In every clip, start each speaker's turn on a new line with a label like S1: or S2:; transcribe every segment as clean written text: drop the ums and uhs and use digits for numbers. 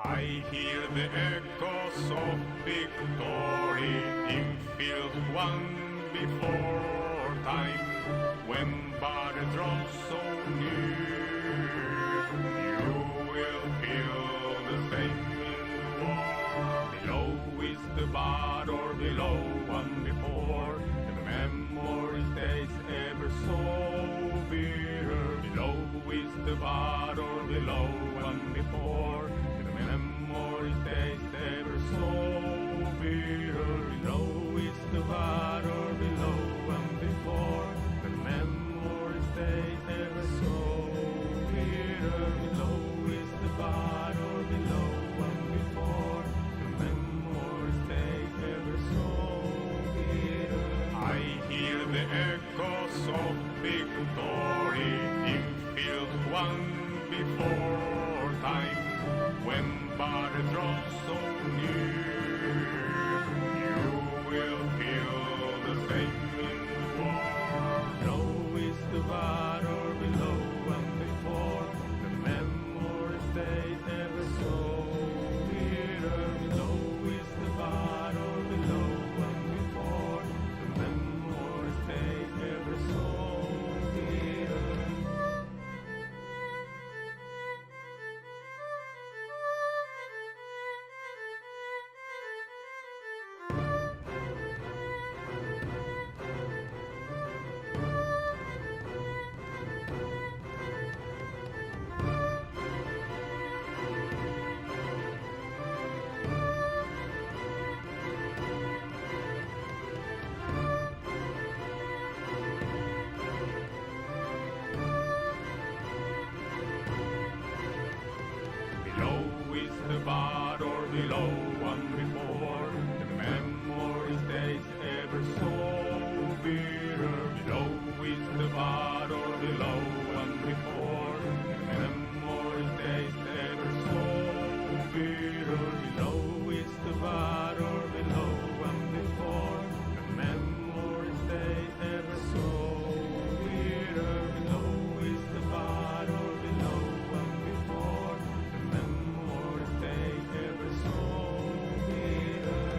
S1: I hear the echoes of victory in field won before time. When battle draws so near, you will feel the same in war. Below is the battle, below one before, and the memory stays ever so bitter. Below is the battle, below one before, and the memory stays ever so bitter. Below is the battle, below one before, the memory stays ever so bitter. Below is the battle, below one before, the memory stays ever so bitter. I hear the echoes of victory in field won before time. When battle draws so near, you will feel the same in war. Below is the battle, below one before, the memory stays ever so bitter. Below is the battle, below one before, the memory stays ever so bitter. Below is the battle, below one before, and the memory stays ever so bitter. Below is the battle, below one before, and the memory stays ever so bitter. Below is the battle, below one before, the memory stays ever so bitter. Below is the battle, below one before, the memory stays ever so bitter.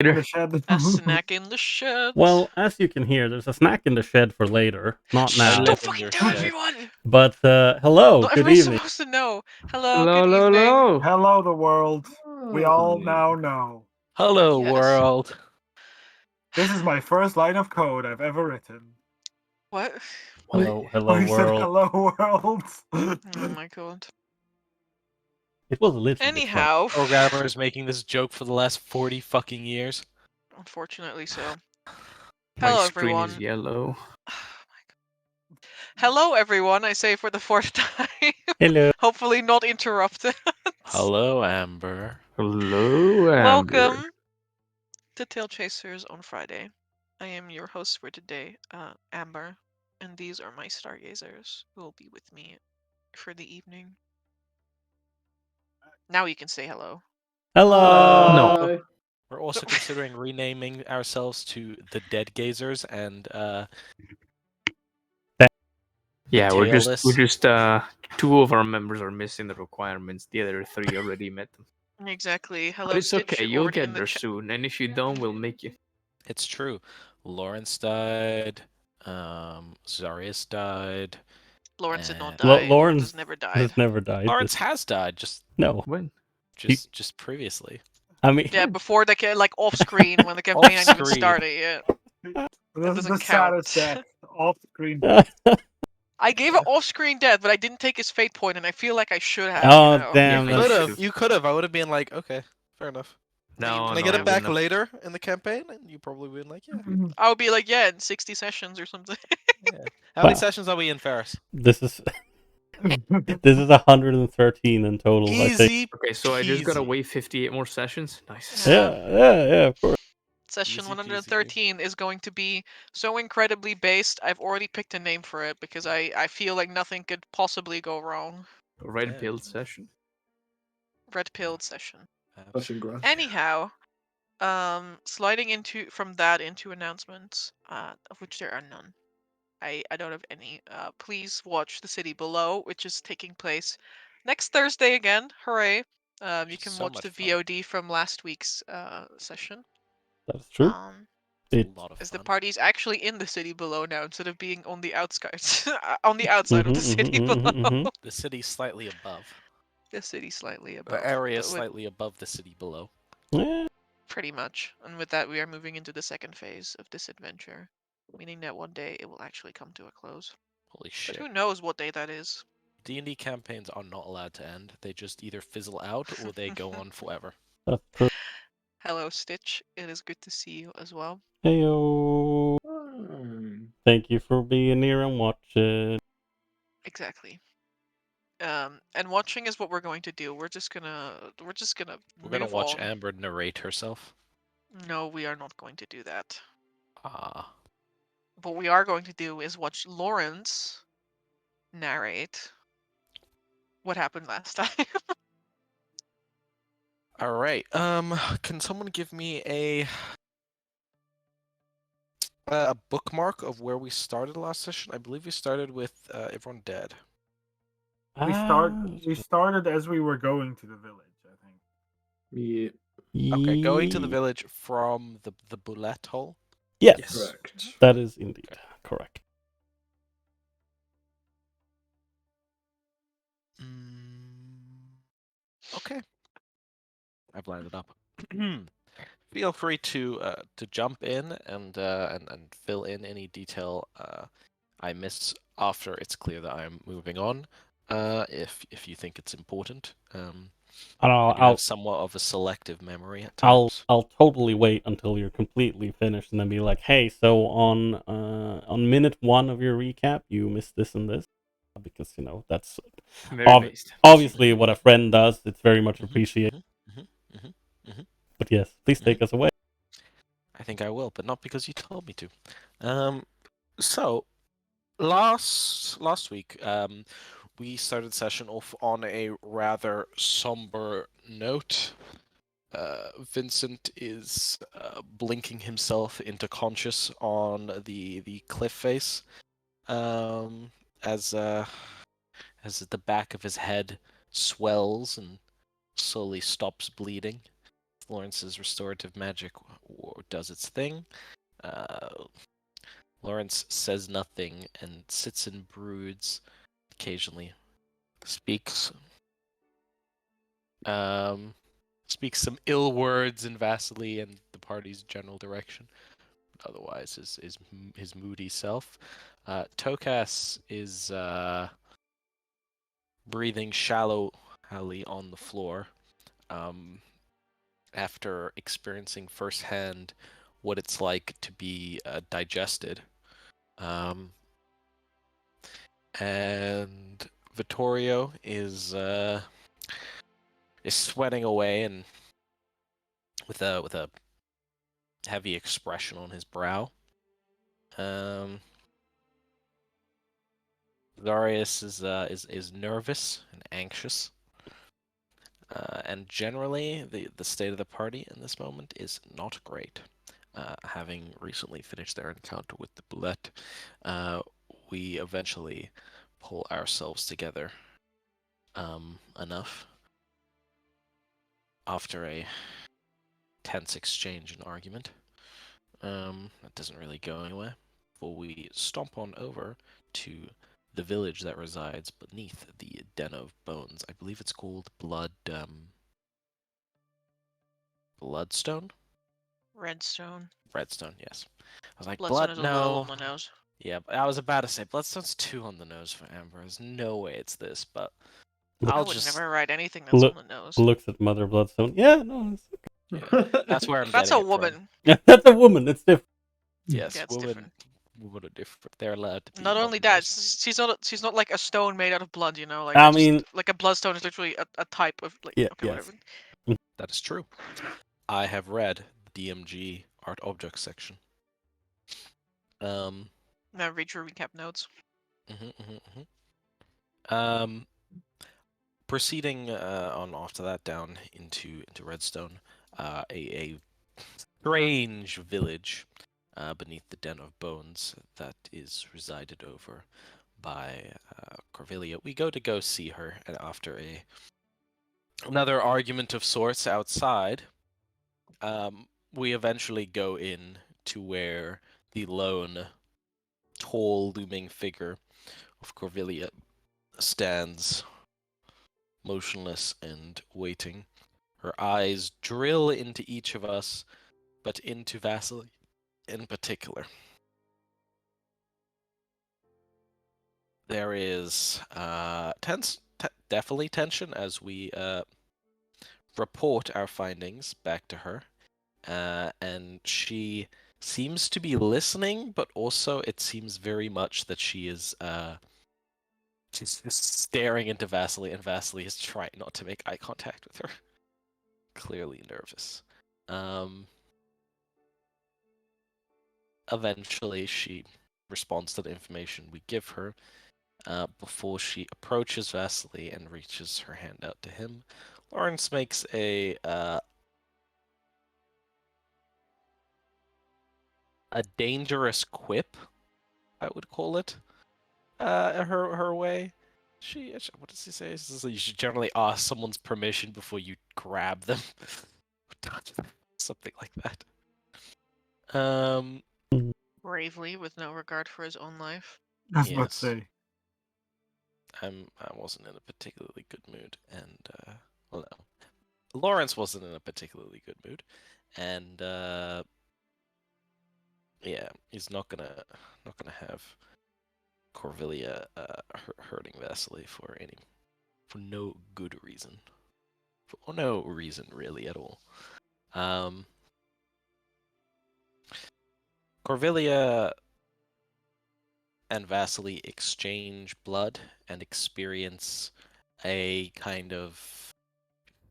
S2: In the shed.
S3: A snack in the shed.
S4: Well, as you can hear, there's a snack in the shed for later, not
S3: Shh,
S4: now.
S3: don't
S5: live in
S3: fucking
S5: your
S3: tell
S5: shed.
S3: everyone.
S4: But hello,
S3: Not
S4: good
S3: everybody's
S4: evening.
S3: supposed to know. Hello,
S5: Hello,
S3: good
S5: hello,
S3: evening.
S5: hello.
S2: Hello, the world. We all now know.
S5: Hello,
S3: Yes.
S5: world.
S2: This is my first line of code I've ever written.
S3: What?
S4: Hello,
S2: Oh,
S4: hello
S2: you said
S4: world.
S2: hello, world.
S3: Oh my god.
S4: It was a little bit fun.
S3: Anyhow,
S5: Programmer is making this joke for the last 40 fucking years.
S3: unfortunately so.
S6: My
S3: Hello,
S6: screen
S3: everyone.
S6: is yellow.
S3: Hello, everyone. I say for the fourth time.
S4: Hello.
S3: Hopefully not interrupted.
S5: Hello, Amber.
S6: Hello, Amber.
S3: Welcome to TaleChasers on Friday. I am your host for today, Amber, and these are my Stargazers who will be with me for the evening. Now you can say hello.
S4: Hello.
S6: No.
S5: We're also considering renaming ourselves to the Dead Gazers and
S6: Yeah, we're
S5: Tailless.
S6: just two of our members are missing the requirements. The other three already met them.
S3: Exactly. Hello,
S6: But it's
S3: Stitch.
S6: okay,
S3: You're
S6: you'll
S3: already in
S6: get
S3: the
S6: there
S3: chat.
S6: soon. And if you don't, we'll make you.
S5: It's true. Lawrence died. Zarius died.
S3: Lawrence did not
S5: Lo-
S3: die.
S4: Lawrence
S3: has never died.
S4: has never died.
S5: Lawrence has died,
S4: No.
S6: When?
S5: just previously.
S4: I mean,
S3: Yeah, before the like off screen when the campaign hadn't even
S5: Off-screen.
S3: started yet.
S2: This is
S3: doesn't
S2: the
S3: count.
S2: saddest death. Off screen.
S3: I gave it off-screen death, but I didn't take his fate point, and I feel like I should have.
S4: Oh,
S3: you know?
S4: damn.
S6: Yeah,
S4: that's-
S5: You could have. I would have been like, okay, fair enough.
S6: No,
S5: Can I
S6: no,
S5: get
S6: I
S5: it back
S6: wouldn't have-
S5: later in the campaign? And you probably been like, yeah.
S3: I would be like, yeah, in 60 sessions or something.
S5: How many
S4: Wow.
S5: sessions are we in, Ferris?
S4: This is 113 in total, I think.
S5: Easy.
S6: Okay, so I just gotta
S5: peasy.
S6: wait 58 more sessions. Nice.
S4: Yeah, of course.
S3: Session
S5: Easy peasy.
S3: 113 is going to be so incredibly based. I've already picked a name for it because I feel like nothing could possibly go wrong.
S6: Red
S5: Yeah.
S6: pilled session.
S3: Red pilled session.
S5: Absolutely.
S3: Anyhow, Sliding from that into announcements, of which there are none. I don't have any. Please watch The City Below, which is taking place next Thursday again. Hooray! You can
S5: So
S3: watch
S5: much
S3: the
S5: fun.
S3: VOD from last week's session.
S4: That's true.
S3: Um,
S4: It,
S5: A lot of
S3: as the
S5: fun.
S3: party's actually in the city below now instead of being on the outskirts, on the outside of the city below.
S5: The city slightly above.
S3: The city slightly above.
S5: The area
S3: but with-
S5: slightly above the city below.
S4: yeah,
S3: Pretty much. And with that, we are moving into the second phase of this adventure, meaning that one day it will actually come to a close.
S5: Holy
S3: But
S5: shit.
S3: who knows what day that is?
S5: D&D campaigns are not allowed to end. They just either fizzle out or they go on forever.
S4: that's true.
S3: Hello, Stitch. It is good to see you as well.
S4: Heyo. Thank you for being here and watching.
S3: Exactly. And watching is what we're going to do. We're
S5: We're
S3: move
S5: gonna watch
S3: on.
S5: Amber narrate herself.
S3: No, we are not going to do that.
S5: Ah.
S3: What we are going to do is watch Lawrence narrate what happened last time.
S5: Alright. Can someone give me a bookmark of where we started last session? I believe we started with everyone dead.
S2: We started as we were going to the village, I think.
S7: Yeah.
S5: Okay, going to the village from the bullet hole.
S4: Yes,
S7: Correct.
S4: that is indeed correct.
S5: Okay. I've lined it up. Feel free to jump in and fill in any detail I miss after it's clear that I'm moving on. If you think it's important. I do have somewhat of a selective memory at times.
S4: I'll totally wait until you're completely finished and then be like, hey, so on minute 1 of your recap, you missed this and this, because that's obviously what a friend does. It's very much appreciated. But yes, please take us away.
S5: I think I will, but not because you told me to. So last week, we started the session off on a rather somber note. Vincent is blinking himself into conscious on the cliff face, as the back of his head swells and slowly stops bleeding. Lawrence's restorative magic does its thing. Lawrence says nothing and sits and broods. Occasionally, speaks some ill words in Vasily and the party's general direction. Otherwise, is his moody self. Tokas is breathing shallowly on the floor. After experiencing firsthand what it's like to be digested. And Vittorio is sweating away and with a heavy expression on his brow. Zarius is nervous and anxious. And generally, the state of the party in this moment is not great. Having recently finished their encounter with the bullet, we eventually pull ourselves together enough after a tense exchange and argument. That doesn't really go anywhere. Before we stomp on over to the village that resides beneath the Den of Bones. I believe it's called Bloodstone?
S3: Redstone.
S5: Redstone, yes. I was like,
S3: Bloodstone is a little on the nose.
S5: Yeah, but I was about to say, Bloodstone's 2 on the nose for Amber. There's no way it's this, but
S3: I
S5: I'll
S3: would
S5: just...
S3: never write anything that's on the nose.
S4: Looks at Mother Bloodstone. Yeah, no,
S5: that's where I'm
S3: That's
S5: getting
S3: a
S5: it
S3: woman.
S4: Yeah, that's a woman. It's different.
S5: Yes,
S3: Yeah, it's different.
S5: Women are different. They're allowed to be.
S3: Not only that, she's not like a stone made out of blood, Like
S4: I mean,
S3: like a bloodstone is literally a type of like.
S4: Yeah,
S3: okay,
S4: yes.
S3: whatever.
S5: That is true. I have read DMG art objects section.
S3: Now read your recap notes.
S5: Proceeding on after that down into Redstone, a strange village beneath the Den of Bones that is resided over by Corvillia. We go see her, and after another argument of sorts outside, we eventually go in to where the lone, tall, looming figure of Corvillia stands, motionless and waiting. Her eyes drill into each of us, but into Vasily in particular. There is definitely tension as we report our findings back to her, and she seems to be listening, but also it seems very much that she is she's just staring into Vasily, and Vasily is trying not to make eye contact with her. Clearly nervous. Eventually, she responds to the information we give her. Before she approaches Vasily and reaches her hand out to him, Lawrence makes a dangerous quip, I would call it. Her way. What does he say? He says you should generally ask someone's permission before you grab them, something like that.
S3: Bravely, with no regard for his own life.
S2: I was about
S5: Yes.
S2: to say.
S5: I wasn't in a particularly good mood, and well, no, Lawrence wasn't in a particularly good mood, and yeah, he's not gonna have Corvillia hurting Vasily for no good reason, for no reason really at all. Corvillia and Vasily exchange blood and experience a kind of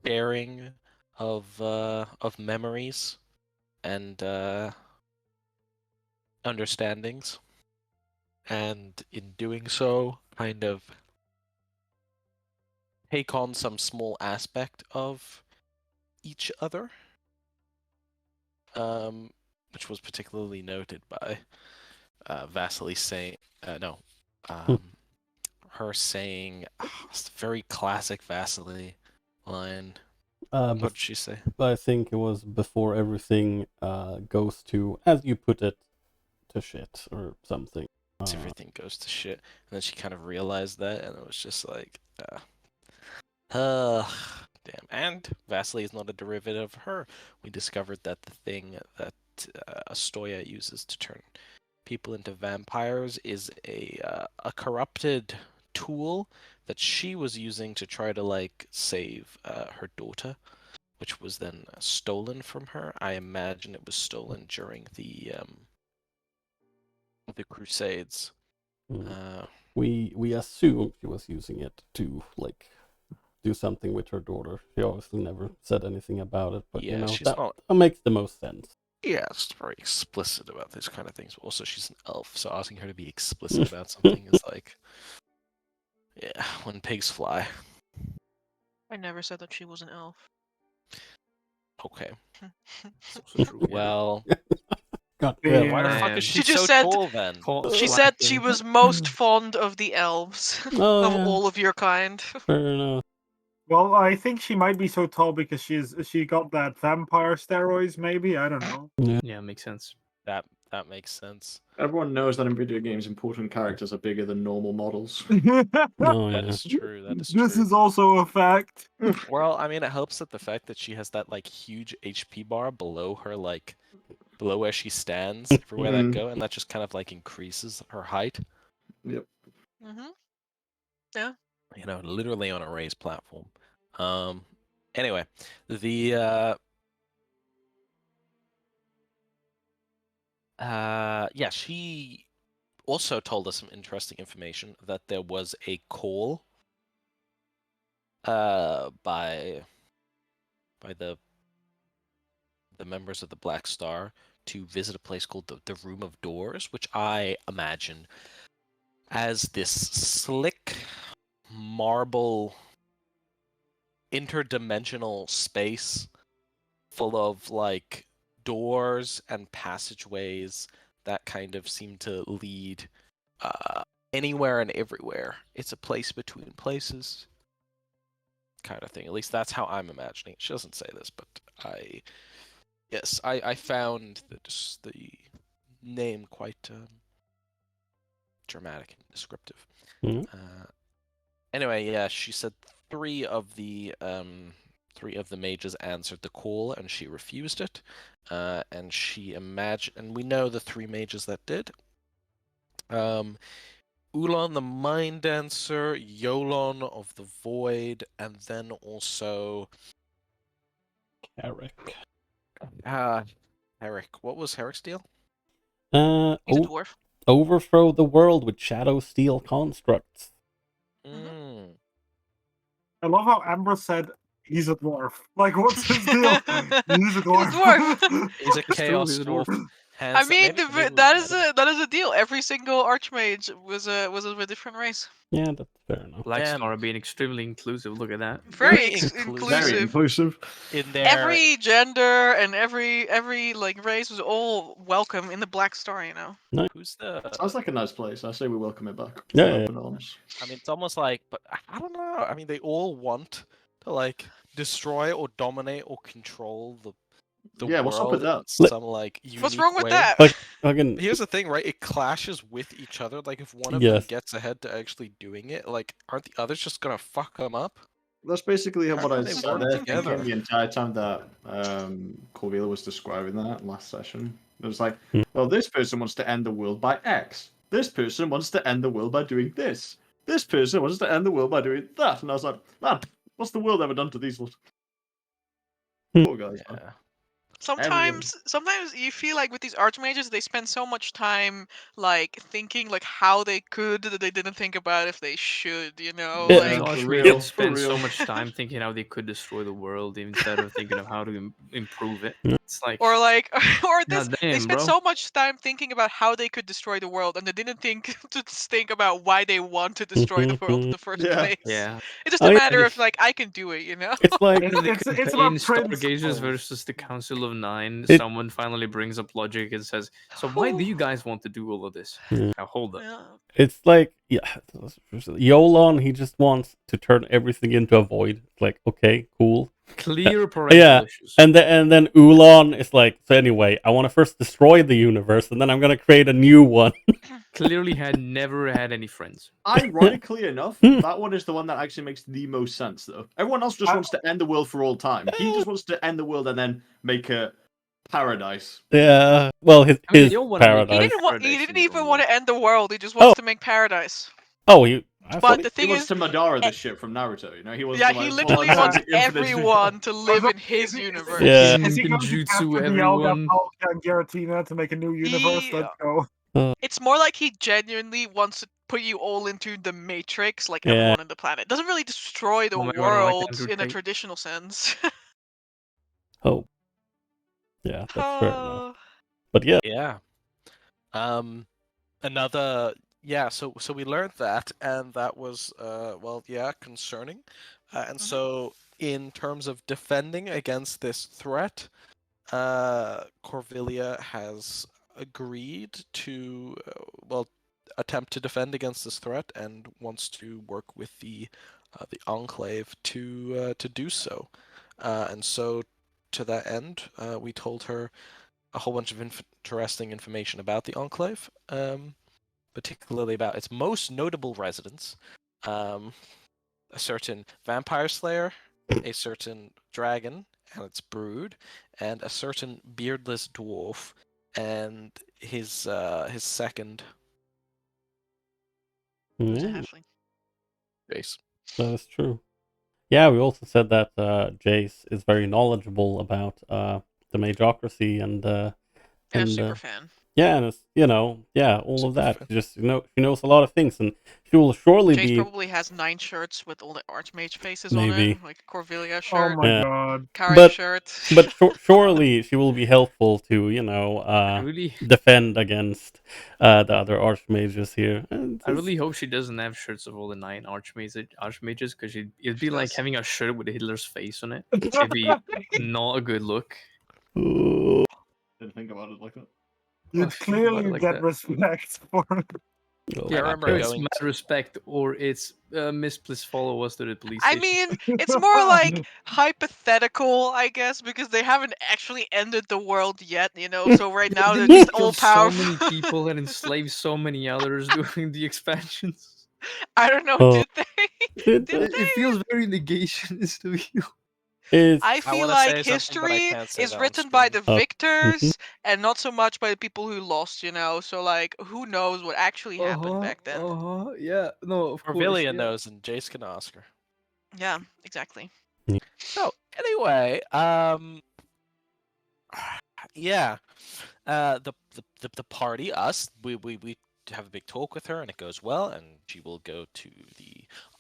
S5: sharing of memories and understandings, and in doing so, kind of take on some small aspect of each other, which was particularly noted by Vasily saying, her saying, it's a very classic Vasily line. What did she say?
S4: I think it was before everything goes to, as you put it, to shit or something.
S5: Everything goes to shit, and then she kind of realized that, and it was just like, damn. And Vasily is not a derivative of her. We discovered that the thing that Astoya uses to turn people into vampires is a corrupted tool that she was using to try to save her daughter, which was then stolen from her. I imagine it was stolen during the Crusades.
S4: We assume she was using it to do something with her daughter. She obviously never said anything about it, but
S5: yeah,
S4: that makes the most sense.
S5: Yeah, it's very explicit about these kind of things. But also, she's an elf, so asking her to be explicit about something is like, yeah, when pigs fly.
S3: I never said that she was an elf.
S5: Okay.
S6: Well,
S4: God,
S2: Yeah.
S5: why the fuck is she
S3: She just
S5: so
S3: said-
S5: tall then?
S3: She said she was most fond of the elves
S4: Oh,
S3: of
S4: yeah.
S3: all of your kind.
S4: Fair enough.
S2: Well, I think she might be so tall because she got that vampire steroids. Maybe, I don't know.
S6: yeah, makes sense.
S5: That makes sense.
S7: Everyone knows that in video games, important characters are bigger than normal models.
S4: Oh,
S5: That
S4: yeah.
S5: is true. That is
S2: This
S5: true.
S2: is also a fact.
S5: Well, I mean, it helps that the fact that she has that huge HP bar below her, below where she stands, everywhere that go, and that just kind of increases her height.
S7: Yep.
S3: Mm-hmm. Yeah.
S5: Literally on a raised platform. Anyway, the yeah, she also told us some interesting information that there was a call by the members of the Black Star to visit a place called the Room of Doors, which I imagine as this slick marble interdimensional space full of doors and passageways that kind of seem to lead anywhere and everywhere. It's a place between places kind of thing. At least that's how I'm imagining it. She doesn't say this, but I found the name quite dramatic and descriptive. Anyway, yeah, she said three of the mages answered the call, and she refused it. And she imagined, and we know the three mages that did. Ulan the Mind Dancer, Yolon of the Void, and then also
S4: Eric.
S5: Eric. What was Eric's deal?
S3: He's a dwarf.
S4: Overthrow the world with shadow steel constructs.
S2: I love how Amber said he's a dwarf. Like, what's his deal? He's a dwarf.
S5: He's a chaos dwarf.
S3: I mean, that is a deal. Every single archmage was of a different race.
S4: Yeah, that's fair enough.
S6: Blackstar being extremely inclusive. Look at that.
S3: Very
S5: inclusive.
S7: Very inclusive.
S5: In there,
S3: every gender and every like race was all welcome in the Black Star. You know.
S4: Nice.
S5: Who's the?
S7: Sounds like a nice place. I say we welcome it back.
S4: Yeah,
S7: Open arms.
S5: I mean, it's almost like, but I don't know. I mean, they all want to like destroy or dominate or control the
S7: Yeah, what's up with
S5: world
S7: that?
S5: in some like unique
S3: What's wrong with
S5: way.
S3: that?
S4: Like, fucking,
S5: Here's the thing, right? It clashes with each other. Like, if one of
S4: Yes.
S5: them gets ahead to actually doing it, like, aren't the others just gonna fuck them up?
S7: That's basically what I
S5: They
S7: said
S5: work
S7: there,
S5: together.
S7: thinking the entire time that Corvila was describing that last session. It was like, well, this person wants to end the world by X. This person wants to end the world by doing this. This person wants to end the world by doing that. And I was like, man, what's the world ever done to these ones? Poor guys. Man.
S5: Yeah.
S3: Sometimes you feel like with these archmages, they spend so much time like thinking like how they could that they didn't think about if they should. You know,
S4: Yeah.
S3: like
S7: for
S6: Archmages
S7: real,
S6: spend
S7: for
S6: so
S7: real.
S6: much time thinking how they could destroy the world instead of thinking of how to improve it. It's like,
S3: or this.
S6: God
S3: They
S6: damn,
S3: spent
S6: bro.
S3: so much time thinking about how they could destroy the world, and they didn't think about why they want to destroy the world in the first
S7: Yeah.
S3: place.
S6: Yeah.
S3: It's just
S4: Oh,
S3: a
S4: yeah,
S3: matter of
S4: it's-
S3: like I can do it. You know.
S4: It's like
S6: In the
S2: It's
S6: campaign
S2: about
S6: Stargazers
S2: principles.
S6: versus the Council of Nine,
S4: It-
S6: someone finally brings up logic and says, "So why do you guys want to do all of this?"
S4: Yeah.
S6: Now hold up.
S3: Yeah.
S4: it's like Yolon. He just wants to turn everything into a void. It's like, okay, cool.
S6: Clear parental
S4: Yeah,
S6: issues.
S4: and then Ulan is like, so anyway, I want to first destroy the universe, and then I'm gonna create a new one.
S6: Clearly had never had any friends.
S7: Ironically enough, that one is the one that actually makes the most sense, though. Everyone else just wants to end the world for all time. He just wants to end the world and then make a paradise.
S4: Yeah, well, his
S6: I mean, they all wanna make
S3: He
S4: paradise.
S3: didn't
S6: Paradise in their
S3: even
S6: own
S3: want
S6: way.
S3: to end the world. He just wants to make paradise.
S4: Oh, I
S3: But
S4: thought
S3: the
S7: He
S3: thing
S7: wants
S3: is,
S7: to Madara this shit from Naruto, you know? He wants
S3: yeah,
S7: to, like,
S3: he
S7: full
S3: literally
S7: on
S3: wants
S7: infinite
S3: everyone to live in his
S2: Is he-
S3: universe.
S4: Yeah.
S2: Is he going to
S6: Genjutsu,
S2: capture the
S6: everyone.
S2: Elga, Palkia, and Giratina to make a new universe?
S3: He-
S2: Let's go.
S3: It's more like he genuinely wants to put you all into the Matrix, like
S4: Yeah.
S3: everyone on the planet. Doesn't really destroy the
S6: Oh my God, I like
S3: world
S6: Andrew
S3: in a
S6: Tate.
S3: traditional sense.
S4: Oh, yeah, that's fair enough.
S3: Oh.
S4: But yeah,
S5: Yeah. Another. Yeah. So we learned that, and that was concerning. And so, in terms of defending against this threat, Corvillia has agreed to attempt to defend against this threat and wants to work with the Enclave to do so. And so, to that end, we told her a whole bunch of interesting information about the Enclave, particularly about its most notable residents, a certain vampire slayer, a certain dragon and its brood, and a certain beardless dwarf and his second
S3: Who's a
S4: yeah,
S3: halfling?
S5: base.
S4: that is true. Yeah, we also said that Jace is very knowledgeable about the magocracy and
S3: And a super fan.
S4: yeah, and it's, all
S5: Super
S4: of that.
S5: fan.
S4: Just she knows a lot of things, and she will surely
S3: Jace
S4: be
S3: probably has 9 shirts with all the archmage faces on
S4: Maybe.
S3: it, like Corvillia
S2: Oh
S3: shirt,
S2: my
S4: Yeah.
S2: god.
S3: Kari
S4: But-
S3: shirt.
S4: but surely she will be helpful to
S6: I really,
S4: defend against the other archmages here. And
S6: I really hope she doesn't have shirts of all the 9 archmages, because it'd be
S3: She
S6: like
S3: does.
S6: having a shirt with Hitler's face on it. It'd be not a good look.
S4: Ooh.
S7: Didn't think about it like that.
S2: You
S6: Well, think about it
S2: clearly
S6: like
S2: get
S6: that.
S2: respect for it.
S4: Oh,
S5: I
S6: Yeah,
S5: remember
S6: either it's
S5: going
S6: mad
S5: to-
S6: respect or it's Miss, please follow us to the police
S3: I
S6: station.
S3: mean, it's more like hypothetical, I guess, because they haven't actually ended the world yet, you know. So right now they're
S6: Didn't
S3: just
S6: they kill
S3: all
S6: so
S3: powerful.
S6: many people and enslave so many others during the expansions.
S3: I don't know,
S4: Oh.
S3: did they?
S4: Did
S3: Did
S4: they?
S6: It
S3: they?
S6: feels very negationist to you.
S4: It's
S3: I
S5: I
S3: feel
S5: wanna
S3: like
S5: say something, but I
S3: history
S5: can't say
S3: is
S5: that on
S3: written by the
S5: stream.
S3: victors and not so much by the people who lost, you know. So like, who knows what actually happened back then?
S6: Yeah, no, of course.
S5: Corvillia
S6: Yeah.
S5: knows, and Jace can ask her.
S3: Yeah, exactly.
S5: So anyway, yeah, the party, us, we have a big talk with her, and it goes well, and she will go to the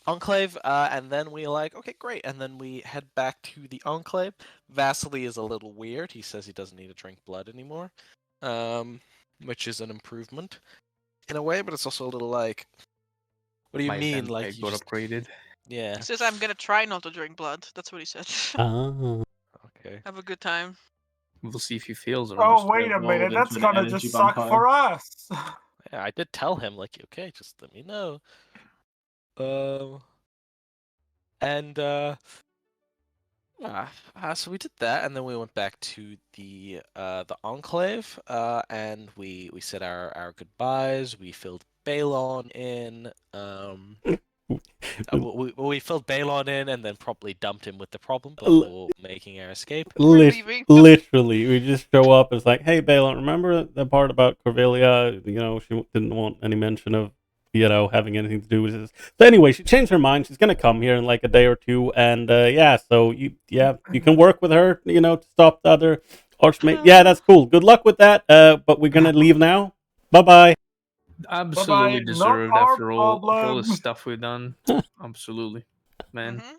S5: Enclave, and then we like, okay, great, and then we head back to the Enclave. Vasily is a little weird. He says he doesn't need to drink blood anymore, which is an improvement in a way, but it's also a little like, what do you
S6: My
S5: mean?
S6: vampire
S5: Like you
S6: got
S5: just,
S6: upgraded.
S5: yeah,
S3: He says I'm gonna try not to drink blood. That's what he said.
S4: ah.
S5: okay.
S3: Have a good time.
S6: We'll see if he fails or
S2: Oh,
S6: not.
S2: wait a
S7: Evolve
S2: minute.
S7: into
S2: That's
S7: an
S2: gonna
S7: energy
S2: just suck
S7: vampire.
S2: for us.
S5: Yeah, I did tell him, like, okay, just let me know. And so we did that, and then we went back to the Enclave, and we said our goodbyes. We filled Balon in. We filled Balon in, and then probably dumped him with the problem before making our escape.
S3: We're leaving.
S4: Literally, we just show up. It's like, hey, Balon, remember the part about Corvillia? You know, she didn't want any mention of, you know, having anything to do with this. So anyway, she changed her mind. She's gonna come here in like a day or two, and yeah, so you can work with her, you know, to stop the other archmage. Yeah, that's cool. Good luck with that. But we're gonna leave now. Bye bye.
S6: Absolutely
S2: Bye-bye.
S6: deserved
S2: Not our
S6: after all the
S2: problem.
S6: stuff we've done. Absolutely, man.
S3: Mhm.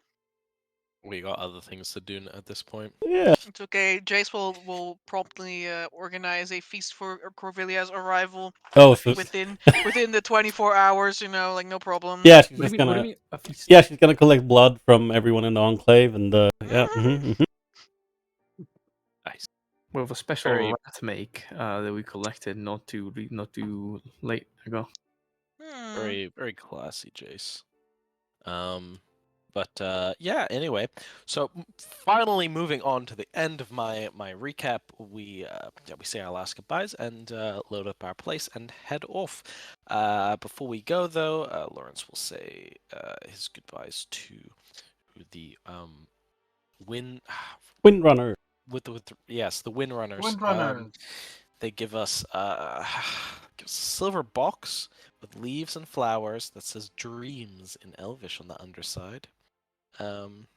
S5: We got other things to do at this point.
S4: Yeah.
S3: It's okay. Jace will promptly organize a feast for Corvillia's arrival
S4: Oh, so
S3: within the 24 hours. You know, like no problem.
S4: yeah, she's
S6: What do
S4: just
S6: you mean? What do
S4: gonna
S6: you mean? A feast?
S4: yeah, she's gonna collect blood from everyone in the Enclave, and yeah.
S3: Mhm.
S5: Nice.
S6: We have a special
S5: Very-
S6: rat make that we collected not too late ago.
S3: Hmm.
S5: Very, very classy, Jace. But yeah. Anyway, so finally moving on to the end of my recap, we say our last goodbyes and load up our place and head off. Before we go, though, Lawrence will say his goodbyes to the
S4: Windrunner.
S5: yes, the Windrunners.
S2: Windrunners.
S5: They give us a silver box with leaves and flowers that says "Dreams" in Elvish on the underside. And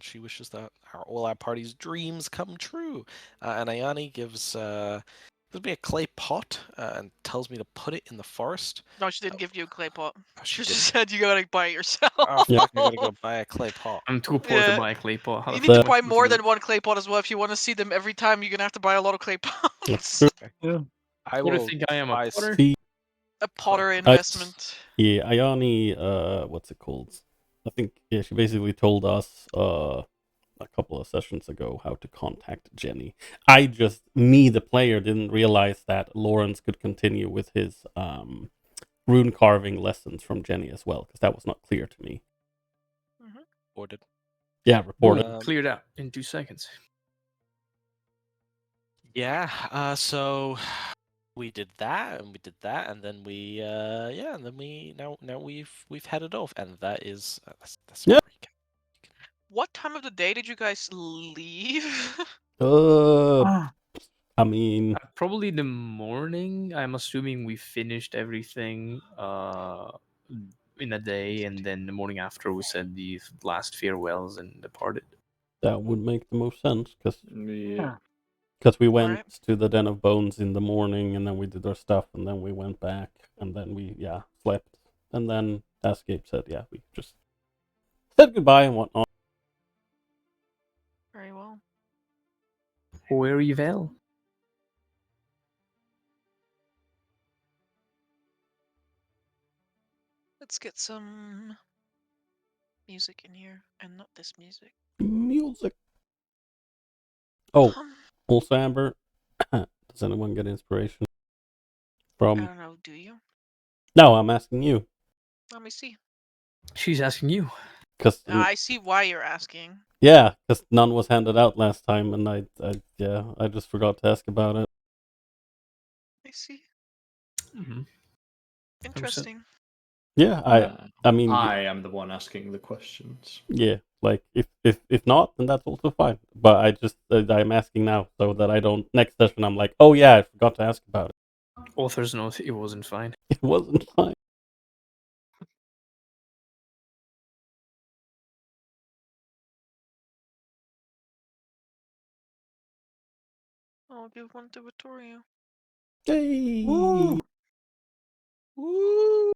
S5: she wishes that all our party's dreams come true. And Ayani gives me a clay pot and tells me to put it in the forest.
S3: No, she didn't give you a clay pot.
S5: Oh,
S3: She
S5: she
S3: just
S5: didn't.
S3: said you gotta buy it yourself.
S5: Oh,
S4: Yeah.
S5: fuck, I gotta go buy a clay pot.
S6: I'm too poor to
S3: Yeah.
S6: buy a clay pot. How
S3: You
S6: the
S3: need to
S6: fuck am I
S3: buy
S6: supposed
S3: more
S6: do
S3: than one clay pot as well. If you want to see them every time, you're gonna have to buy a lot of clay pots.
S2: Yeah.
S5: I
S6: it? What do
S5: will
S6: you think I am, a
S5: buy
S6: potter?
S4: See,
S3: A Potter investment.
S4: yeah, Ayani, what's it called? I think yeah, she basically told us a couple of sessions ago how to contact Jenny. Me the player, didn't realize that Lawrence could continue with his rune carving lessons from Jenny as well, because that was not clear to me.
S5: ordered.
S4: Yeah, reported.
S6: Cleared out in 2 seconds.
S5: Yeah. So we did that, and then now we've headed off, and that is that's
S4: Yeah.
S5: my recap.
S3: What time of the day did you guys leave?
S4: I mean,
S6: Probably the morning. I'm assuming we finished everything in a day, and then the morning after we said the last farewells and departed.
S4: that would make the most sense, because
S7: Yeah.
S4: we went
S3: Alright.
S4: to the Den of Bones in the morning, and then we did our stuff, and then we went back, and then we slept, and then as Gabe said, we just said goodbye and whatnot.
S3: Very well.
S6: Very well.
S3: Let's get some music in here, and not this music.
S4: Music. Oh, also Amber, Does anyone get inspiration
S3: I
S4: from?
S3: don't know. Do you?
S4: No, I'm asking you.
S3: Let me see.
S6: She's asking you.
S4: Cause
S3: I see why you're asking.
S4: yeah, because none was handed out last time, and I just forgot to ask about it.
S3: I see.
S6: Mm-hmm.
S3: Interesting.
S4: Yeah, I mean,
S7: I am the one asking the questions.
S4: yeah, like if not, then that's also fine. But I just I'm asking now so that I don't next session I'm like, oh yeah, I forgot to ask about it.
S6: Author's note, it wasn't fine.
S4: It wasn't fine.
S3: I'll give one to Vittorio.
S4: Yay!
S2: Woo!
S5: Woo!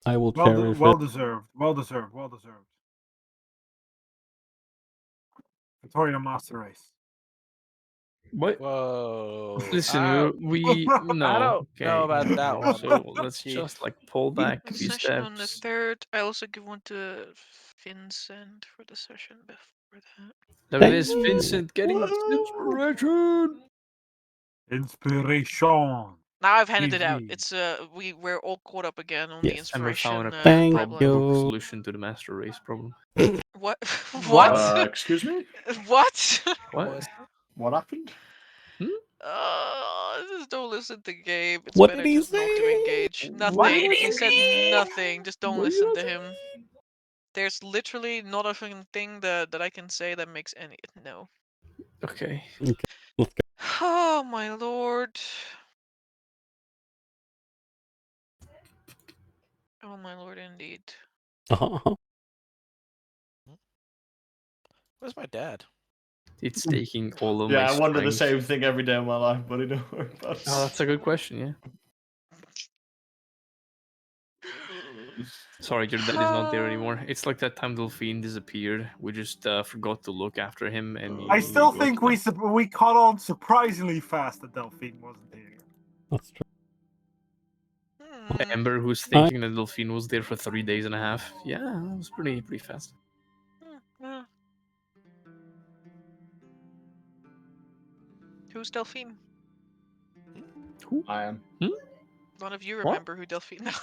S4: I will
S2: Well,
S4: cherish
S2: well
S4: it.
S2: deserved. Well deserved. Well deserved. Victoria Master Race.
S6: What?
S5: Whoa!
S6: Listen, we
S5: I
S6: no.
S5: don't
S6: Okay.
S5: know about that one.
S6: So let's
S5: Jeez.
S6: just like pull back a
S3: The
S6: few
S3: session on the
S6: steps.
S3: 3rd. I also give one to Vincent for the session before that.
S6: Look at
S4: Thank
S6: this,
S4: you.
S6: Vincent getting inspiration.
S2: Inspiration.
S3: Now I've handed it out.
S2: Easy.
S3: It's we're all caught up again on the
S4: Yes.
S6: And we found
S3: inspiration
S6: a
S4: Thank
S3: problem.
S4: you.
S6: solution to the master race problem.
S3: What?
S2: What?
S3: What?
S7: Excuse me?
S3: What?
S6: What?
S7: What happened?
S3: Just don't listen to Gabe. It's
S4: What
S3: better
S4: did he
S3: just not to
S4: say?
S3: engage.
S6: What
S3: Nothing.
S6: did
S3: He
S6: he
S3: said
S6: say?
S3: nothing. Just don't
S6: What did
S3: listen
S6: he
S3: to
S6: say?
S3: him. There's literally not a fucking thing that I can say that makes any no.
S6: Okay.
S4: Okay, let's go.
S3: Oh my lord. Oh my lord, indeed.
S4: Uh-huh.
S5: Where's my dad?
S6: It's taking all of
S7: Yeah,
S6: my
S7: I wonder the
S6: strength.
S7: same thing every day of my life, buddy. Don't worry about it.
S6: Oh, that's a good question, yeah. Sorry, your dad is not there anymore. It's like that time Delphine disappeared. We just forgot to look after him, and
S2: I
S6: you
S2: still
S6: got
S2: think
S6: to
S2: we caught on surprisingly fast that Delphine wasn't here.
S4: That's true.
S6: Amber, who's thinking that Delphine was there for 3 days and a half. Yeah, it was pretty fast.
S3: Who's Delphine?
S6: Who?
S7: I am.
S3: None of you
S6: What?
S3: remember who Delphine is.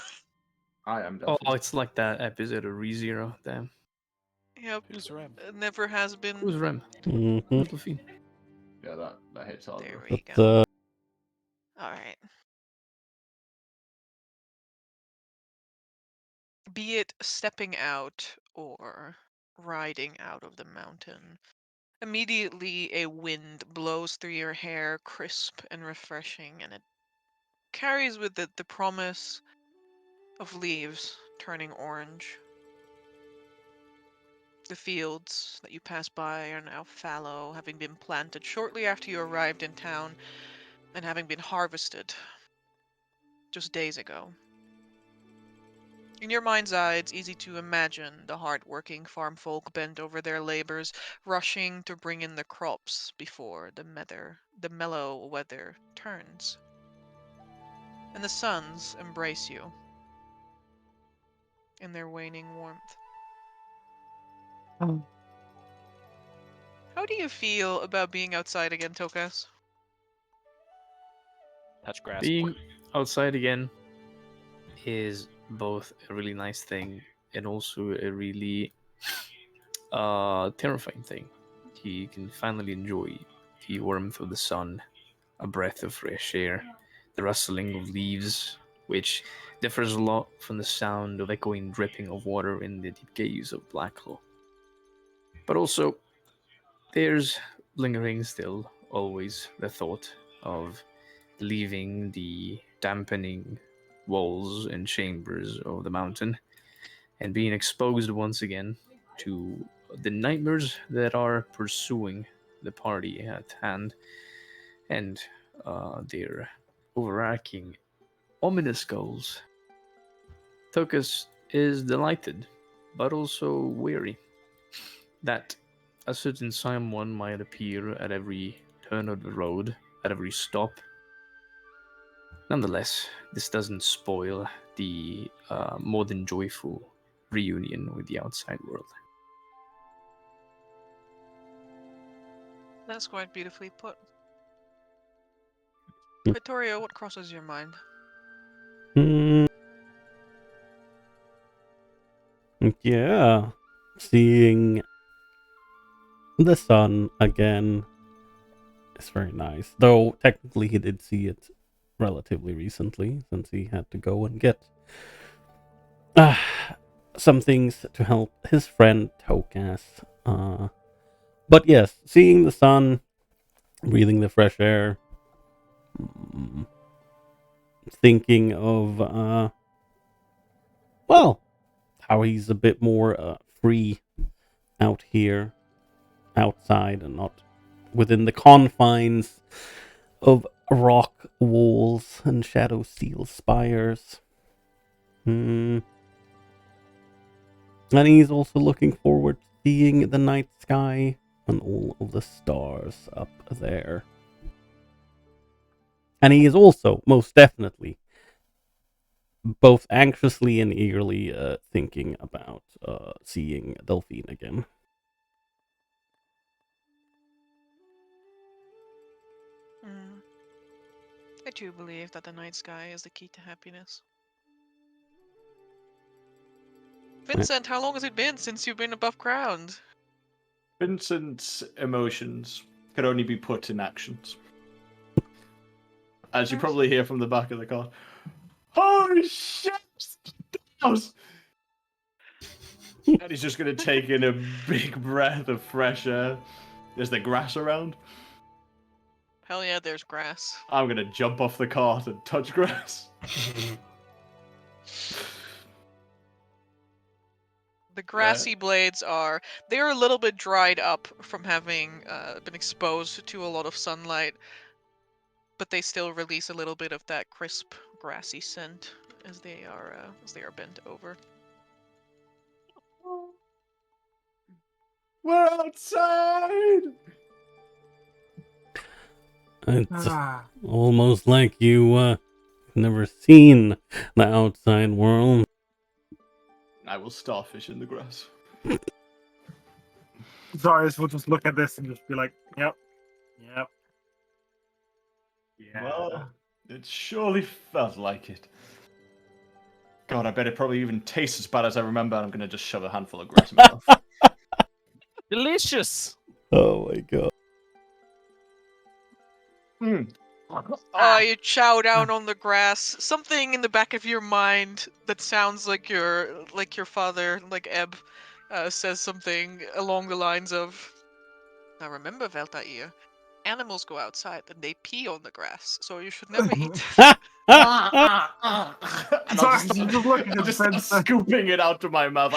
S7: I am
S6: Oh,
S7: Delphine.
S6: it's like that episode of ReZero. Damn.
S3: Yep.
S5: Who's Rem?
S3: Never has been.
S6: Who's Rem?
S4: Mhm.
S6: Who's Delphine?
S7: Yeah, that hits hard.
S3: There
S7: though.
S3: we
S4: But
S3: go. Alright. Be it stepping out or riding out of the mountain, immediately a wind blows through your hair, crisp and refreshing, and it carries with it the promise of leaves turning orange. The fields that you pass by are now fallow, having been planted shortly after you arrived in town and having been harvested just days ago. In your mind's eye, it's easy to imagine the hard-working farm folk bent over their labors, rushing to bring in the crops before the mellow weather turns. And the suns embrace you in their waning warmth. How do you feel about being outside again, Tokas?
S5: Touch grass.
S6: Being outside again is both a really nice thing and also a really terrifying thing. You can finally enjoy the warmth of the sun, a breath of fresh air, the rustling of leaves, which differs a lot from the sound of echoing dripping of water in the deep caves of Blacklaw. But also, there's lingering still always the thought of leaving the dampening walls and chambers of the mountain and being exposed once again to the nightmares that are pursuing the party at hand and their overarching ominous goals. Tokus is delighted, but also weary that a certain someone might appear at every turn of the road, at every stop. Nonetheless, this doesn't spoil the more than joyful reunion with the outside world.
S3: That's quite beautifully put. Vittorio, what crosses your mind?
S4: Yeah, seeing the sun again is very nice. Though technically he did see it relatively recently, since he had to go and get some things to help his friend Tokas. But yes, seeing the sun, breathing the fresh air, thinking of well, how he's a bit more free out here, outside, and not within the confines of rock walls and shadow steel spires. And he's also looking forward to seeing the night sky and all of the stars up there. And he is also, most definitely, both anxiously and eagerly thinking about seeing Delphine again.
S3: I do believe that the night sky is the key to happiness. Vincent, how long has it been since you've been above ground?
S7: Vincent's emotions could only be put in actions. As you probably hear from the back of the car. Holy shit! And he's just going to take in a big breath of fresh air. Is there grass around?
S3: Hell yeah, there's grass.
S7: I'm going to jump off the cart and touch grass.
S3: The grassy blades they're a little bit dried up from having been exposed to a lot of sunlight, but they still release a little bit of that crisp, grassy scent as they are bent over.
S7: We're outside!
S4: It's almost like you never seen the outside world.
S7: I will starfish in the grass.
S2: Zarius will just look at this and just be like, yep. Yeah.
S7: Well, it surely felt like it. God, I bet it probably even tastes as bad as I remember. I'm going to just shove a handful of grass in my mouth.
S5: Delicious!
S4: Oh my god.
S3: You chow down on the grass. Something in the back of your mind that sounds like your father, like Eb, says something along the lines of, "Now remember, Veltair, animals go outside and they pee on the grass, so you should never eat."
S7: And I'll
S2: Sorry, just looking at
S7: just start scooping it out of my mouth.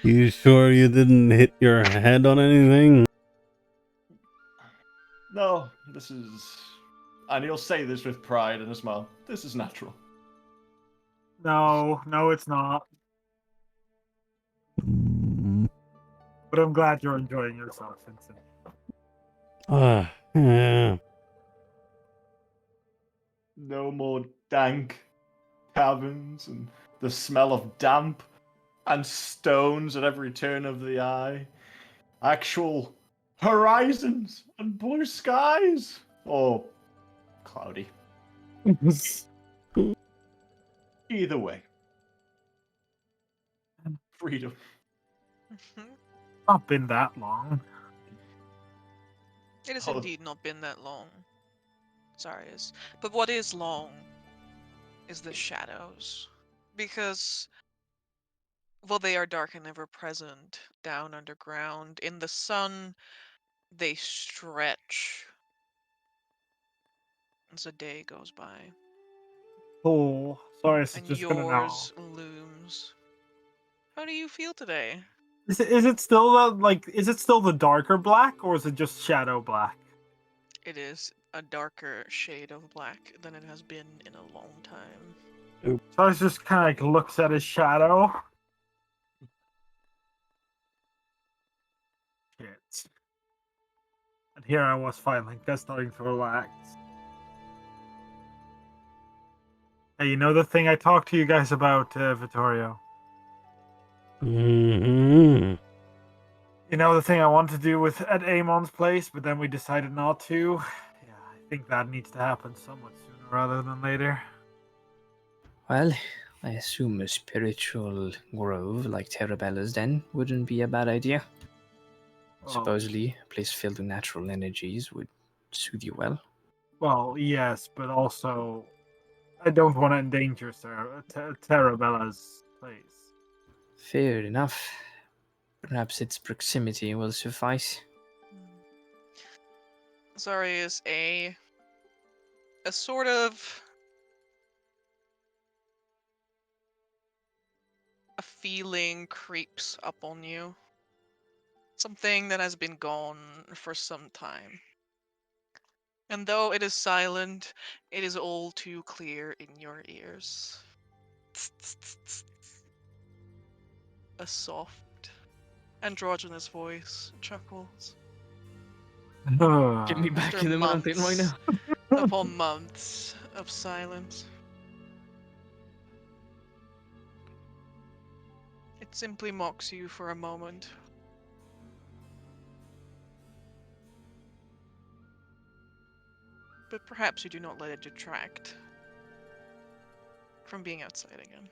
S4: You sure you didn't hit your head on anything?
S7: No, this is... And he'll say this with pride and a smile. This is natural.
S2: No, it's not. But I'm glad you're enjoying yourself, Vincent.
S4: Yeah.
S7: No more dank caverns and the smell of damp and stones at every turn of the eye. Actual horizons and blue skies. Or cloudy. Either way. Freedom.
S2: Not been that long.
S3: It has indeed not been that long. Zarius. But what is long is the shadows. Because, well, they are dark and ever present down underground. In the sun, they stretch as the day goes by.
S2: Oh, sorry, it's
S3: And
S2: just gonna know.
S3: yours looms. How do you feel today?
S2: Is it still the darker black, or is it just shadow black?
S3: It is a darker shade of black than it has been in a long time.
S2: So he just kind of like looks at his shadow. Shit. And here I was finally just starting to relax. Hey, you know the thing I talked to you guys about, Vittorio?
S4: Mm-hmm.
S2: You know, the thing I want to do with at Amon's place, but then we decided not to. Yeah, I think that needs to happen somewhat sooner rather than later.
S6: Well, I assume a spiritual grove like Terrabella's Den wouldn't be a bad idea.
S2: Oh,
S6: Supposedly, a place filled with natural energies would soothe you well.
S2: well, yes, but also I don't want to endanger Terrabella's place.
S6: Fair enough. Perhaps its proximity will suffice.
S3: Zari is a sort of a feeling creeps up on you. Something that has been gone for some time. And though it is silent, it is all too clear in your ears. A soft, androgynous voice chuckles.
S6: Get me back
S3: After
S6: in the mountain right now.
S3: upon months of silence. It simply mocks you for a moment. But perhaps you do not let it detract from being outside again.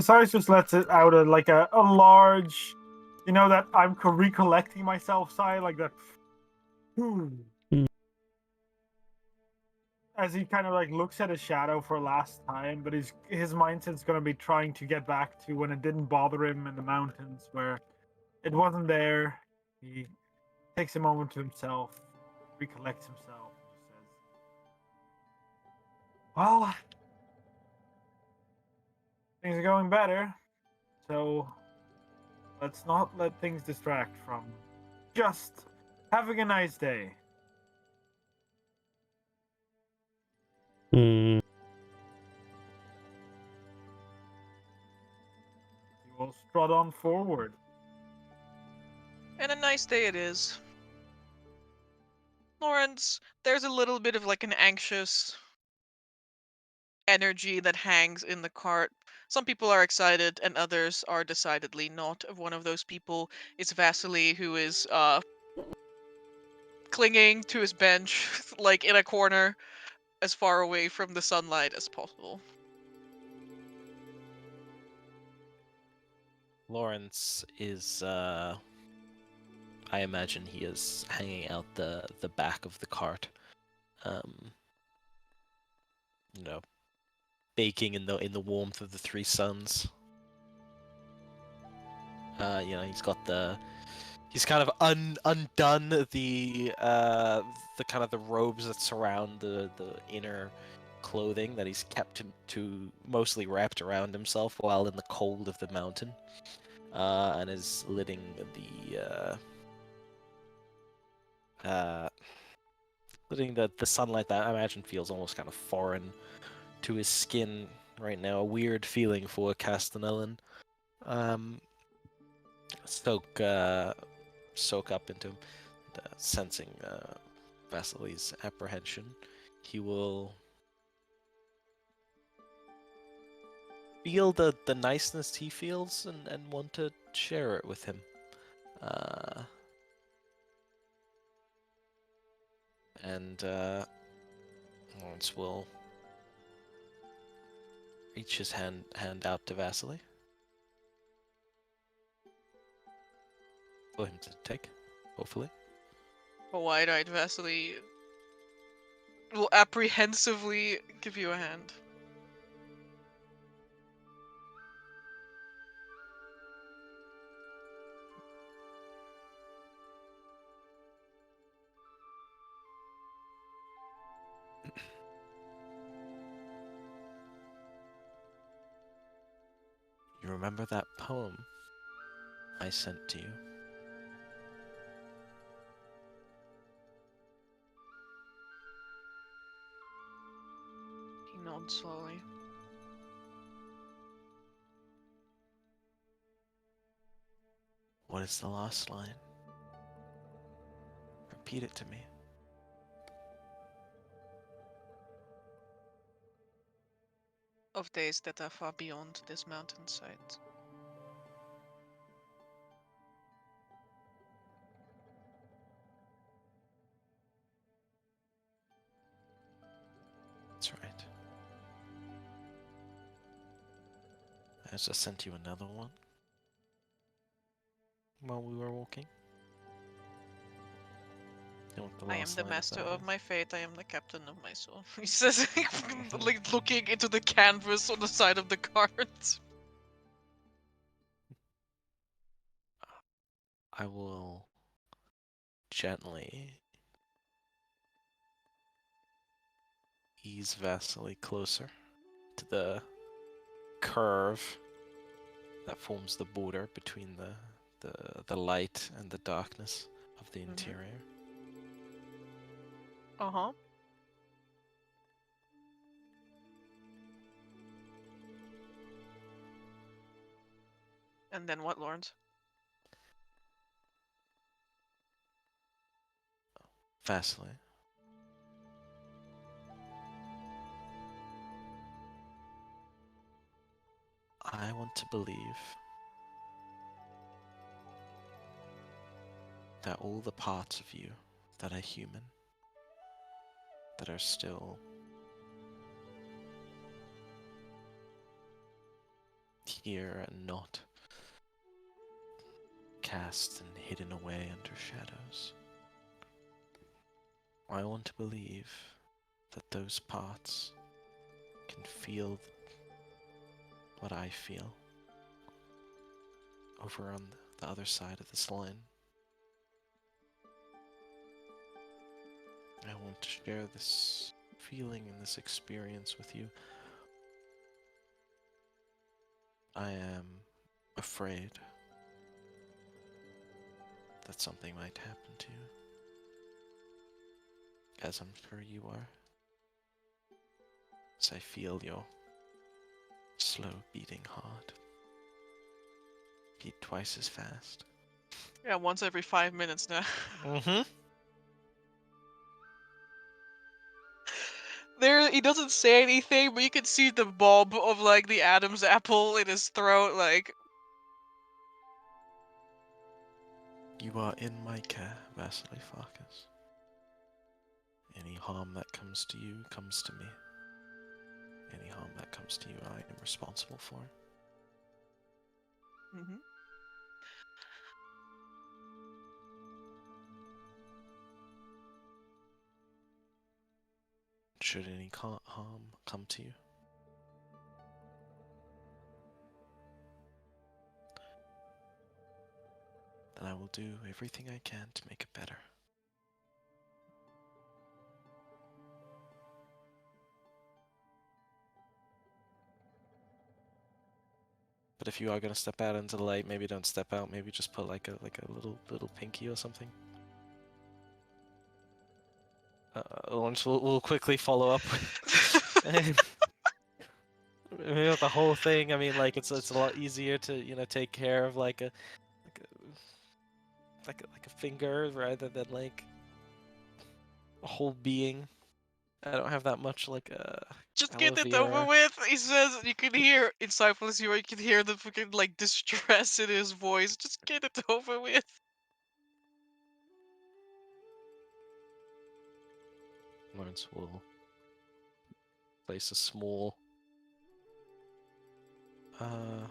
S2: Cyrus just lets it out like a large, you know, that I'm recollecting myself sigh, like that. As he kind of like looks at his shadow for last time, but his mindset's going to be trying to get back to when it didn't bother him in the mountains, where it wasn't there. He takes a moment to himself, recollects himself, and says, "Well, things are going better, so let's not let things distract from just having a nice day."
S4: Hmm.
S2: He will strut on forward.
S3: And a nice day it is. Lawrence, there's a little bit of like an anxious energy that hangs in the cart. Some people are excited and others are decidedly not. One of those people is Vasily, who is clinging to his bench, like in a corner, as far away from the sunlight as possible.
S5: Lawrence is, I imagine he is hanging out the back of the cart, you know, baking in the warmth of the three suns. You know, he's kind of undone the kind of the robes that surround the inner clothing that he's kept to mostly wrapped around himself while in the cold of the mountain, and is letting the sunlight that I imagine feels almost kind of foreign to his skin right now. A weird feeling for Castanellan. Soak up into him, sensing Vasily's apprehension. He will feel the niceness he feels and want to share it with him. And Lawrence will reach his hand out to Vasily for him to take, hopefully.
S3: A wide-eyed Vasily will apprehensively give you a hand.
S5: You remember that poem I sent to you?
S3: He nods slowly.
S5: What is the last line? Repeat it to me.
S3: Of days that are far beyond this mountainside.
S5: I just sent you another one while we were walking. You know what the
S3: I am
S5: last
S3: the
S5: line
S3: master
S5: that
S3: of
S5: is?
S3: my fate, I am the captain of my soul. He says, like, looking into the canvas on the side of the cart.
S5: I will gently ease Vasily closer to the curve that forms the border between the light and the darkness of the interior.
S3: Uh-huh. And then what, Lawrence?
S5: Vasily, I want to believe that all the parts of you that are human, that are still here and not cast and hidden away under shadows. I want to believe that those parts can feel what I feel over on the other side of this line. I want to share this feeling and this experience with you. I am afraid that something might happen to you, as I'm sure you are, as I feel your slow beating heart beat twice as fast.
S3: Yeah, once every 5 minutes now.
S5: Mm-hmm.
S3: There, he doesn't say anything, but you can see the bulb of, like, the Adam's apple in his throat, like...
S5: You are in my care, Vasily Farkas. Any harm that comes to you comes to me. Any harm that comes to you, I am responsible for.
S3: Mm-hmm.
S5: Should any harm come to you, then I will do everything I can to make it better. But if you are gonna step out into the light, maybe don't step out. Maybe just put like a little pinky or something. Lawrence will quickly follow up. Maybe not the whole thing. I mean, like it's a lot easier to take care of like a finger rather than like a whole being. I don't have that much like
S3: Just
S5: aloe
S3: get it over
S5: vera.
S3: with, he says. You can hear, inside you can hear the fucking, like, distress in his voice. Just get it over with.
S5: Lawrence will place a small, I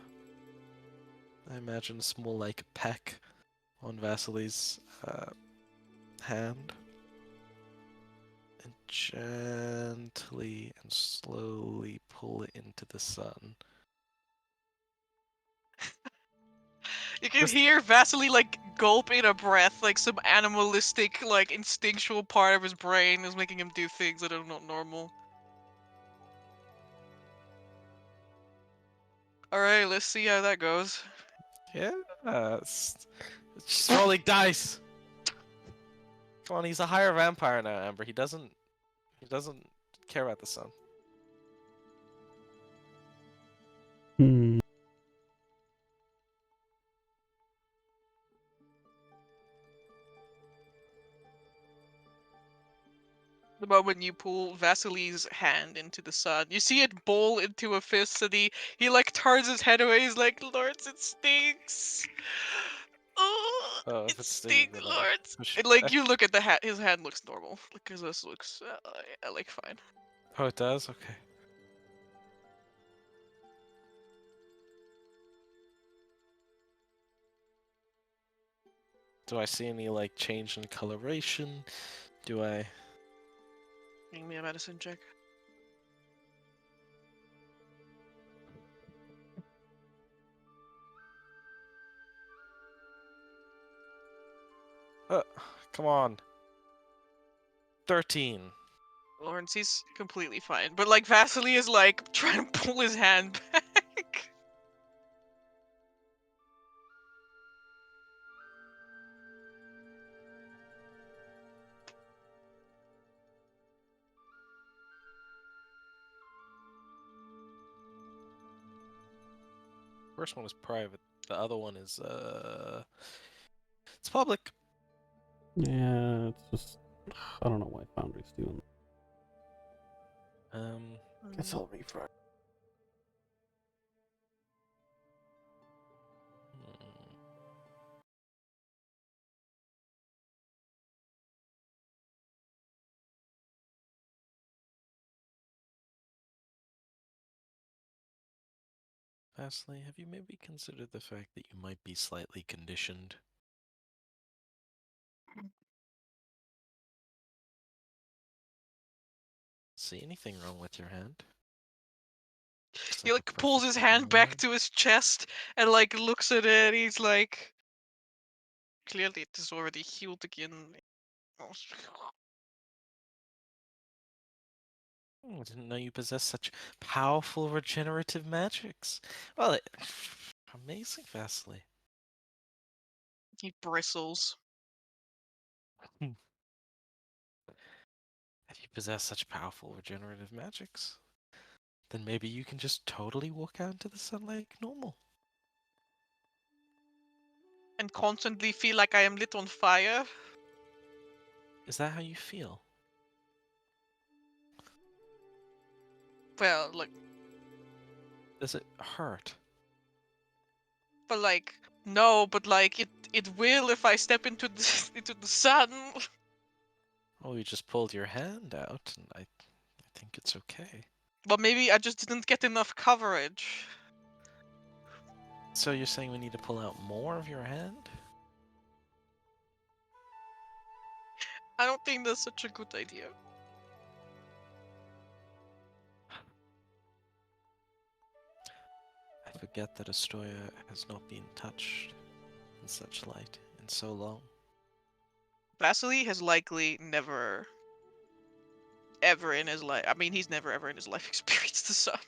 S5: imagine a small like peck on Vasily's hand, and gently and slowly pull it into the sun.
S3: You can hear Vasily, like, gulp in a breath, like some animalistic, like, instinctual part of his brain is making him do things that are not normal. Alright, let's see how that goes.
S5: Yeah, it's just rolling dice. Come on, he's a higher vampire now, Amber. He doesn't care about the sun.
S4: Hmm.
S3: The moment you pull Vasily's hand into the sun, you see it bowl into a fist, and he like turns his head away. He's like, "Lords, it stinks. Oh,
S5: Oh, if
S3: it
S5: it's stinging,
S3: stinks,
S5: then I
S3: Lords."
S5: push
S3: And
S5: it
S3: like
S5: back.
S3: you look at the hat, his hand looks normal. Like his looks like fine.
S5: Oh, it does. Okay. Do I see any like change in coloration? Do I?
S3: Give me a medicine check.
S5: Come on. 13.
S3: Lawrence, he's completely fine. But like Vasily is like trying to pull his hand back.
S5: First one is private. The other one is it's public.
S4: Yeah, it's just I don't know why Foundry's doing that. Guess I'll refresh.
S5: Vasily, have you maybe considered the fact that you might be slightly conditioned? See anything wrong with your hand?
S3: He like pulls his hand back to his chest and like looks at it. He's like, clearly it is already healed again.
S5: I didn't know you possess such powerful regenerative magics. Well, amazing, Vasily.
S3: He bristles.
S5: If you possess such powerful regenerative magics, then maybe you can just totally walk out into the sun like normal.
S3: And constantly feel like I am lit on fire.
S5: Is that how you feel?
S3: Well, like,
S5: Does it hurt?
S3: but like, no, but like it will if I step into the into the sun.
S5: Oh, you just pulled your hand out, and I think it's okay.
S3: But maybe I just didn't get enough coverage.
S5: So you're saying we need to pull out more of your hand?
S3: I don't think that's such a good idea.
S5: I forget that Astoria has not been touched in such light in so long.
S3: Vasily has likely never, ever in his life. I mean, he's never ever in his life experienced the sun.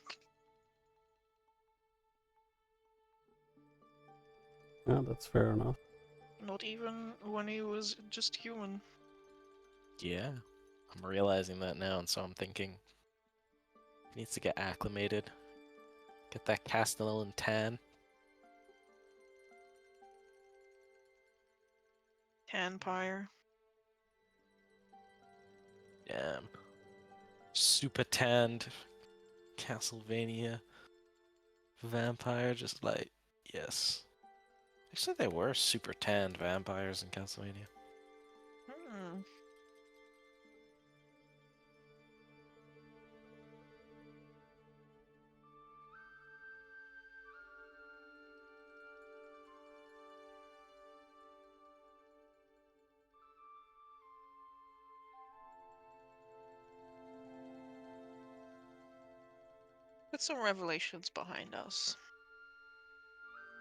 S4: Yeah, that's fair enough.
S3: Not even when he was just human.
S5: Yeah, I'm realizing that now, and so I'm thinking he needs to get acclimated, get that Castellan tan.
S3: Tanpire.
S5: Damn. Super tanned Castlevania vampire, just like, yes. Actually, they were super tanned vampires in Castlevania.
S3: Hmm. Put some revelations behind us.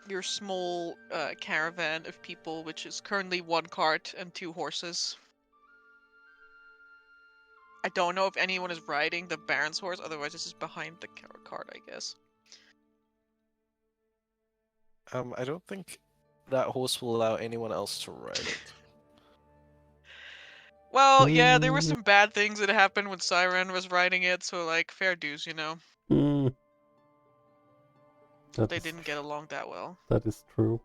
S3: Your small caravan of people, which is currently 1 cart and 2 horses. I don't know if anyone is riding the Baron's horse, otherwise this is behind the cart, I guess.
S5: I don't think that horse will allow anyone else to ride it.
S3: Well, yeah, there were some bad things that happened when Siren was riding it, so like, fair dues, you know. They didn't get along that well.
S4: That is true.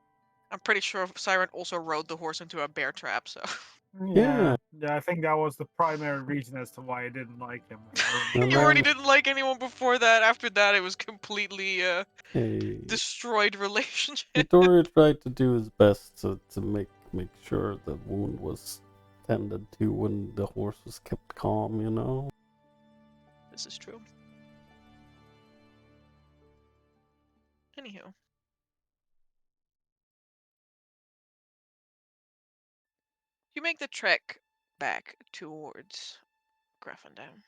S3: I'm pretty sure Siren also rode the horse into a bear trap, so...
S2: Yeah, I think that was the primary reason as to why I didn't like him.
S3: You already didn't like anyone before that. After that, it was completely
S4: Hey,
S3: destroyed relationship.
S4: Midoriya tried to do his best to make sure the wound was tended to when the horse was kept calm, you know?
S3: This is true. Anywho. You make the trek back towards Grafendam.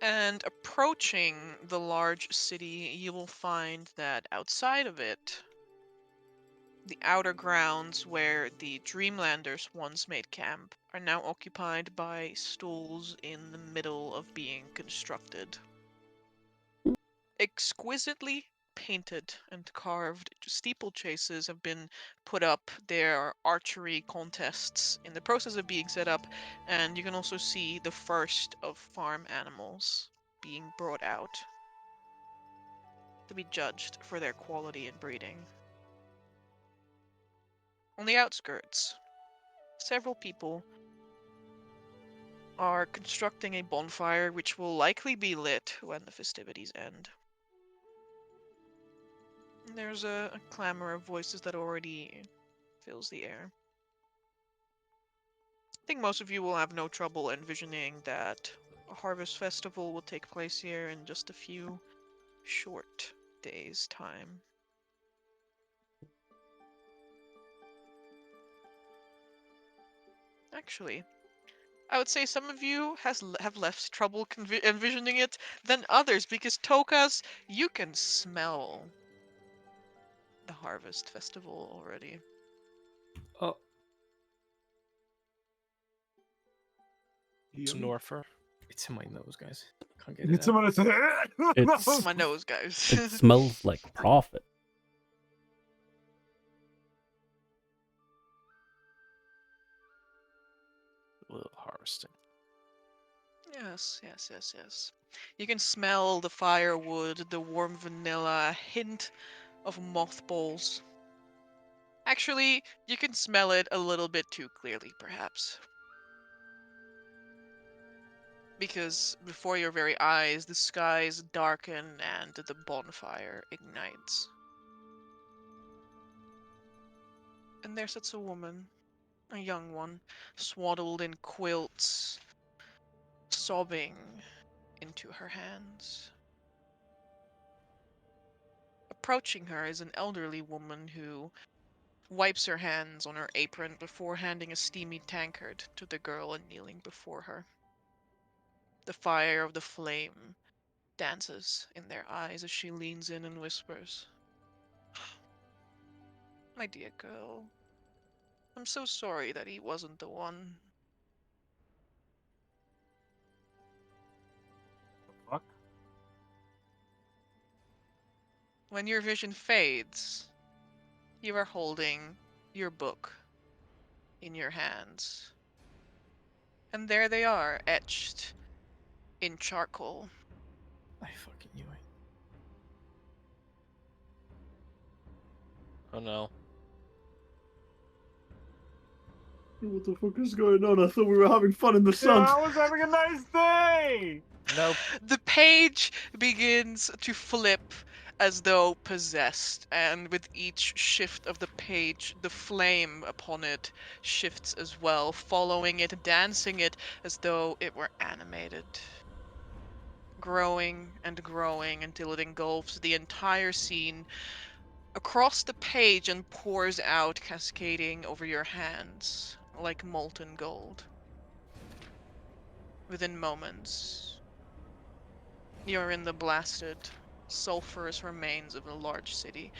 S3: And approaching the large city, you will find that outside of it, the outer grounds where the Dreamlanders once made camp are now occupied by stalls in the middle of being constructed. Exquisitely painted and carved steeplechases have been put up. There are archery contests in the process of being set up, and you can also see the first of farm animals being brought out to be judged for their quality and breeding. On the outskirts, several people are constructing a bonfire which will likely be lit when the festivities end. And there's a clamor of voices that already fills the air. I think most of you will have no trouble envisioning that a harvest festival will take place here in just a few short days' time. Actually, I would say some of you have less trouble envisioning it than others, because Tokas, you can smell the harvest festival already.
S6: Oh,
S5: Snorfer.
S6: it's in my nose, guys. Can't get it
S2: It's
S6: out.
S2: someone that's
S4: It's
S3: My nose, guys.
S4: it smells like profit.
S5: A little harvesting.
S3: Yes. You can smell the firewood, the warm vanilla, a hint of mothballs. Actually, you can smell it a little bit too clearly, perhaps. Because before your very eyes, the skies darken and the bonfire ignites. And there sits a woman, a young one, swaddled in quilts, sobbing into her hands. Approaching her is an elderly woman who wipes her hands on her apron before handing a steamy tankard to the girl kneeling before her. The fire of the flame dances in their eyes as she leans in and whispers, "My dear girl, I'm so sorry that he wasn't the one."
S2: Fuck.
S3: When your vision fades, you are holding your book in your hands. And there they are, etched in charcoal.
S6: I fucking knew it.
S5: Oh no.
S7: What the fuck is going on? I thought we were having fun in the sun.
S2: Yeah, I was having a nice day.
S5: Nope.
S3: The page begins to flip as though possessed, and with each shift of the page, the flame upon it shifts as well, following it, dancing it as though it were animated. Growing and growing until it engulfs the entire scene across the page and pours out, cascading over your hands like molten gold. Within moments, you're in the blasted, sulfurous remains of a large city,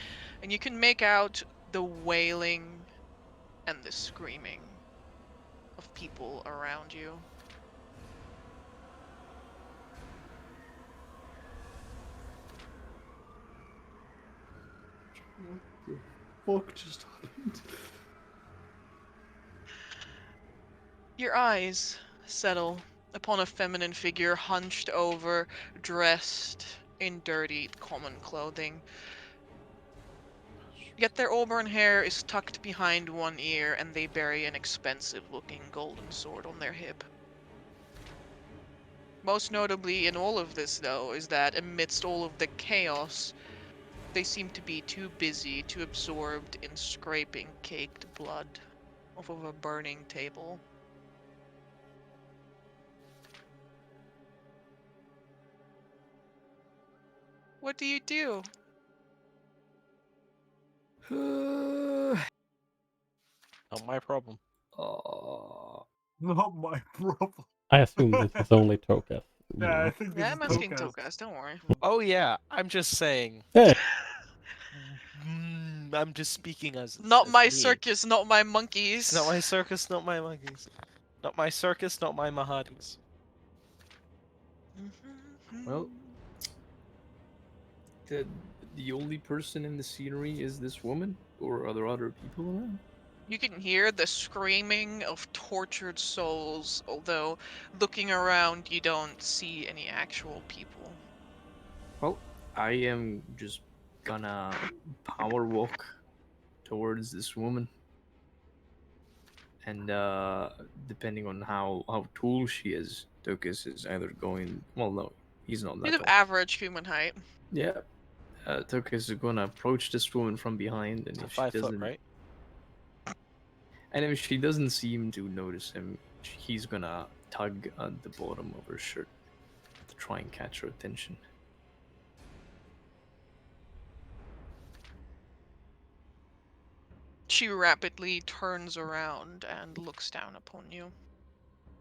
S3: and you can make out the wailing and the screaming of people around you.
S7: What the fuck just happened?
S3: Your eyes settle upon a feminine figure hunched over, dressed in dirty, common clothing. Yet their auburn hair is tucked behind one ear, and they bear an expensive-looking golden sword on their hip. Most notably in all of this, though, is that amidst all of the chaos, they seem to be too busy, too absorbed in scraping caked blood off of a burning table. What do you do?
S5: Not my problem.
S2: Not my problem.
S4: I assume this is only Tokas. you
S2: Yeah, I
S4: know.
S2: think this
S3: Yeah,
S2: is
S3: I'm asking
S2: Tokas.
S3: Tokas, don't worry.
S5: Oh yeah, I'm just saying.
S4: Hey,
S5: I'm just speaking as
S3: Not
S5: as
S3: my
S5: me.
S3: circus, not my monkeys.
S5: It's not my circus, not my monkeys. Not my circus, not my Mahadis.
S6: Well, the only person in the scenery is this woman, or are there other people around?
S3: You can hear the screaming of tortured souls, although looking around you don't see any actual people.
S6: Well, I am just gonna power walk towards this woman. And depending on how tall she is, Tokus is either going. Well, no, he's not
S3: Bit
S6: that
S3: of
S6: tall.
S3: average human height.
S6: Yeah, Tokus is gonna approach this woman from behind, and
S5: It's a
S6: if she
S5: 5 foot,
S6: doesn't,
S5: right?
S6: and if she doesn't seem to notice him, he's gonna tug at the bottom of her shirt to try and catch her attention.
S3: She rapidly turns around and looks down upon you.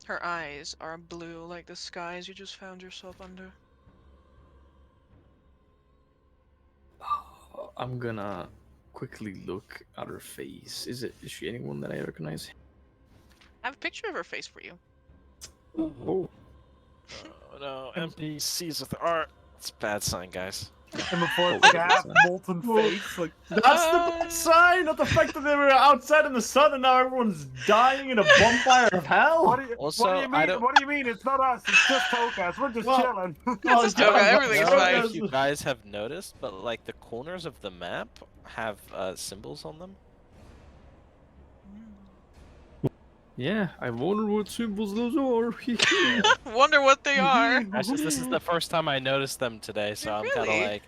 S3: Her eyes are blue like the skies you just found yourself under.
S6: I'm gonna quickly look at her face. Is she anyone that I recognize?
S3: I have a picture of her face for you.
S6: Oh,
S5: Oh no, NPCs with art. It's a bad sign, guys.
S2: And before
S6: Oh,
S2: it's like a
S6: that's
S2: half
S6: nice.
S2: molten face, like
S7: That's the bad sign, not the fact that they were outside in the sun and now everyone's dying in a bonfire of hell.
S2: what do you
S5: Also, I
S2: mean?
S5: don't-
S2: What do you mean? It's not us. It's just Tokas. We're just
S7: Well,
S2: chilling.
S7: Oh,
S3: This is Toga,
S7: yeah,
S3: everything is
S5: I don't
S3: fine.
S5: know if you guys have noticed, but like the corners of the map have symbols on them.
S6: yeah. I wonder what symbols those are.
S3: Wonder what they are.
S5: Actually, this is the first time I noticed them today, so I'm kind of
S3: Really?
S5: like,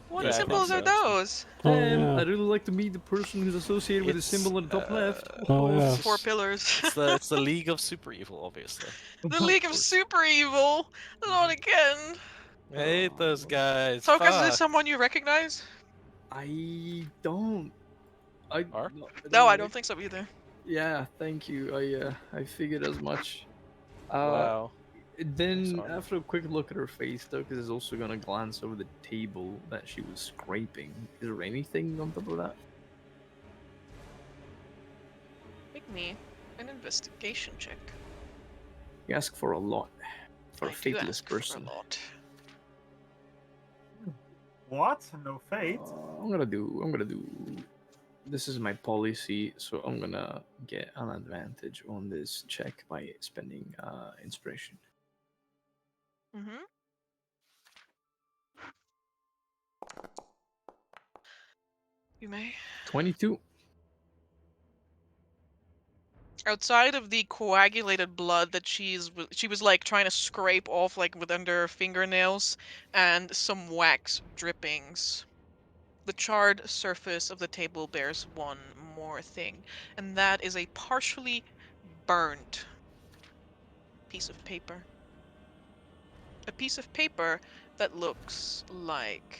S3: What
S5: Yeah, I think
S3: symbols are
S5: so.
S3: those?
S4: Oh, yeah.
S6: I'd really like to meet the person who's associated with the
S5: It's,
S6: symbol on the top left.
S4: Oh, yeah.
S3: 4 pillars.
S5: it's the League of Super Evil, obviously.
S3: The League of Super Evil. Not again.
S5: I hate those guys.
S3: Tokas, is
S5: Fuck.
S3: this someone you recognize?
S6: I don't.
S5: Are?
S3: No, I don't think so either.
S6: Yeah, thank you. I figured as much.
S5: Wow.
S6: Then,
S5: Sorry.
S6: after a quick look at her face, Tokus is also gonna glance over the table that she was scraping. Is there anything on top of that?
S3: Make me an investigation check.
S6: You ask for a lot for
S3: I
S6: a
S3: do
S6: faithless
S3: ask for a
S6: person.
S3: lot.
S2: What? No fate?
S6: I'm gonna do. This is my policy, so I'm gonna get an advantage on this check by spending inspiration.
S3: Mm-hmm. You may.
S6: 22.
S3: Outside of the coagulated blood that she was like trying to scrape off like with under her fingernails and some wax drippings. The charred surface of the table bears one more thing, and that is a partially burned piece of paper. A piece of paper that looks like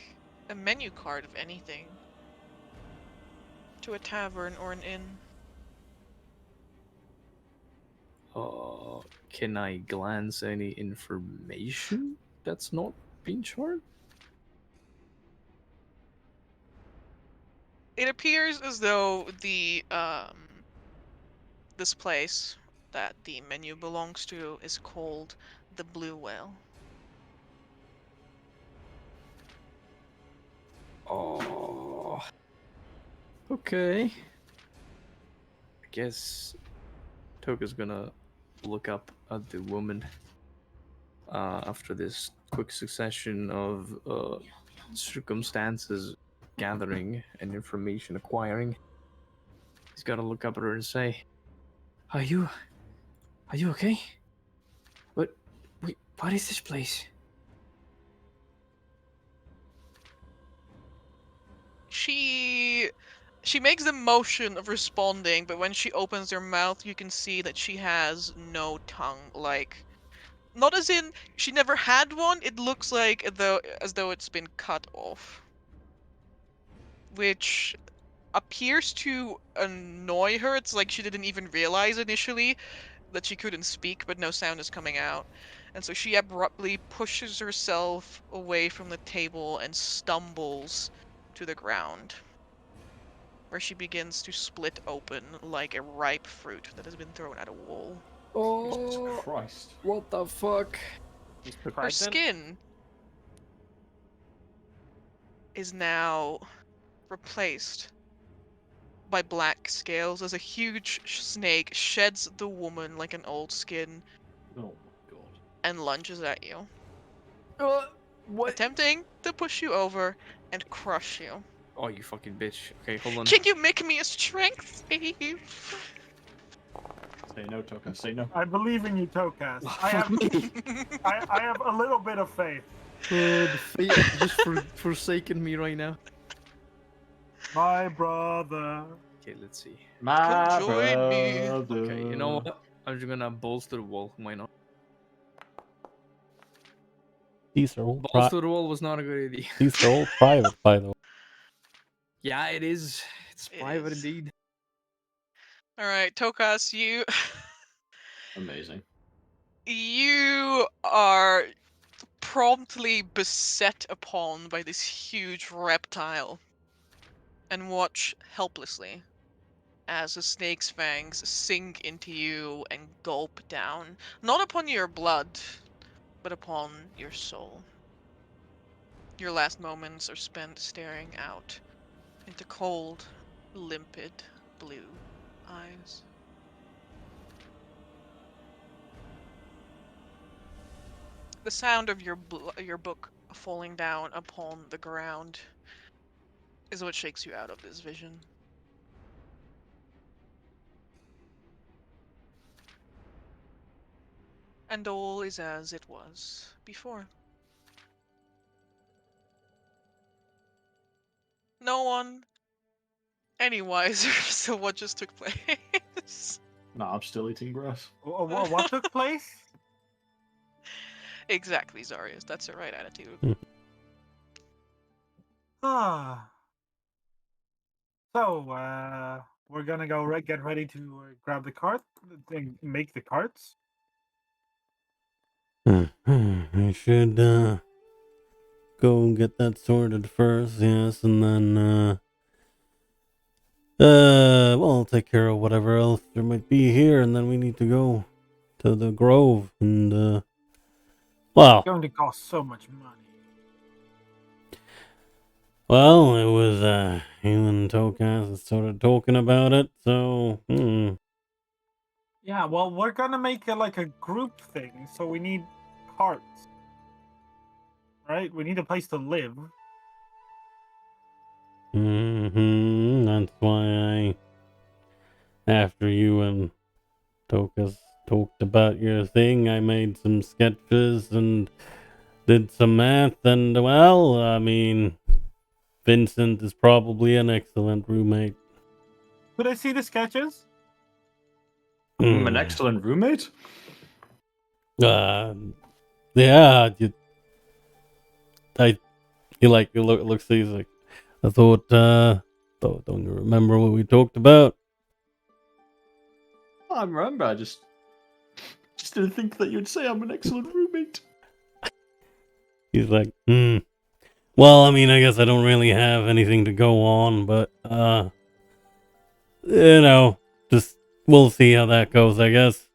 S3: a menu card of anything. To a tavern or an inn.
S6: Can I glance any information that's not being charred?
S3: It appears as though the this place that the menu belongs to is called the Blue Whale.
S6: Oh. Okay. I guess Toka's gonna look up at the woman after this quick succession of circumstances gathering and information acquiring. He's gotta look up at her and say, Are you okay? What is this place?
S3: She makes the motion of responding, but when she opens her mouth, you can see that she has no tongue. Like, not as in she never had one. It looks like as though it's been cut off. Which appears to annoy her. It's like she didn't even realize initially that she couldn't speak, but no sound is coming out. And so she abruptly pushes herself away from the table and stumbles to the ground, where she begins to split open like a ripe fruit that has been thrown at a wall.
S7: Jesus
S6: Oh,
S7: Christ.
S6: what the fuck?
S3: Her skin is now replaced by black scales as a huge snake sheds the woman like an old skin
S7: Oh my god.
S3: and lunges at you,
S6: What?
S3: attempting to push you over and crush you.
S6: Oh, you fucking bitch. Okay, hold on.
S3: Can you make me a strength save?
S7: Say no, Toka. Say no.
S2: I believe in you, Tokas. I have a little bit of faith.
S6: The fate has just forsaken me right now.
S2: My brother.
S6: Okay, let's see.
S7: My
S3: join me.
S7: brother.
S6: Okay, you know what? I'm just gonna balls to the wall. Why not?
S4: These are all
S6: Balls to the wall was not a good idea.
S4: these are all private, by the way.
S6: Yeah, it is. It's
S3: It
S6: private
S3: is.
S6: indeed.
S3: All right, Tokas, you
S7: Amazing.
S3: you are promptly beset upon by this huge reptile and watch helplessly as the snake's fangs sink into you and gulp down, not upon your blood, but upon your soul. Your last moments are spent staring out into cold, limpid blue eyes. The sound of your book falling down upon the ground is what shakes you out of this vision. And all is as it was before. No one any wiser as to what just took place.
S7: No, I'm still eating grass.
S2: What took place?
S3: Exactly, Zarius. That's the right attitude.
S2: Ah. So, we're gonna go get ready to grab the cart and make the carts.
S4: I should go and get that sorted first, yes, and then well, I'll take care of whatever else there might be here, and then we need to go to the grove and well,
S2: It's going to cost so much money.
S4: well, it was you and Tokas that started talking about it, so
S2: Yeah, well, we're gonna make it like a group thing, so we need carts. Right? We need a place to live.
S4: That's why after you and Tokas talked about your thing, I made some sketches and did some math, and well, I mean, Vincent is probably an excellent roommate.
S2: Could I see the sketches?
S7: I'm an excellent roommate.
S4: Yeah, you looks like I thought. Don't you remember what we talked about?
S7: I remember. I just didn't think that you'd say I'm an excellent roommate.
S4: He's like, well, I mean, I guess I don't really have anything to go on, but you know, just we'll see how that goes, I guess.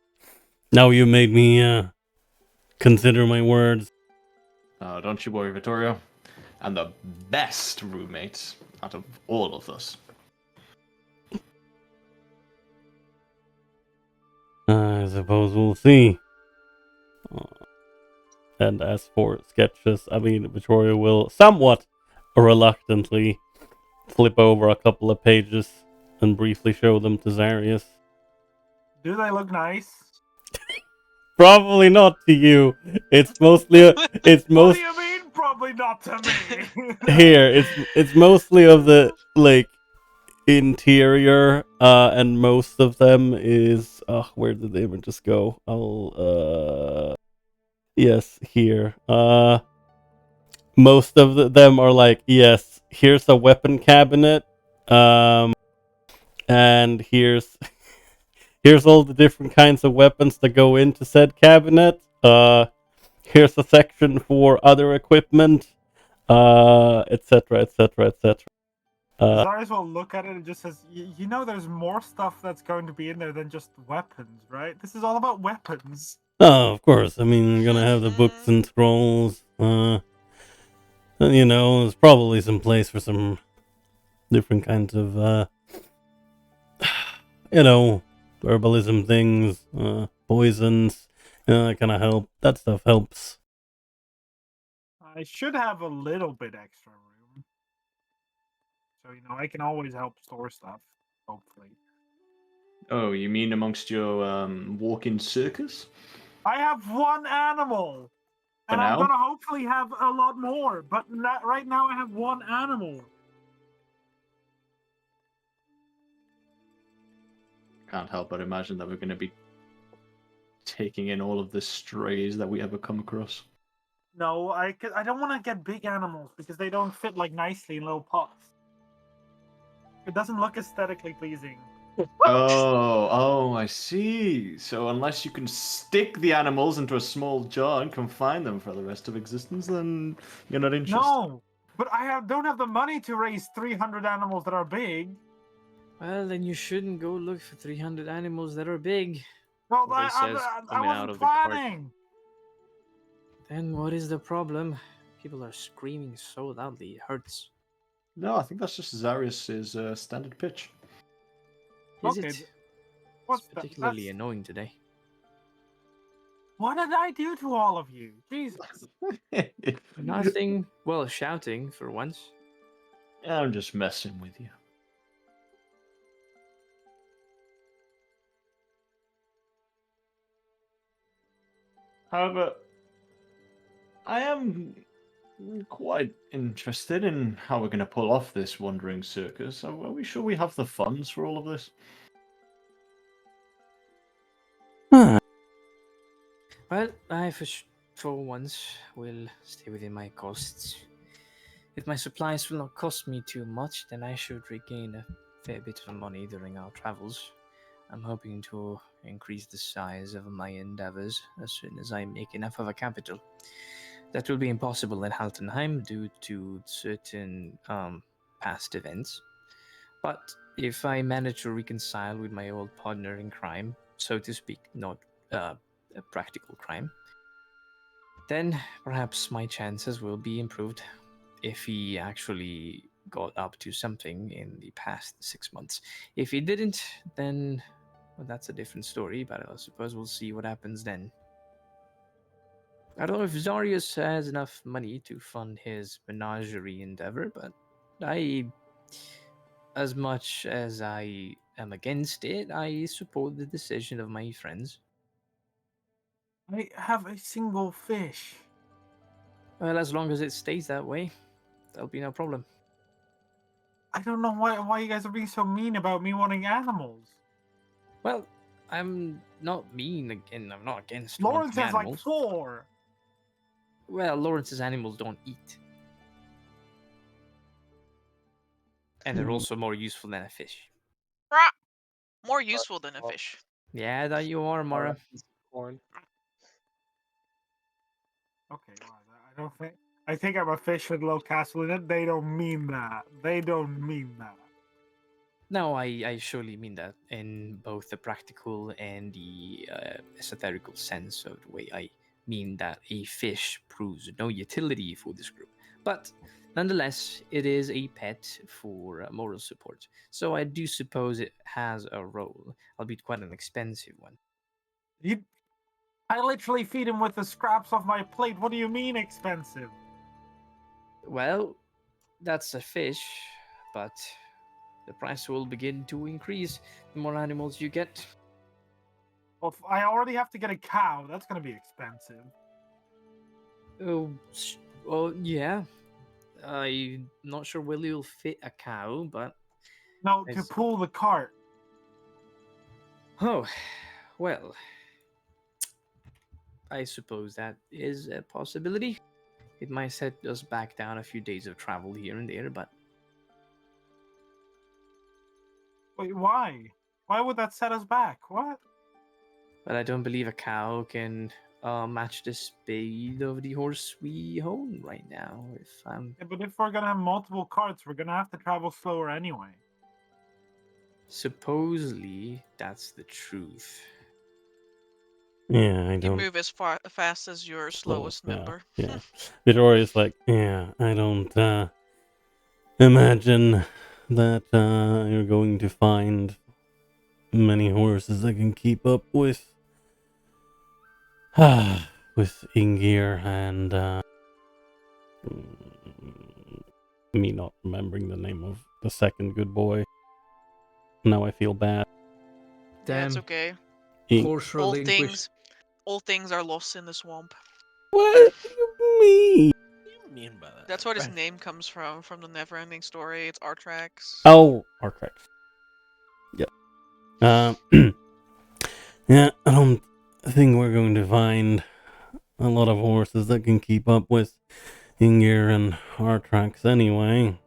S4: Now you made me consider my words.
S7: Don't you worry, Vittorio. I'm the best roommate out of all of us.
S4: I suppose we'll see. And as for sketches, I mean, Victoria will somewhat reluctantly flip over a couple of pages and briefly show them to Zarius.
S2: Do they look nice?
S4: Probably not to you. It's mostly
S2: What do you mean? Probably not to me.
S4: here. It's mostly of the like interior, and most of them is where did the images go? I'll yes, here. Most of them are like, yes, here's a weapon cabinet, And here's here's all the different kinds of weapons that go into said cabinet. Here's a section for other equipment, etc., etc., etc.
S2: Zarius will look at it and just says, you know there's more stuff that's going to be in there than just weapons, right? This is all about weapons.
S4: Oh, of course. I mean, you're gonna have the books and scrolls. And, you know, there's probably some place for some different kinds of, you know, herbalism things, poisons. That kind of help. That stuff helps.
S2: I should have a little bit extra room. So, you know, I can always help store stuff, hopefully.
S7: Oh, you mean amongst your walk-in circus?
S2: I have one animal!
S7: For
S2: And I'm
S7: now?
S2: gonna hopefully have a lot more, but not, right now I have one animal.
S7: Can't help but imagine that we're going to be taking in all of the strays that we ever come across.
S2: No, I don't want to get big animals because they don't fit like nicely in little pots. It doesn't look aesthetically pleasing.
S7: Oh, I see. So unless you can stick the animals into a small jar and confine them for the rest of existence, then you're not interested.
S2: No, but don't have the money to raise 300 animals that are big.
S8: Well, then you shouldn't go look for 300 animals that are big.
S2: Well,
S6: Well, he says
S2: I
S6: coming out
S2: wasn't
S6: of the cart.
S2: planning.
S8: Then what is the problem? People are screaming so loudly, it hurts.
S7: No, I think that's just Zarius's standard pitch.
S8: Is
S2: Okay,
S8: it?
S2: What's
S8: It's particularly
S2: that's...
S8: annoying today.
S2: What did I do to all of you? Jesus.
S8: Nothing, well, shouting for once.
S7: I'm just messing with you. However, I am quite interested in how we're going to pull off this wandering circus. Are we sure we have the funds for all of this?
S8: Well, I for once will stay within my costs. If my supplies will not cost me too much, then I should regain a fair bit of money during our travels. I'm hoping to increase the size of my endeavors as soon as I make enough of a capital. That will be impossible in Haltenheim due to certain past events. But if I manage to reconcile with my old partner in crime, so to speak, not a practical crime, then perhaps my chances will be improved if he actually got up to something in the past 6 months. If he didn't, then well, that's a different story, but I suppose we'll see what happens then. I don't know if Zarius has enough money to fund his menagerie endeavor, but as much as I am against it, I support the decision of my friends.
S2: I have a single fish.
S8: Well, as long as it stays that way, there'll be no problem.
S2: I don't know why you guys are being so mean about me wanting animals.
S8: Well, I'm not mean again. I'm not against
S2: Lawrence
S8: wanting
S2: has like
S8: animals.
S2: 4.
S8: Well, Lawrence's animals don't eat. And they're also more useful than a fish.
S3: Rah! More useful than a fish.
S8: Yeah, that you are, Mara.
S6: Corn.
S2: Okay, well, I think I'm a fish with low castle in it. They don't mean that. They don't mean that.
S8: No, I surely mean that in both the practical and the esoterical sense of the way I mean that a fish proves no utility for this group. But nonetheless, it is a pet for moral support. So I do suppose it has a role, albeit quite an expensive one.
S2: I literally feed him with the scraps off my plate. What do you mean expensive?
S8: Well, that's a fish, but the price will begin to increase the more animals you get.
S2: Well, I already have to get a cow. That's going to be expensive.
S8: Oh, well, yeah. I'm not sure whether you'll fit a cow, but...
S2: No, to pull the cart.
S8: Oh, well... I suppose that is a possibility. It might set us back down a few days of travel here and there, but...
S2: Wait, why? Why would that set us back? What?
S8: But I don't believe a cow can match the speed of the horse we own right now. If I'm
S2: Yeah, but if we're gonna have multiple carts, we're gonna have to travel slower anyway.
S8: supposedly that's the truth.
S4: Yeah, I
S3: You
S4: don't.
S3: move as fast as your slowest member.
S4: Yeah. Midoriya's like, yeah, I don't imagine that you're going to find many horses that can keep up with with Ingir and me not remembering the name of the second good boy. Now I feel bad.
S3: Yeah, it's
S8: Damn.
S3: okay.
S8: Horse relinquished.
S3: All things are lost in the swamp.
S4: What do you mean?
S5: What do you mean by that?
S3: That's where his
S5: Right.
S3: name comes from the never-ending story. It's Artrax.
S4: Oh, Arkhona. Yep. Yeah, I don't think we're going to find a lot of horses that can keep up with Ingir and Artrax anyway,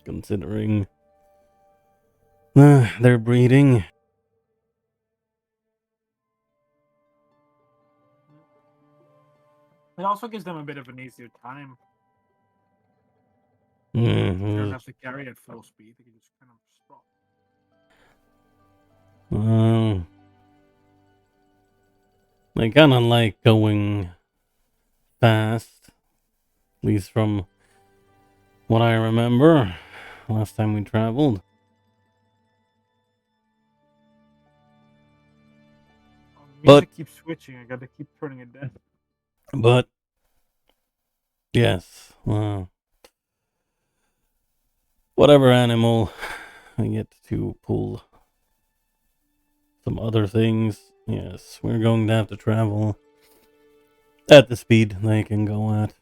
S4: considering their breeding.
S2: It also gives them a bit of an easier time. They don't
S4: Mhm.
S2: have to carry at full speed. They can just kind of stop.
S4: I kind of like going fast, at least from what I remember last time we traveled.
S2: Music keeps switching. I gotta keep turning it down.
S4: But yes, whatever animal I get to pull some other things, yes, we're going to have to travel at the speed they can go at.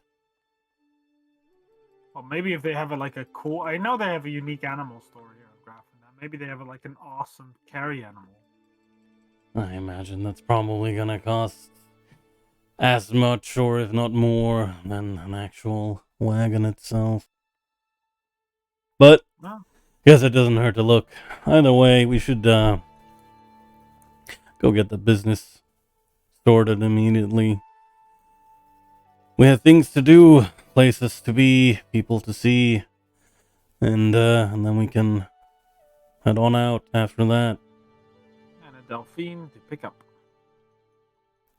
S2: Well, maybe if they have like a cool. I know they have a unique animal story here on Grafton. Maybe they have like an awesome carry animal.
S4: I imagine that's probably gonna cost as much, or if not more, than an actual wagon itself. But
S2: No.
S4: guess it doesn't hurt to look. Either way, we should go get the business sorted immediately. We have things to do, places to be, people to see, and then we can head on out after that.
S2: And a Delphine to pick up.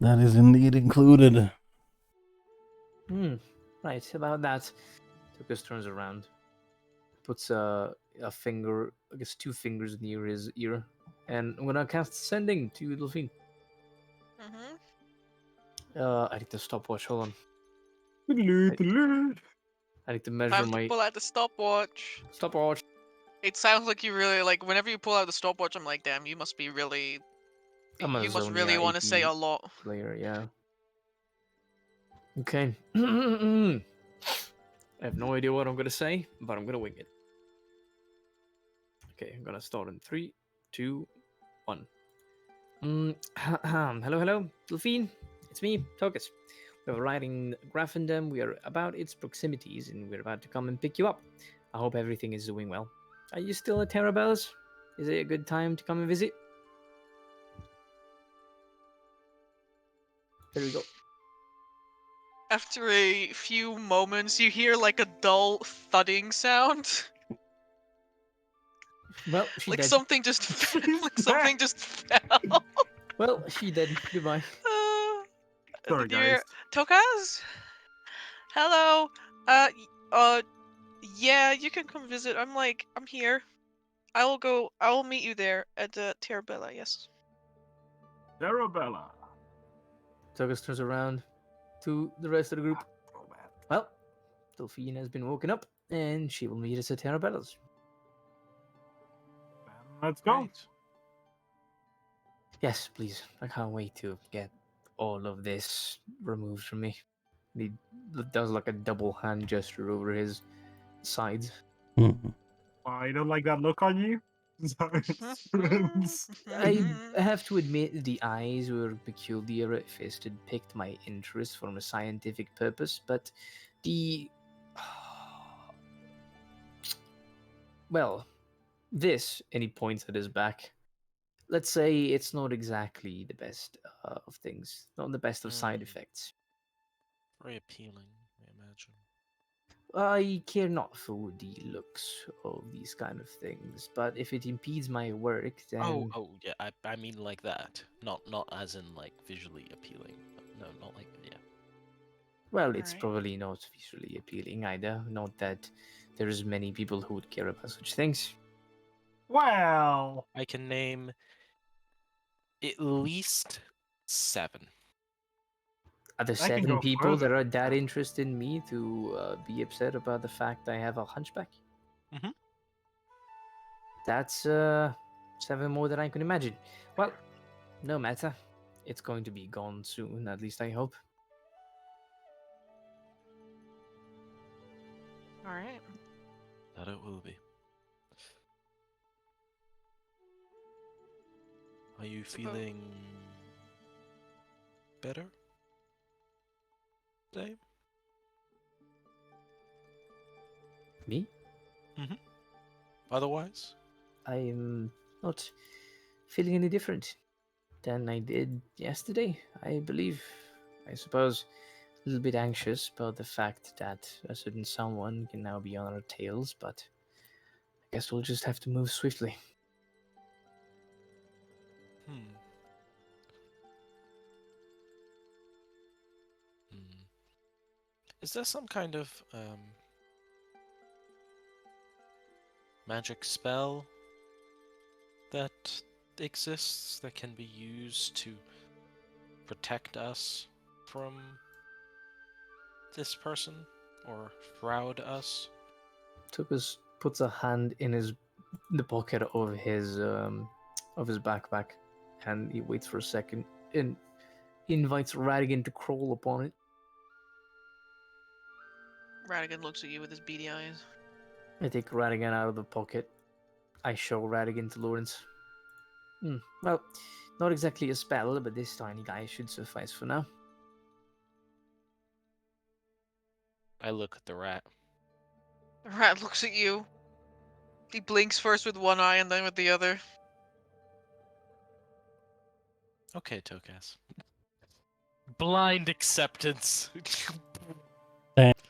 S4: That is indeed included.
S8: Right, about that. Tokus turns around, puts a finger, I guess 2 fingers near his ear, and I'm gonna cast Sending to Delphine. I need the stopwatch, hold on. I need to measure
S3: Time to
S8: my
S3: pull out the stopwatch.
S8: stopwatch.
S3: It sounds like you really like. Whenever you pull out the stopwatch, I'm like, damn, you must be really.
S8: I'm a
S3: You must
S8: Zonia
S3: really want to say
S8: AP
S3: a lot.
S8: player, yeah. Okay. I have no idea what I'm gonna say, but I'm gonna wing it. Okay, I'm gonna start in 3, 2, 1. Hello, Delphine. It's me, Tokus. We're riding Graffendom. We are about its proximities, and we're about to come and pick you up. I hope everything is doing well. Are you still at Terrabells? Is it a good time to come and visit? There we go.
S3: After a few moments, you hear like a dull thudding sound.
S8: Well, she
S3: Like
S8: dead.
S3: something just like something just fell.
S8: Well, she dead. Goodbye.
S2: Sorry,
S3: Did you hear-
S2: guys.
S3: Tokaz? Hello. Yeah, you can come visit. I'm here. I will meet you there at Terabella, yes.
S2: Arabella.
S8: Togus turns around to the rest of the group. Well, Delphine has been woken up, and she will meet us at Terrabella's.
S2: Let's go.
S5: Right.
S8: Yes, please. I can't wait to get all of this removed from me. He does like a double hand gesture over his sides.
S2: I don't like that look on you. Sorry, friends.
S8: I have to admit the eyes were peculiar at first. It piqued my interest from a scientific purpose, but the well, This, and he points at his back. Let's say it's not exactly the best of things, not the best of side effects.
S5: Very appealing, I imagine.
S8: I care not for the looks of these kind of things, but if it impedes my work, then
S5: Yeah. I mean like that. Not as in like visually appealing. No, not like yeah.
S8: well, it's
S3: Alright.
S8: probably not visually appealing either. Not that there's many people who would care about such things.
S2: Well,
S5: I can name at least 7.
S8: Are there
S2: I can
S8: 7
S2: go
S8: people that
S2: further.
S8: are that interested in me to be upset about the fact I have a hunchback?
S5: Mhm.
S8: That's 7 more than I can imagine. Well, no matter. It's going to be gone soon, at least I hope.
S3: Alright.
S5: That it will be. Are you feeling better? Dave?
S8: Me?
S5: Otherwise?
S8: I'm not feeling any different than I did yesterday, I believe. I suppose a little bit anxious about the fact that a certain someone can now be on our tails, but I guess we'll just have to move swiftly.
S5: Hmm. Is there some kind of magic spell that exists that can be used to protect us from this person or shroud us?
S8: Tukas puts a hand in the pocket of his backpack, and he waits for a second and invites Radigan to crawl upon it.
S3: Radigan looks at you with his beady eyes.
S8: I take Radigan out of the pocket. I show Radigan to Lawrence. Well, not exactly a spell, but this tiny guy should suffice for now.
S5: I look at the rat.
S3: The rat looks at you. He blinks first with one eye and then with the other.
S5: Okay, Tokas. Blind acceptance.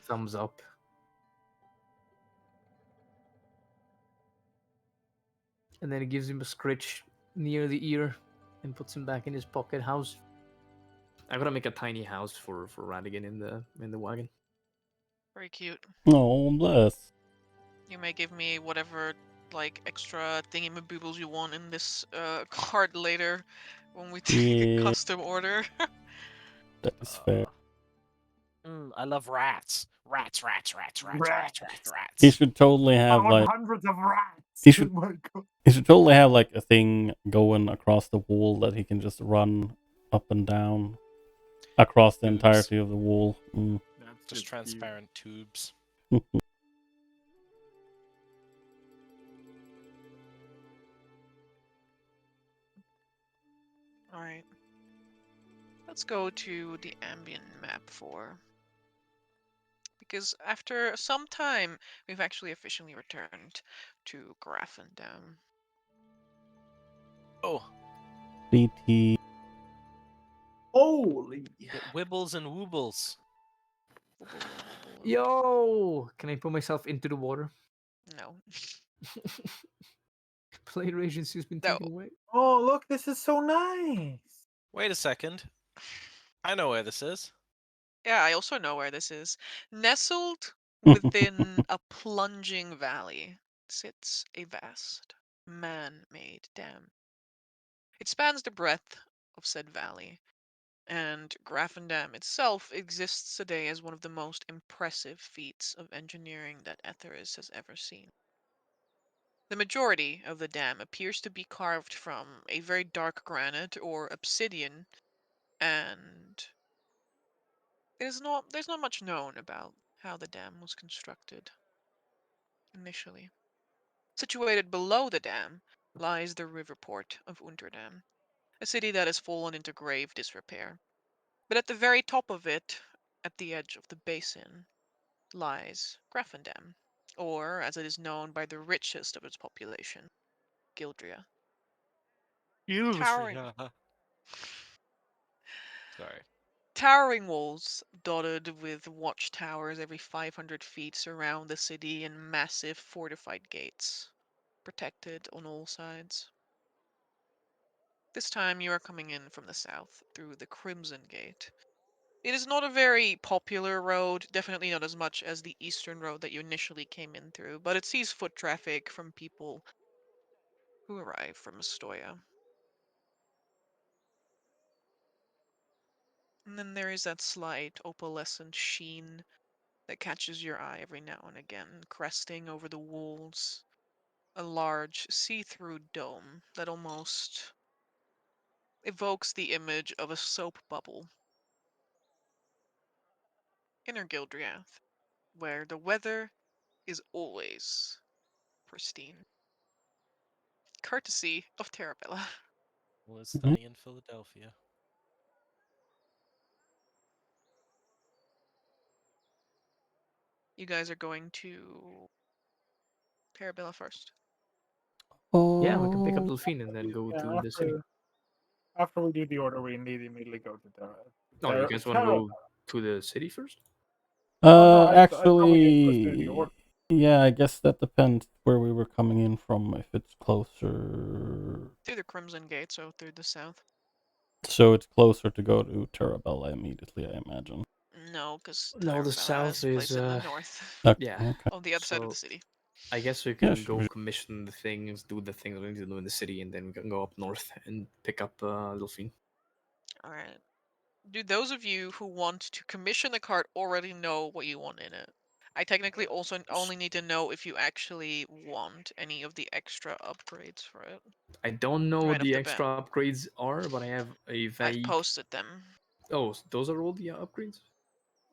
S8: Thumbs up. And then he gives him a scritch near the ear and puts him back in his pocket house. I'm gonna make a tiny house for Radigan in the wagon.
S3: Very cute.
S4: Oh, bless.
S3: You may give me whatever like extra thingy-maboobles you want in this card later when we take a
S4: Yeah.
S3: custom order.
S4: That is fair.
S5: I love rats. Rats.
S4: He should totally have
S2: found
S4: like
S2: hundreds of rats.
S4: He should-
S2: Oh my God.
S4: he should totally have like a thing going across the wall that he can just run up and down across the
S5: Tubes.
S4: entirety of the wall.
S5: Just
S2: cute.
S5: transparent tubes.
S3: Alright. Let's go to the ambient map 4. Because after some time, we've actually officially returned to Grafendam.
S5: Oh,
S4: BT.
S7: Holy!
S5: it wibbles and woobles.
S8: Yo! Can I put myself into the water?
S3: No.
S8: Player agency has been
S3: No.
S8: taken away.
S2: Oh, look, this is so nice.
S5: Wait a second. I know where this is.
S3: Yeah, I also know where this is. Nestled within a plunging valley sits a vast, man-made dam. It spans the breadth of said valley, and Grafendam itself exists today as one of the most impressive feats of engineering that Etharis has ever seen. The majority of the dam appears to be carved from a very dark granite or obsidian, and there's not much known about how the dam was constructed initially. Situated below the dam lies the river port of Unterdam, a city that has fallen into grave disrepair. But at the very top of it, at the edge of the basin, lies Grafendam, or as it is known by the richest of its population, Gildria. Towering.
S5: Sorry.
S3: Towering walls dotted with watchtowers every 500 feet surround the city and massive fortified gates, protected on all sides. This time you are coming in from the south through the Crimson Gate. It is not a very popular road, definitely not as much as the eastern road that you initially came in through, but it sees foot traffic from people who arrive from Astoria. And then there is that slight opalescent sheen that catches your eye every now and again, cresting over the walls. A large see-through dome that almost evokes the image of a soap bubble. Inner Gildriath, where the weather is always pristine. Courtesy of Terrabella.
S5: Well, it's
S4: Mhm.
S5: sunny in Philadelphia.
S3: You guys are going to Terrabella first.
S6: Yeah, we can pick up
S4: Oh,
S6: Delphine and then go
S2: Yeah,
S6: to the city.
S2: after we do the order, we need to immediately go to Terra.
S6: Oh, you guys want to go to the city first?
S2: Oh, no, I thought we did first do the
S4: actually,
S2: order.
S4: yeah, I guess that depends where we were coming in from. If it's closer,
S3: Through the Crimson Gate, so through the south.
S4: so it's closer to go to Terabella immediately, I imagine.
S3: No, because
S6: No, the
S3: Terrabella
S6: south
S3: has a place
S6: is
S3: in the north,
S4: Okay,
S6: yeah.
S4: okay.
S3: on the other side of the
S6: So
S3: city.
S6: I guess we
S4: Yeah,
S6: can go
S4: sure.
S6: commission the things, do the things we need to do in the city, and then we can go up north and pick up Delphine.
S3: Alright. Do those of you who want to commission the cart already know what you want in it? I technically also only need to know if you actually want any of the extra upgrades for it.
S6: I don't know
S3: Right
S6: what
S3: off
S6: the
S3: the
S6: extra
S3: bat.
S6: upgrades are, but I have a
S3: I've
S6: vague.
S3: posted them.
S6: Oh, those are all the upgrades?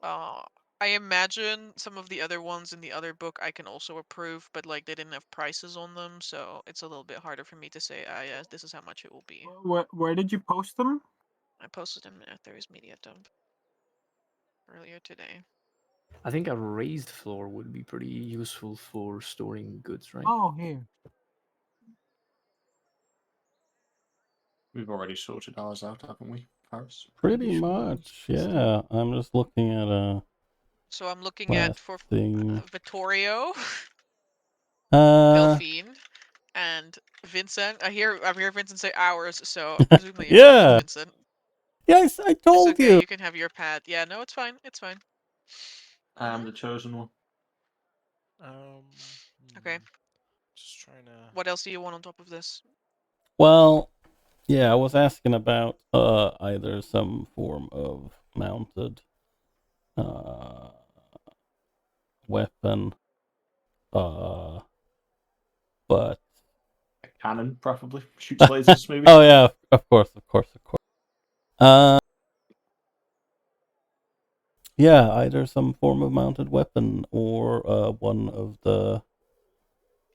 S3: Uh, I imagine some of the other ones in the other book I can also approve, but like they didn't have prices on them, so it's a little bit harder for me to say, yes, this is how much it will be.
S2: Where did you post them?
S3: I posted them in Etharis Media Dump earlier today.
S6: I think a raised floor would be pretty useful for storing goods, right?
S2: Oh, here.
S7: We've already sorted ours out, haven't we, Paris?
S4: Pretty
S6: sure.
S4: much, yeah. I'm just looking at
S3: So I'm looking at
S4: last
S3: for
S4: thing.
S3: Vittorio,
S4: Uh,
S3: Delphine, and Vincent. I'm hear Vincent say ours, so presumably you're going with
S4: yeah,
S3: Vincent.
S4: yes, I
S3: It's
S4: told
S3: okay,
S4: you.
S3: you can have your pad. Yeah, no, it's fine. It's fine.
S7: I am the chosen one.
S3: Okay.
S5: Just trying to.
S3: What else do you want on top of this?
S4: Well, yeah, I was asking about either some form of mounted weapon, but
S7: A cannon, preferably. Shoots lasers, maybe.
S4: oh yeah, of course, of course, of course. Yeah, either some form of mounted weapon or one of the.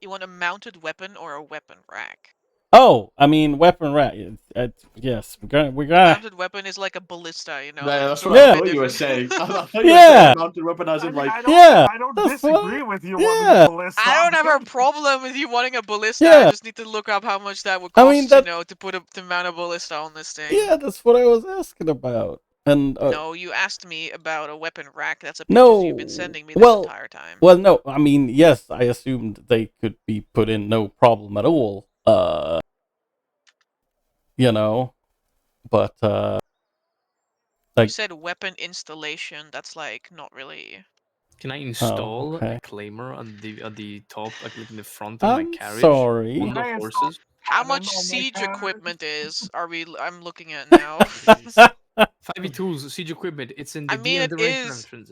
S3: You want a mounted weapon or a weapon rack?
S4: Oh, I mean weapon rack. Yes, we're gonna.
S3: Mounted weapon is like a ballista, you know.
S7: Yeah,
S3: It's
S7: that's
S3: a
S7: what I
S3: little
S4: Yeah.
S3: bit
S7: thought you were
S3: different.
S7: saying. I thought you were
S4: Yeah.
S7: saying mounted weapon as
S2: I
S7: in
S2: mean,
S7: like.
S4: Yeah,
S2: I don't
S4: that's
S2: disagree
S4: what-
S2: with you wanting
S4: yeah.
S2: a ballista.
S3: I don't have a
S2: Good.
S3: problem with you wanting a ballista.
S4: Yeah.
S3: I just need to look up how much that would
S4: I
S3: cost,
S4: mean, that-
S3: to mount a ballista on this thing.
S4: Yeah, that's what I was asking about. And
S3: No, you asked me about a weapon rack. That's a pictures you've been sending me this entire time.
S4: Well, no, I mean, yes, I assumed they could be put in no problem at all. You know, but
S3: You
S4: like,
S3: said weapon installation. That's like not really.
S6: Can I install
S4: okay.
S6: a claimer on the top, like in the front of my
S4: I'm
S6: carriage
S4: sorry.
S6: on the
S2: I installed
S6: horses?
S3: How
S2: cannon
S3: much
S2: on my
S3: siege
S2: carriage.
S3: equipment is are we? I'm looking at now.
S6: 5e tools, siege equipment. It's in the
S3: I mean,
S6: DM
S3: it
S6: direction
S3: is.
S6: entrance.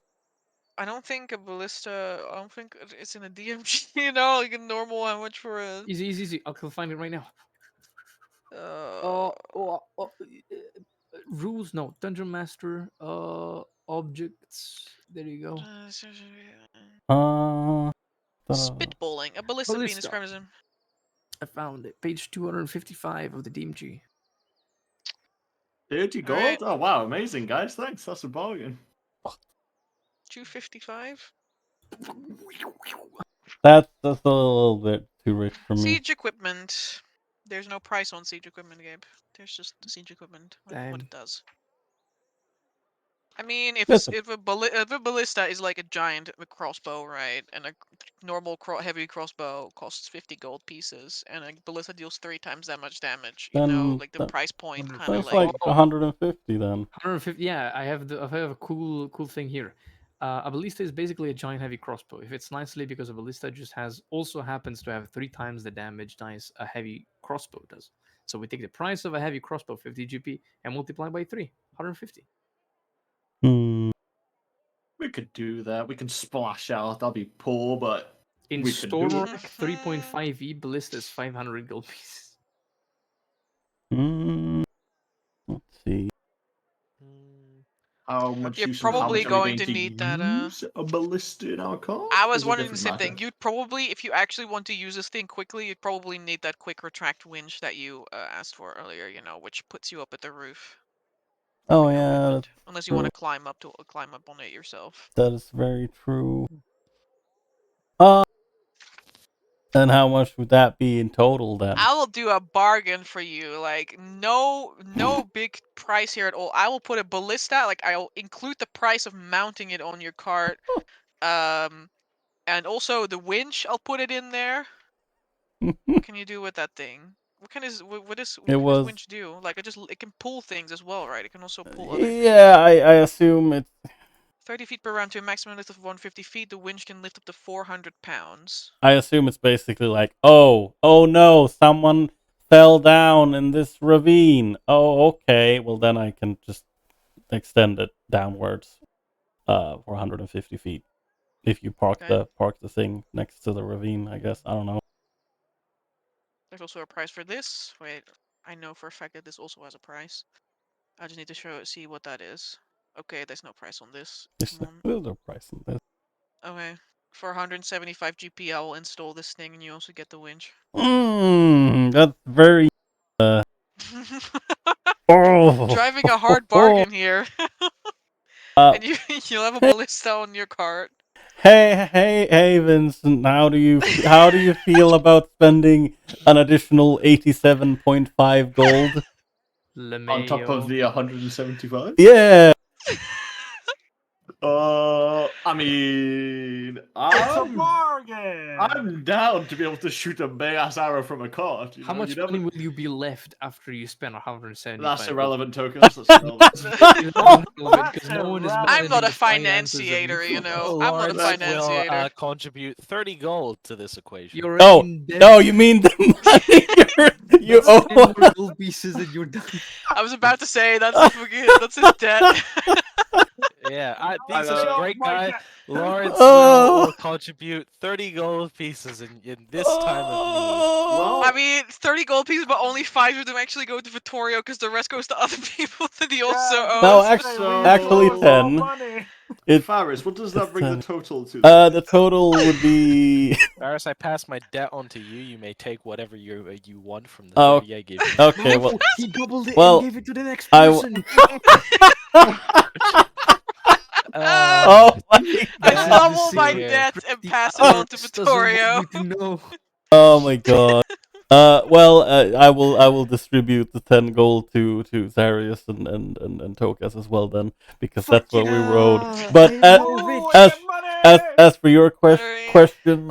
S3: I don't think a ballista. I don't think it's in a DMG. You know, like a normal. How much for a?
S6: Easy, easy, easy. I'll find it right now.
S3: Uh,
S6: Rules, no. Dungeon Master, objects. There you go.
S3: Spitballing. A ballista being
S6: Ballista.
S3: described as a.
S6: I found it. Page 255 of the DMG.
S7: 30 gold?
S3: Alright.
S7: Oh, wow. Amazing, guys. Thanks. That's a bargain.
S3: 255.
S4: That's a little bit too rich for me.
S3: Siege equipment. There's no price on siege equipment, Gabe. There's just the siege equipment, what it does. I mean, if a ballista is like a giant crossbow, right, and a normal heavy crossbow costs 50 gold pieces, and a ballista deals 3 times that much damage, you know, like the price point kind of
S4: That's like 150 then.
S6: 150. Yeah, I have a cool thing here. A ballista is basically a giant heavy crossbow. If it's nicely, because a ballista just also happens to have 3 times the damage dice a heavy crossbow does. So we take the price of a heavy crossbow, 50 GP, and multiply by 3, 150.
S7: We could do that. We can splash out. That'll be poor, but
S6: in
S7: we could do
S6: Storm
S7: it.
S6: 3.5e, ballista is 500 gold pieces.
S4: Let's see.
S7: How much
S3: You're
S7: use
S3: probably
S7: how much
S3: going
S7: to
S3: need that.
S7: use a ballista in our car?
S3: I was wondering the same thing. You'd probably, if you actually want to use this thing quickly, you'd probably need that quick retract winch that you asked for earlier. You know, which puts you up at the roof.
S4: Oh yeah.
S3: Unless you want to climb up on it yourself.
S4: That is very true. And how much would that be in total then?
S3: I will do a bargain for you. Like no big price here at all. I will put a ballista. Like I'll include the price of mounting it on your cart. And also the winch. I'll put it in there. What can you do with that thing? What does winch do? Like it can pull things as well, right? It can also pull other things.
S4: Yeah, I assume it's
S3: 30 feet per round to a maximum lift of 150 feet. The winch can lift up to 400 pounds.
S4: I assume it's basically like, oh no, someone fell down in this ravine. Oh, okay. Well, then I can just extend it downwards, for 150 feet. If you park the thing next to the ravine, I guess. I don't know.
S3: There's also a price for this. Wait, I know for a fact that this also has a price. I just need to see what that is. Okay, there's no price on this.
S4: There's no price on this.
S3: Okay. For 175 GP, I will install this thing, and you also get the winch.
S4: That's very.
S3: Driving a hard bargain here. And you'll have a ballista on your cart.
S4: Hey, Vincent. How do you feel about spending an additional 87.5 gold
S7: on top of the 175?
S4: Yeah.
S7: I mean,
S2: It's a bargain.
S7: I'm down to be able to shoot a big ass arrow from a cart.
S6: How much money will you be left after you spend 175?
S7: That's irrelevant, tokens. That's irrelevant.
S3: I'm not a financiator, you know. I'm not a financiator.
S5: Will contribute 30 gold to this equation.
S4: No, you mean the money you owe.
S6: Gold pieces and you're done.
S3: I was about to say that's his debt.
S5: Yeah, he's such a great guy. Lawrence will contribute 30 gold pieces in this time of need.
S3: Well, I mean, 30 gold pieces, but only 5 of them actually go to Vittorio because the rest goes to other people that he also owes.
S4: No, actually 10.
S7: Faris, what does that bring the total to?
S4: The total would be.
S5: Faris, I pass my debt on to you. You may take whatever you want from the 30 I give you.
S4: Okay, well.
S6: He doubled it and gave it to the next person.
S3: I double my debt and pass it on to Vittorio.
S4: Oh my god. Well, I will distribute the 10 gold to Zarius and Tokas as well then, because that's what we rode. But as for your question,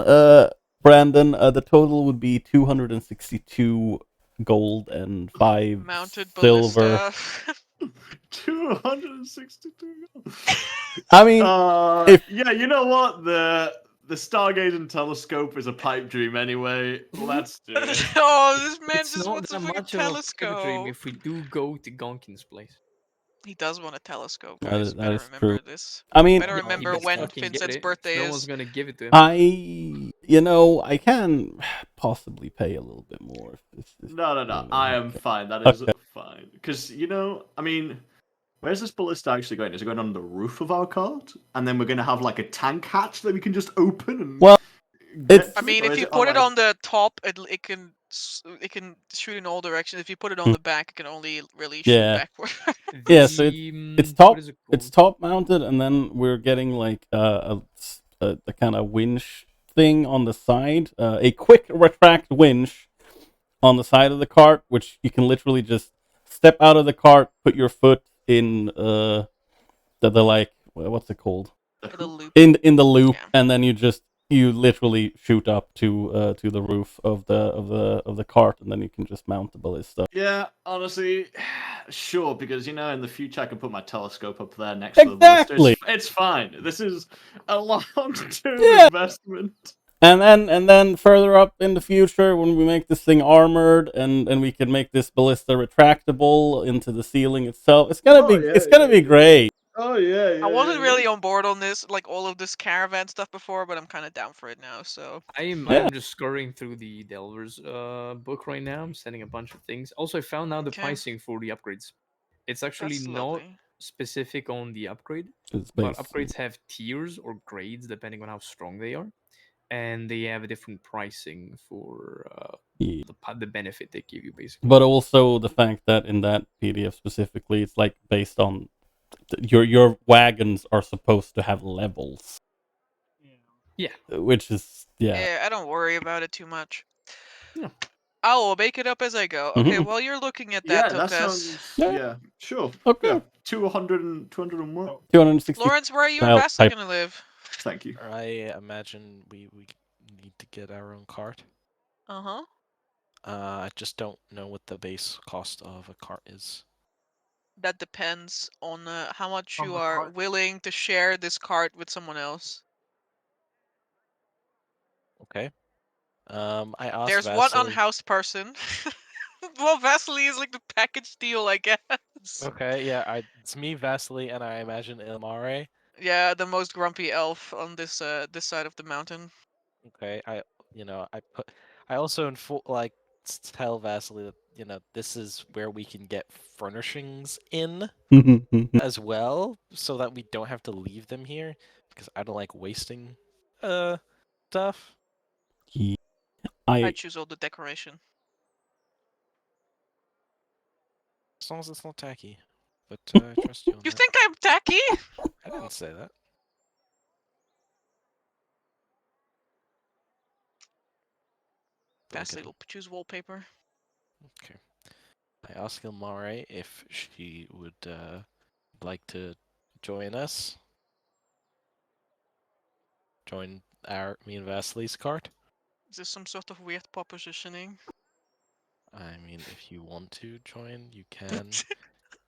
S4: Brandon, the total would be 262 gold and 5
S3: mounted
S4: silver.
S7: 262 gold.
S4: I mean,
S7: yeah, you know what? The Stargazing telescope is a pipe dream anyway. Let's do it.
S3: Oh, this man
S6: It's
S3: just
S6: not
S3: wants a
S6: that
S3: fucking
S6: much of a
S3: telescope.
S6: dream if we do go to Gonkin's place.
S3: He does want a telescope,
S4: That
S3: guys.
S4: is
S3: Better
S4: true.
S3: remember this.
S4: I mean,
S3: better remember when Vincent's birthday
S6: No
S3: is.
S6: one's gonna give it to him.
S4: I can possibly pay a little bit more.
S7: No. I am fine. That is fine. Because, I mean, where's this ballista actually going? Is it going on the roof of our cart? And then we're going to have like a tank hatch that we can just open? And
S3: if you put it on the top, it can shoot in all directions. If you put it on the back, it can only really shoot backward.
S4: Yeah, so it's top mounted, and then we're getting like a kind of winch thing on the side, a quick retract winch on the side of the cart, which you can literally just step out of the cart, put your foot in the like what's it called,
S3: The loop.
S4: in the loop,
S3: Yeah.
S4: and then you literally shoot up to the roof of the cart, and then you can just mount the ballista.
S7: Yeah, honestly, sure, because in the future I can put my telescope up there next to the ballista.
S4: Exactly.
S7: It's fine. This is a long-term
S4: Yeah.
S7: investment.
S4: And then further up in the future, when we make this thing armored and we can make this ballista retractable into the ceiling itself, it's gonna be great.
S7: Oh yeah,
S3: I wasn't really on board on this, like all of this caravan stuff before, but I'm kind of down for it now. So
S6: I'm
S4: Yeah.
S6: just scurrying through the Delver's book right now. I'm sending a bunch of things. Also, I found out the
S3: Okay.
S6: pricing for the upgrades. It's actually
S3: that's
S6: not
S3: lovely.
S6: specific on the upgrade,
S4: It's
S6: but
S4: based.
S6: upgrades have tiers or grades depending on how strong they are, and they have a different pricing for
S4: Yeah.
S6: the benefit they give you, basically.
S4: But also the fact that in that PDF specifically, it's like based on your wagons are supposed to have levels,
S6: Yeah.
S4: which is
S3: Yeah, I don't worry about it too much.
S6: No.
S3: I will make it up as I go. Okay,
S4: Mhm.
S3: while you're looking at that,
S7: Yeah, that
S3: Tokas,
S7: sounds.
S4: Yeah.
S7: Yeah, sure.
S4: Okay.
S7: Yeah, 200 and what?
S4: 260.
S3: Lawrence, where are you and
S4: I'll
S3: Vasily
S4: type-
S3: gonna live?
S7: Thank you.
S5: I imagine we need to get our own cart.
S3: Uh-huh.
S5: I just don't know what the base cost of a cart is.
S3: That depends on how much
S2: On
S3: you
S2: the
S3: are
S2: cart.
S3: willing to share this cart with someone else.
S5: Okay. I asked
S3: There's one
S5: Vasily.
S3: unhoused person. Well, Vasily is like the package deal, I guess.
S5: Okay, yeah, it's me, Vasily, and I imagine Ilmare.
S3: Yeah, the most grumpy elf on this this side of the mountain.
S5: Okay, I also tell Vasily that this is where we can get furnishings in as well, so that we don't have to leave them here, because I don't like wasting stuff.
S4: Yeah.
S3: I
S4: I
S3: choose all the decoration.
S5: As long as it's not tacky. But I trust you on
S3: You
S5: that.
S3: think I'm tacky?
S5: I didn't say that.
S3: Vasily will choose wallpaper.
S5: Okay. I asked Ilmare if she would like to join us. Join me and Vasily's cart.
S3: Is this some sort of weird propositioning?
S5: I mean, if you want to join, you can.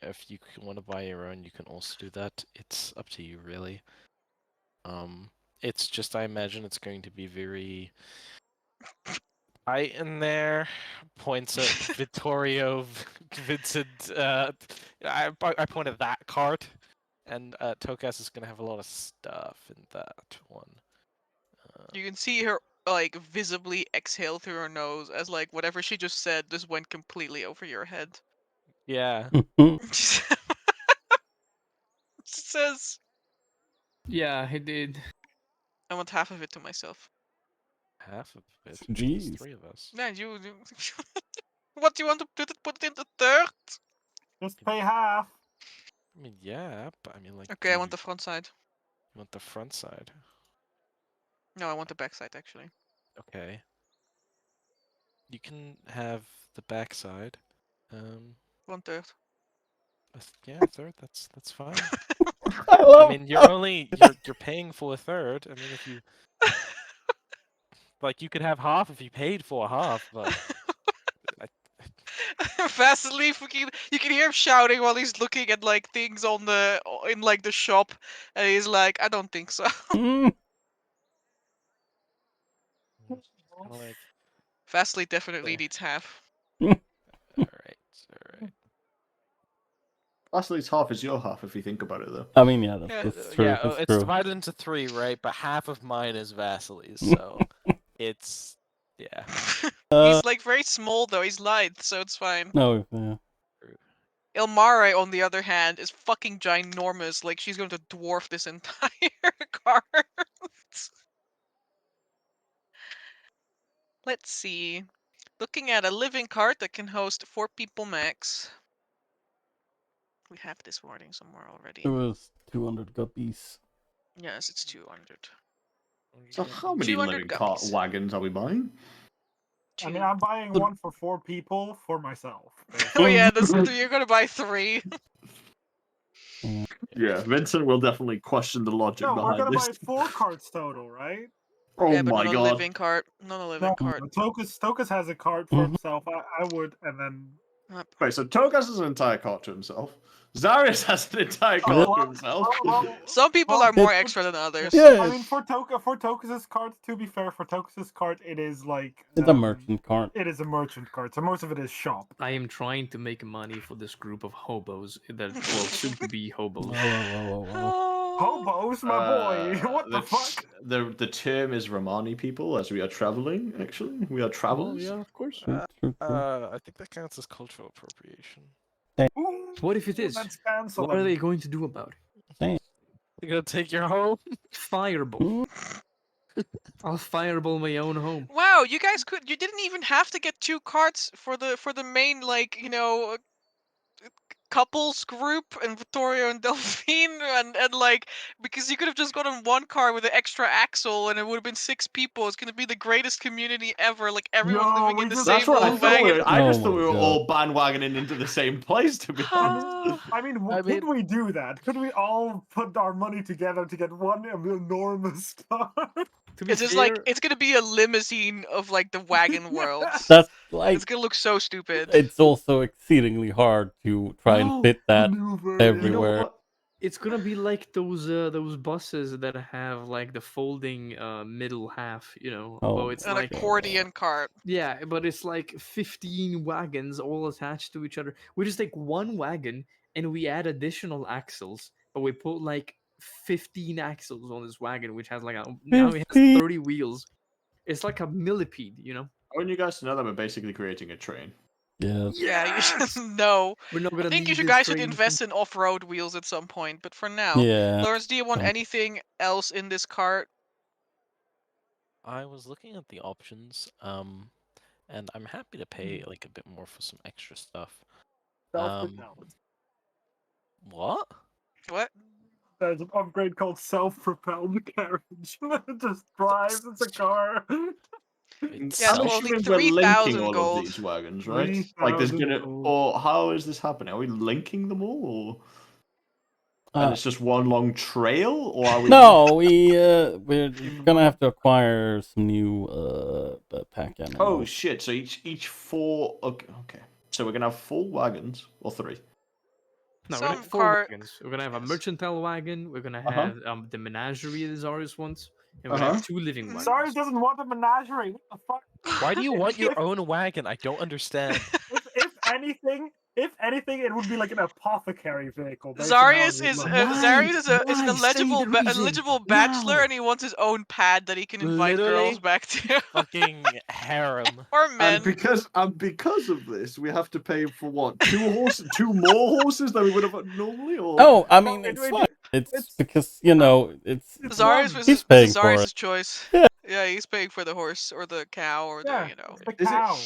S5: If you want to buy your own, you can also do that. It's up to you, really. It's just, I imagine it's going to be very tight in there. Points at Vittorio Vincent. I point at that cart, and Tokas is gonna have a lot of stuff in that one.
S3: You can see her like visibly exhale through her nose as like whatever she just said just went completely over your head.
S5: Yeah.
S3: She says,
S6: Yeah, I did.
S3: I want half of it to myself.
S5: Half of it.
S4: Jeez.
S5: There's 3 of us.
S3: Yeah, you. What do you want to put it in the third?
S2: Just pay half.
S5: I mean, yeah, but I mean, like,
S3: Okay, I want the front side.
S5: you want the front side.
S3: No, I want the back side actually.
S5: Okay. You can have the back side.
S3: 1/3.
S5: Yeah, a third. That's fine.
S4: I
S5: I
S4: love
S5: mean, you're paying for a third. I mean, if you like, you could have half if you paid for half, but
S3: Vasily fucking, you can hear him shouting while he's looking at like things on the in like the shop, and he's like, I don't think so.
S4: Mm.
S5: it's kind of like,
S3: Vasily definitely
S5: there.
S3: needs half.
S5: All right.
S7: Vasil's half is your half if you think about it, though.
S4: I mean, yeah,
S3: Yeah.
S4: that's true.
S5: Yeah,
S4: That's
S5: it's
S4: true.
S5: divided into 3, right? But half of mine is Vasily's, so it's yeah.
S3: He's like very small though. He's light, so it's fine.
S4: No, yeah.
S3: Ilmare, on the other hand, is fucking ginormous. Like she's going to dwarf this entire cart. Let's see. Looking at a living cart that can host 4 people max. We have this wording somewhere already.
S4: It was 200 guppies.
S3: Yes, it's 200.
S7: So how many
S3: 200
S7: living cart
S3: guppies.
S7: wagons are we buying?
S2: I mean, I'm buying one for 4 people for myself.
S3: Oh yeah, you're gonna buy 3.
S7: Yeah, Vincent will definitely question the logic
S2: No, we're
S7: behind
S2: gonna
S7: this.
S2: buy 4 carts total, right?
S7: Oh
S3: Yeah, but
S7: my
S3: not a
S7: god.
S3: living cart. Not a living
S2: No,
S3: cart.
S2: Tokus has a cart for himself. I would, and then
S7: Wait, so Togas has an entire cart to himself. Zarius has an entire cart to himself.
S3: Some people are more extra than others.
S4: Yeah,
S2: I mean, for Tokus's cart, to be fair, for Tokus's cart, it is like
S4: it's a merchant cart.
S2: It is a merchant cart, so most of it is shop.
S6: I am trying to make money for this group of hobos that will soon to be hobos.
S2: Hobos, my boy. What the fuck?
S7: The term is Romani people, as we are traveling. Actually, we are travelers.
S6: Yeah, of course.
S5: I think that counts as cultural appropriation.
S6: What if it is?
S2: Let's cancel
S6: What are
S2: them.
S6: they going to do about it?
S5: You're gonna take your home?
S6: Fireball. I'll fireball my own home.
S3: Wow, you guys you didn't even have to get 2 carts for the main, like, couples group and Vittorio and Delphine and like, because you could have just gotten 1 car with an extra axle and it would have been 6 people. It's gonna be the greatest community ever, like everyone living in the same
S7: That's what I
S3: little
S7: thought.
S3: wagon.
S7: I just thought we were all bandwagoning into the same place, to be honest.
S2: I mean, could we do that? Could we all put our money together to get one enormous car?
S3: It's just like, it's gonna be a limousine of like the wagon world.
S4: That's like,
S3: It's gonna look so stupid.
S4: it's also exceedingly hard to try and fit that everywhere.
S6: You know, it's gonna be like those buses that have like the folding middle half, you know.
S4: Oh,
S6: it's
S3: An
S6: like
S3: accordion cart.
S6: Yeah, but it's like 15 wagons all attached to each other. We just take one wagon and we add additional axles, but we put like 15 axles on this wagon, which has like now it has 30 wheels. It's like a millipede, you know.
S7: I want you guys to know that we're basically creating a train.
S4: Yeah.
S3: Yeah, you should know.
S6: We're not
S3: I
S6: gonna
S3: think
S6: need
S3: you
S6: this
S3: guys should
S6: train
S3: invest in off-road wheels at some point, but for now,
S4: Yeah.
S3: Lawrence, do you want
S4: Some-
S3: anything else in this cart?
S5: I was looking at the options, and I'm happy to pay like a bit more for some extra stuff. What?
S3: What?
S2: There's an upgrade called self-propelled carriage. It just drives. It's a car.
S3: Yeah,
S7: I'm
S3: so only
S7: assuming we're
S3: 3,000
S7: linking all
S3: gold.
S7: of these wagons, right? Like, there's
S2: 3,000
S7: gonna,
S2: gold.
S7: or how is this happening? Are we linking them all, or and it's just one long trail, or are we?
S4: No, we're gonna have to acquire some new pack animals.
S7: Oh shit! So each 4. Okay. So we're gonna have 4 wagons or 3.
S6: No, we're
S3: Some
S6: gonna have 4
S3: cart-
S6: wagons. We're gonna have a
S3: Yes.
S6: mercantile wagon. We're gonna
S7: Uh-huh.
S6: have the menagerie that Zarius wants, and we're gonna have 2 living wagons.
S2: Sorry, doesn't want a menagerie. What the fuck?
S5: Why do you want your own wagon? I don't understand.
S2: If anything, it would be like an apothecary vehicle. based on how
S3: Zarius
S2: it
S3: is
S2: looks.
S3: Zarius is an
S6: Why? Say the reason.
S3: eligible bachelor,
S6: Now.
S3: and he wants his own pad that he can invite
S5: Literally
S3: girls back to,
S5: Fucking harem.
S3: or men.
S7: And because of this, we have to pay for what? 2 horses, 2 more horses than we would have normally. Or
S4: Oh, I mean, it's fine. It's because it's
S3: Zarius was
S4: he's paying for
S3: Zarius'
S4: it.
S3: choice.
S4: Yeah.
S3: Yeah, he's paying for the horse or the cow or
S2: Yeah,
S3: the
S2: the
S7: Is it-
S2: cow.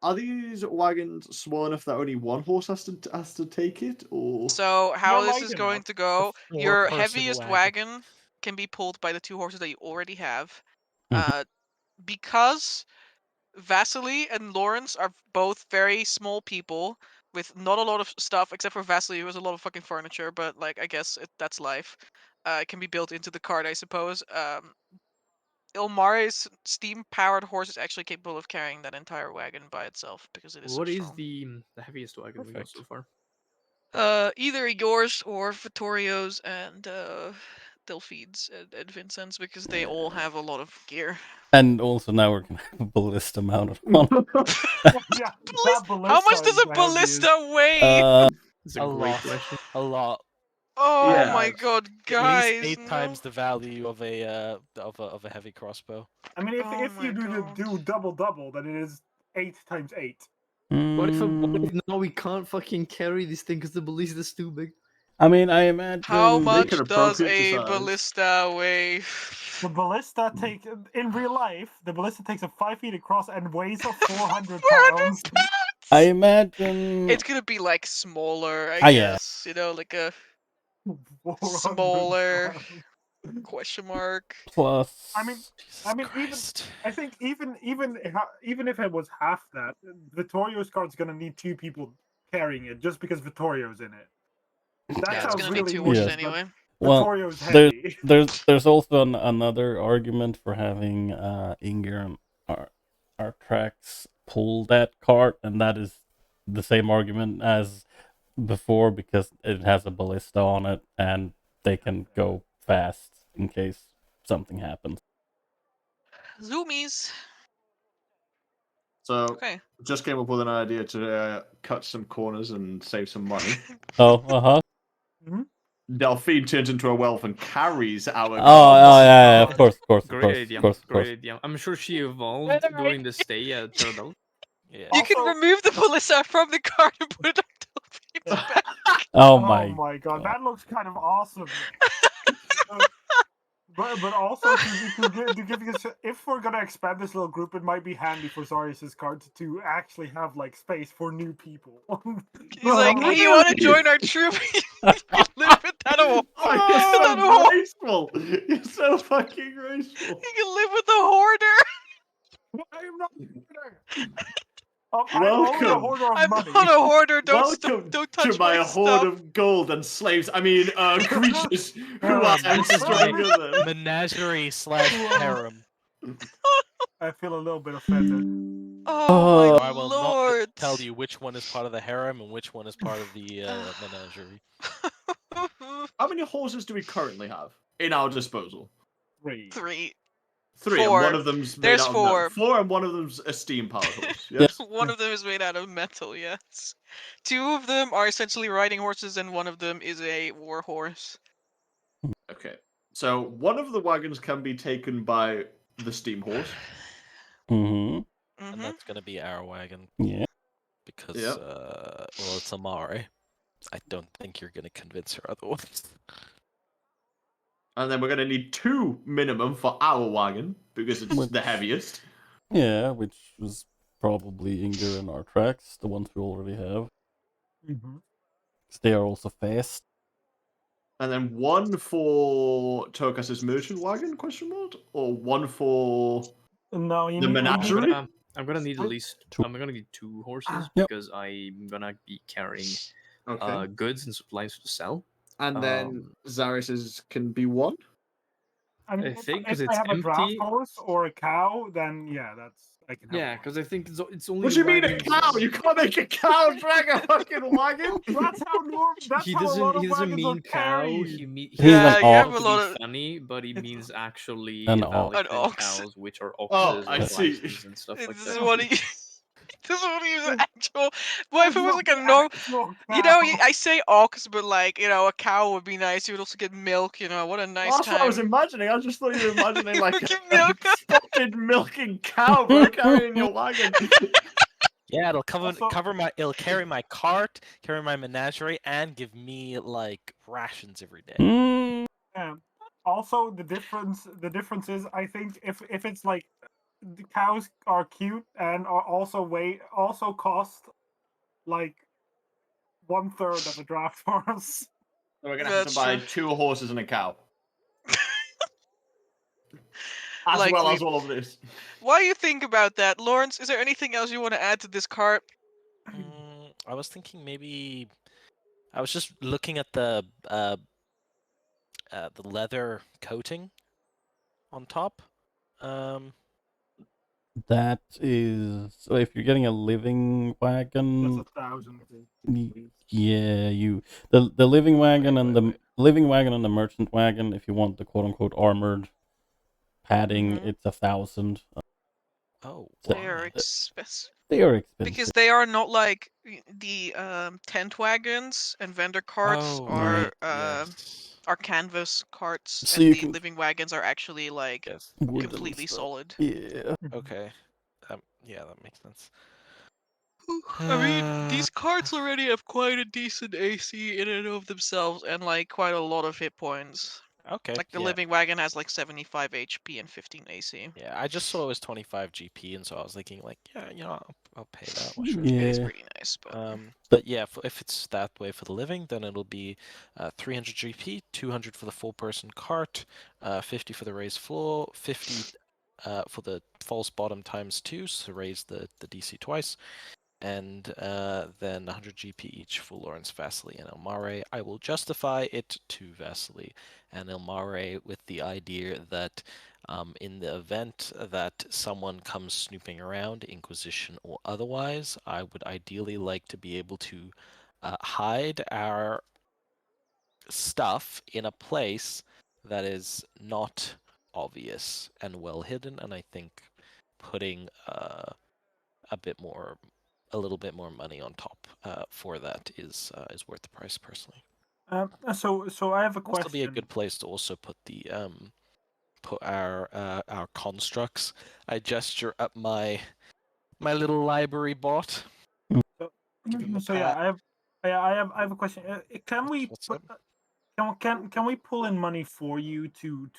S7: Are these wagons small enough that only one horse has to take it, or?
S3: So how
S2: They're
S3: this
S2: light
S3: is going
S2: enough.
S3: to go?
S5: A
S3: Your
S5: four-person
S3: heaviest
S5: wagon.
S3: wagon can be pulled by the 2 horses that you already have.
S4: Mhm.
S3: Because Vasily and Lawrence are both very small people with not a lot of stuff, except for Vasily, who has a lot of fucking furniture. But like, I guess that's life. It can be built into the cart, I suppose. Ilmare's steam-powered horse is actually capable of carrying that entire wagon by itself because it is.
S6: What
S3: so
S6: is
S3: strong.
S6: the heaviest wagon we got so far?
S3: Either yours or Vittorio's and Delphine's and Vincent's, because they all have a lot of gear.
S4: And also now we're gonna have a ballista mounted on.
S2: Yeah,
S3: How much does a ballista weigh?
S6: It's
S5: A
S6: a great
S5: lot.
S6: question.
S5: A lot.
S3: Oh
S7: Yeah.
S3: my god,
S5: At
S3: guys!
S5: least 8
S3: no.
S5: times the value of a heavy crossbow.
S2: I mean, if,
S3: Oh
S2: if you
S3: my God.
S2: do double, then it is 8 times 8.
S6: What if
S4: Mm,
S6: now we can't fucking carry this thing because the ballista's too big?
S4: I mean, I imagine.
S3: How much
S7: it
S3: does
S7: appropriate
S3: a
S7: size.
S3: ballista weigh?
S2: The ballista in real life, the ballista takes up 5 feet across and weighs 400
S3: 400
S2: pounds.
S4: I imagine.
S3: It's gonna be like smaller, I
S4: Ah, yeah.
S3: guess. You know, like a
S2: 400
S3: smaller.
S2: pounds.
S3: Question mark.
S4: Plus,
S2: I mean,
S5: Jesus
S2: I mean,
S5: Christ.
S2: I think even if it was half that, Vittorio's card's gonna need 2 people carrying it just because Vittorio's in it. That
S3: Yeah, it's
S2: sounds
S3: gonna be
S2: really
S3: 2
S2: mean,
S3: horses
S4: Yeah.
S3: anyway.
S2: but
S4: well,
S2: Vittorio's
S4: there's
S2: heavy.
S4: there's also another argument for having Inger and Artrax pull that card, and that is the same argument as before because it has a ballista on it, and they can go fast in case something happens.
S3: Zoomies.
S7: So,
S3: Okay.
S7: just came up with an idea to cut some corners and save some money.
S4: Oh,
S7: Delphine turns into a wolf and carries our
S4: Oh,
S7: gods.
S4: yeah, of course,
S6: Great idea.
S4: of course.
S6: Great idea. I'm sure she evolved during the stay at Turtle.
S5: Yeah.
S3: You can
S2: Also-
S3: remove the ballista from the card and put it on Delphine's back.
S4: Oh
S2: Oh
S4: my
S2: god, that looks kind of awesome. But also to give you if we're gonna expand this little group, it might be handy for Zarius' card to actually have like space for new people.
S3: He's like, hey, you want to join our troop? You can live with that
S7: Oh,
S3: that
S7: you're so graceful. You're so fucking graceful.
S3: You can live with the hoarder.
S2: I am not a hoarder. I'm only a
S7: Welcome.
S2: hoarder of
S3: I'm
S2: money.
S3: not a hoarder.
S7: Welcome
S3: Don't touch
S7: to my horde
S3: stuff.
S7: of gold and slaves. I mean, creatures who I am
S6: This is
S7: stronger than.
S5: Menagerie / harem.
S2: I feel a little bit offended.
S3: Oh my
S5: No, I will
S3: lord.
S5: not tell you which one is part of the harem and which one is part of the menagerie.
S7: How many horses do we currently have in our disposal?
S2: 3.
S3: 3.
S7: Three,
S3: Four.
S7: and one of them's made
S3: There's
S7: out of
S3: 4.
S7: metal. 4, and one of them's a steam-powered horse. Yes.
S3: One of them is made out of metal, yes. 2 of them are essentially riding horses, and one of them is a war horse.
S7: Okay. So one of the wagons can be taken by the steam horse.
S4: Mm-hmm.
S5: And that's gonna be our wagon.
S4: Yeah.
S5: Because,
S7: Yep.
S5: well, it's Amare. I don't think you're gonna convince her otherwise.
S7: And then we're going to need 2 minimum for our wagon, because it's the heaviest.
S4: Yeah, which was probably Inger and Artrax, the ones we already have.
S2: Mm-hmm.
S4: 'Cause they are also fast.
S7: And then 1 for Turkas's merchant wagon, question mark? Or 1 for
S2: No, you
S7: the
S2: need
S7: menagerie?
S6: I'm gonna need at least.
S4: Two.
S6: I'm gonna need 2 horses
S4: Yep.
S6: because I'm gonna be carrying
S7: Okay.
S6: goods and supplies to sell.
S7: And then Zaris's can be 1?
S2: I mean,
S6: I think
S2: if
S6: 'cause
S2: I
S6: it's
S2: have a draft
S6: empty.
S2: horse or a cow, then yeah, I can have
S6: Yeah,
S2: one.
S6: because I think it's only.
S7: What do you mean a
S6: wagons-
S7: cow? You can't make a cow drag a fucking wagon?
S2: That's how That's
S6: He
S2: how a lot
S6: doesn't.
S2: of
S6: He doesn't
S2: wagons are
S6: mean cow.
S2: carried.
S6: He mean.
S4: He's an
S3: you have
S4: ox.
S3: a
S6: To
S3: lot
S6: be
S3: of...
S6: funny, but he means actually
S4: An
S6: valid
S3: An ox.
S6: cows, which are
S7: Oh,
S6: oxes
S7: I
S6: or
S7: see.
S6: lions and stuff like
S3: This
S6: that.
S3: is what he... This is what he was actual... Well, if it was like a
S2: no
S3: normal...
S2: actual
S3: You know,
S2: cow.
S3: I say ox, but like, you know, a cow would be nice. You would also get milk, you know, what a nice
S7: That's
S3: time.
S7: what I was imagining. I just thought you were imagining like
S3: Get
S7: a
S3: milk.
S7: spotted milking cow, bro, carrying your wagon.
S5: Yeah, it'll
S2: Also-
S5: it'll carry my cart, carry my menagerie, and give me like rations every day.
S4: Mm.
S2: Yeah. Also, the difference is, I think if it's like the cows are cute and are also cost like 1/3 of a draft horse.
S7: So we're gonna have to
S3: That's
S7: buy
S3: true.
S7: 2 horses and a cow. As
S3: Like
S7: well
S3: we-
S7: as all of this.
S3: While you think about that, Lawrence, is there anything else you want to add to this cart?
S5: I was thinking maybe I was just looking at the leather coating on top.
S4: That is. So if you're getting a living
S2: That's
S4: wagon,
S2: 1,000.
S4: yeah, the living wagon and the
S6: wait.
S4: living wagon and the merchant wagon. If you want the quote unquote armored padding,
S3: Mhm.
S4: it's 1,000.
S5: Oh,
S4: So-
S3: They are
S5: why?
S3: expensive.
S4: They are expensive.
S3: Because they are not like the tent wagons and vendor carts
S5: Oh,
S3: are
S5: right, yes.
S3: are canvas carts,
S4: So
S3: and
S4: you
S3: the
S4: can-
S3: living wagons are actually like
S5: Yes.
S4: Wooden
S3: completely
S4: stuff.
S3: solid.
S4: Yeah.
S5: Okay. Yeah, that makes sense.
S3: I mean, these carts already have quite a decent AC in and of themselves, and like quite a lot of hit points.
S5: Okay.
S3: Like the
S5: yeah.
S3: living wagon has like 75 HP and 15 AC.
S5: Yeah, I just saw it was 25 GP, and so I was thinking like, yeah, I'll pay that. Why should I?
S3: It is
S4: Yeah.
S3: pretty nice, but
S5: But yeah, if it's that way for the living, then it'll be 300 GP, 200 for the 4-person cart, 50 for the raised floor, 50 for the false bottom times 2, so raise the DC twice, and then 100 GP each for Lawrence, Vasily, and Elmare. I will justify it to Vasily and Elmare with the idea that in the event that someone comes snooping around, Inquisition or otherwise, I would ideally like to be able to hide our stuff in a place that is not obvious and well hidden, and I think putting a little bit more money on top for that is worth the price personally.
S2: So I have a
S5: This will be a
S2: question.
S5: good place to also put the put our constructs. I gesture up my little library bot.
S2: So,
S5: Give him a
S2: so yeah,
S5: pat.
S2: I have a question. Can we
S5: What's
S2: put,
S5: up?
S2: can we pull in money for you to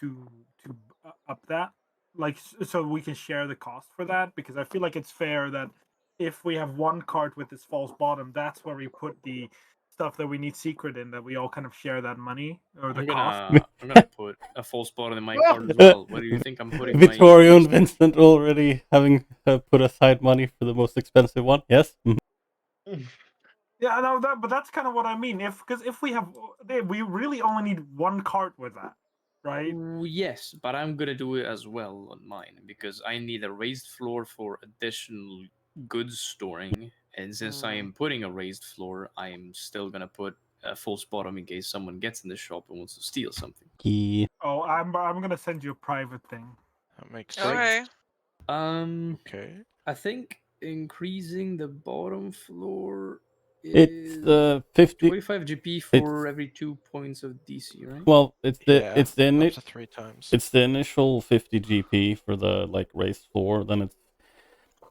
S2: up that, like so we can share the cost for that? Because I feel like it's fair that if we have one cart with this false bottom, that's where we put the stuff that we need secret in, that we all kind of share that money or the cost.
S6: I'm gonna put a false bottom in my card as well. Where do you think I'm putting my
S4: Vittorio and Vincent already having put aside money for the most expensive one. Yes.
S2: Yeah, no, but that's kind of what I mean. Because if we have, we really only need one cart with that, right?
S6: Yes, but I'm gonna do it as well on mine because I need a raised floor for additional goods storing, and since I am putting a raised floor, I am still gonna put a false bottom in case someone gets in the shop and wants to steal something.
S4: Yeah.
S2: Oh, I'm gonna send you a private thing.
S5: That makes
S3: okay.
S5: sense. Okay.
S6: I think increasing the bottom floor
S4: It's
S6: is
S4: 50.
S6: 25 GP for every 2 points of DC, right?
S4: Well, it's the
S5: Yeah, up to 3 times.
S4: it's the initial 50 GP for the like race floor. Then it's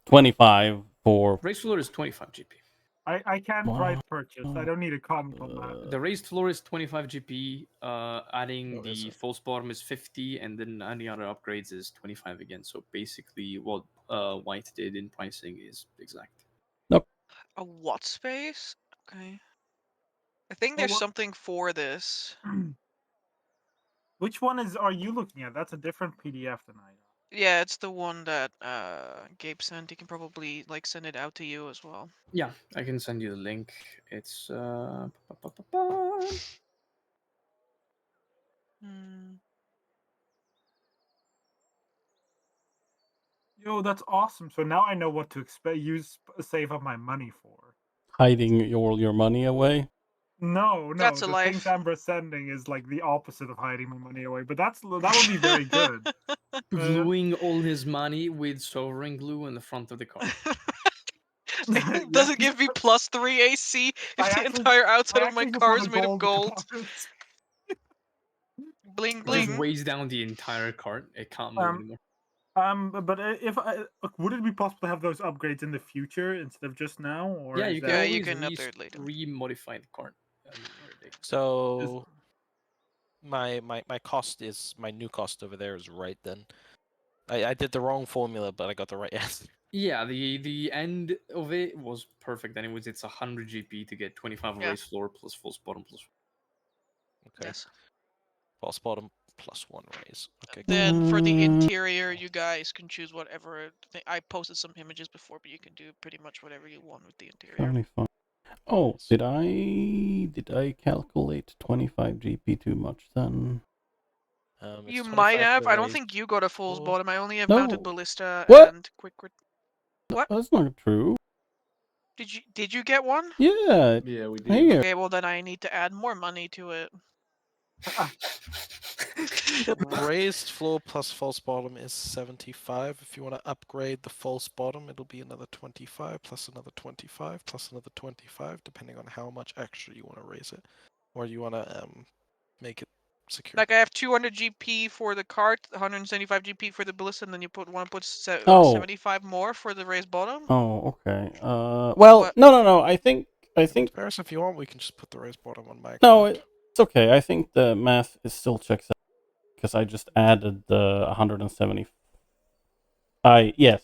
S4: 25 for
S6: Raised floor is 25 GP.
S2: I can't
S4: Wow.
S2: write purchase. I don't need a comment on that.
S6: The raised floor is 25 GP. Adding
S5: Oh, is
S6: the
S5: it?
S6: false bottom is 50, and then any other upgrades is 25 again. So basically, what White did in pricing is exact.
S3: A what space? Okay. I think
S2: Oh,
S3: there's
S2: what-
S3: something for this.
S2: Which one are you looking at? That's a different PDF than I got.
S3: Yeah, it's the one that Gabe sent. He can probably like send it out to you as well.
S6: Yeah, I can send you the link. It's
S3: Hmm.
S2: Yo, that's awesome. So now I know what to expect. Save up my money for.
S4: hiding your money away.
S2: No,
S3: That's a
S2: the
S3: life.
S2: things Amber's sending is like the opposite of hiding my money away. But that would be very good.
S6: gluing all his money with sovereign glue on the front of the car.
S3: Does it give me +3 AC if the entire outside of my car is made of gold? Bling
S6: It just
S3: bling.
S6: weighs down the entire cart. It can't move anymore.
S2: But if would it be possible to have those upgrades in the future instead of just now? Or
S6: Yeah,
S2: is
S6: you
S2: that...
S6: can
S3: Yeah,
S6: always
S3: you can upgrade later.
S6: re-modify the cart.
S5: So my cost is my new cost over there is right then. I did the wrong formula, but I got the right answer.
S6: Yeah, the end of it was perfect. Anyways, it's 100 GP to get 25
S3: Yeah.
S6: race floor plus false bottom plus.
S5: Okay.
S3: Yes.
S5: False bottom plus 1 raise. Okay.
S3: Then for the interior, you guys can choose whatever. I posted some images before, but you can do pretty much whatever you want with the interior.
S4: 25. Oh, did I calculate 25 GP too much then?
S3: You
S5: It's
S3: might
S5: 25 for
S3: have.
S5: the
S3: I don't
S5: raise
S3: think you got a false
S5: floor.
S3: bottom. I only have
S4: No.
S3: mounted ballista
S4: What?
S3: and quick. What?
S4: That's not true.
S3: Did you get one?
S4: Yeah.
S7: Yeah, we did.
S4: Here.
S3: Okay, well then I need to add more money to it.
S5: Raised floor plus false bottom is 75. If you want to upgrade the false bottom, it'll be another 25 plus another 25 plus another 25, depending on how much extra you want to raise it, or you want to make it secure.
S3: Like I have 200 GP for the cart, 175 GP for the ballista, and then you want to put 75 more for the raised bottom.
S4: Oh, okay. Well,
S3: What?
S4: no. I think
S5: Paris, if you want, we can just put the raised bottom on my
S4: no.
S5: account.
S4: It's okay. I think the math is still checks out. because I just added the 170. Yes.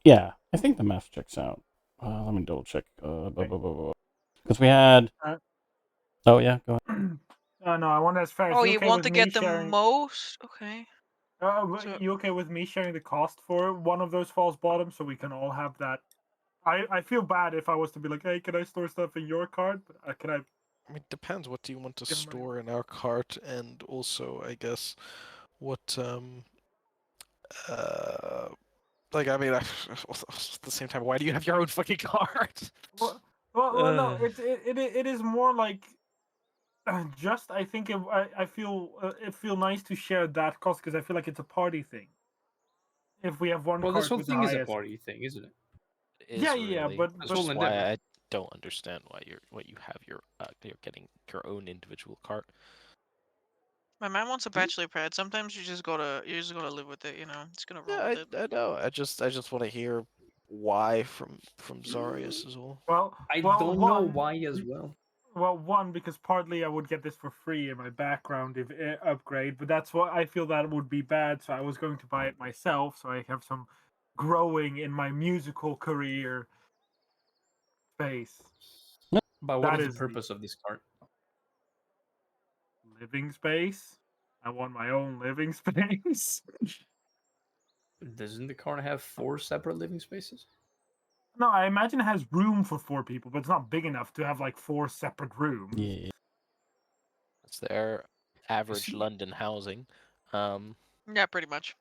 S4: Yeah, I think the math checks out. Let me double check. Because we had. Oh yeah, go ahead.
S2: No, I wonder as far as
S3: Oh,
S2: you
S3: you
S2: okay
S3: want
S2: with
S3: to
S2: me
S3: get the
S2: sharing.
S3: most? Okay. So-
S2: You okay with me sharing the cost for one of those false bottoms so we can all have that? I feel bad if I was to be like, hey, can I store stuff in your cart? But can I?
S5: I mean, depends. What do you want to
S2: Give 'em money.
S5: store in our cart, and also, I guess, what like, I mean, at the same time, why do you have your own fucking cart?
S2: Well, no, it is more like just I think I feel it feel nice to share that cost because I feel like it's a party thing. If we have one
S6: Well, this
S2: cart
S6: whole
S2: with the
S6: thing is a
S2: highest,
S6: party thing, isn't it?
S2: yeah, but
S6: This
S5: which
S6: whole
S5: is why
S6: endeavor.
S5: I don't understand why you have you're getting your own individual cart.
S3: My man wants a bachelor pad. Sometimes you just gotta live with it. You know, it's gonna roll
S5: Yeah,
S3: with it.
S5: I know. I just want to hear why from Zarius as well.
S6: I
S2: well,
S6: don't know why as well.
S2: Well, one because partly I would get this for free in my background if upgrade, but that's what I feel that would be bad. So I was going to buy it myself, so I have some growing in my musical career space.
S6: But what
S2: That
S6: is the
S2: is
S6: purpose of this cart?
S2: living space. I want my own living space.
S6: Doesn't the cart have 4 separate living spaces?
S2: No, I imagine it has room for 4 people, but it's not big enough to have like 4 separate rooms.
S4: Yeah.
S5: It's their average
S6: see.
S5: London housing.
S3: Yeah, pretty much.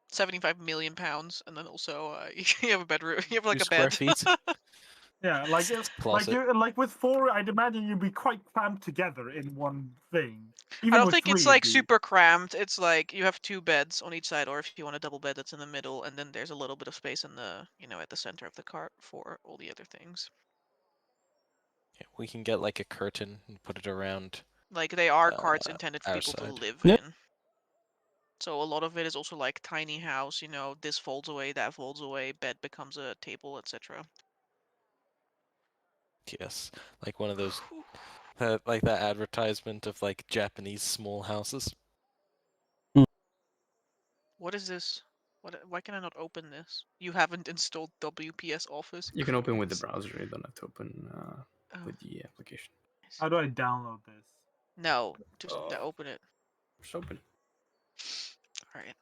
S3: 75 million pounds, and then also you have a bedroom. You have like
S5: 2
S3: a
S5: square
S3: bed.
S5: feet.
S2: Yeah, like
S5: Closet.
S2: like with 4, I'd imagine you'd be quite cramped together in one thing.
S3: I
S2: Even
S3: don't
S2: with
S3: think
S2: 3,
S3: it's
S2: it'd
S3: like
S2: be...
S3: super cramped. It's like you have 2 beds on each side, or if you want a double bed, that's in the middle, and then there's a little bit of space in the at the center of the cart for all the other things.
S5: Yeah, we can get like a curtain and put it around.
S3: Like they are carts intended for people to
S5: outside.
S3: live
S4: Yep.
S3: in. So a lot of it is also like tiny house. This folds away, that folds away, bed becomes a table, etc.
S5: Yes, like one of those, like that advertisement of like Japanese small houses.
S3: What is this? Why can I not open this? You haven't installed WPS Office.
S6: You can open with the browser. You don't have to open
S3: Oh,
S6: with the application.
S2: How do I download this?
S3: no, just open it.
S6: Just open.
S3: All right,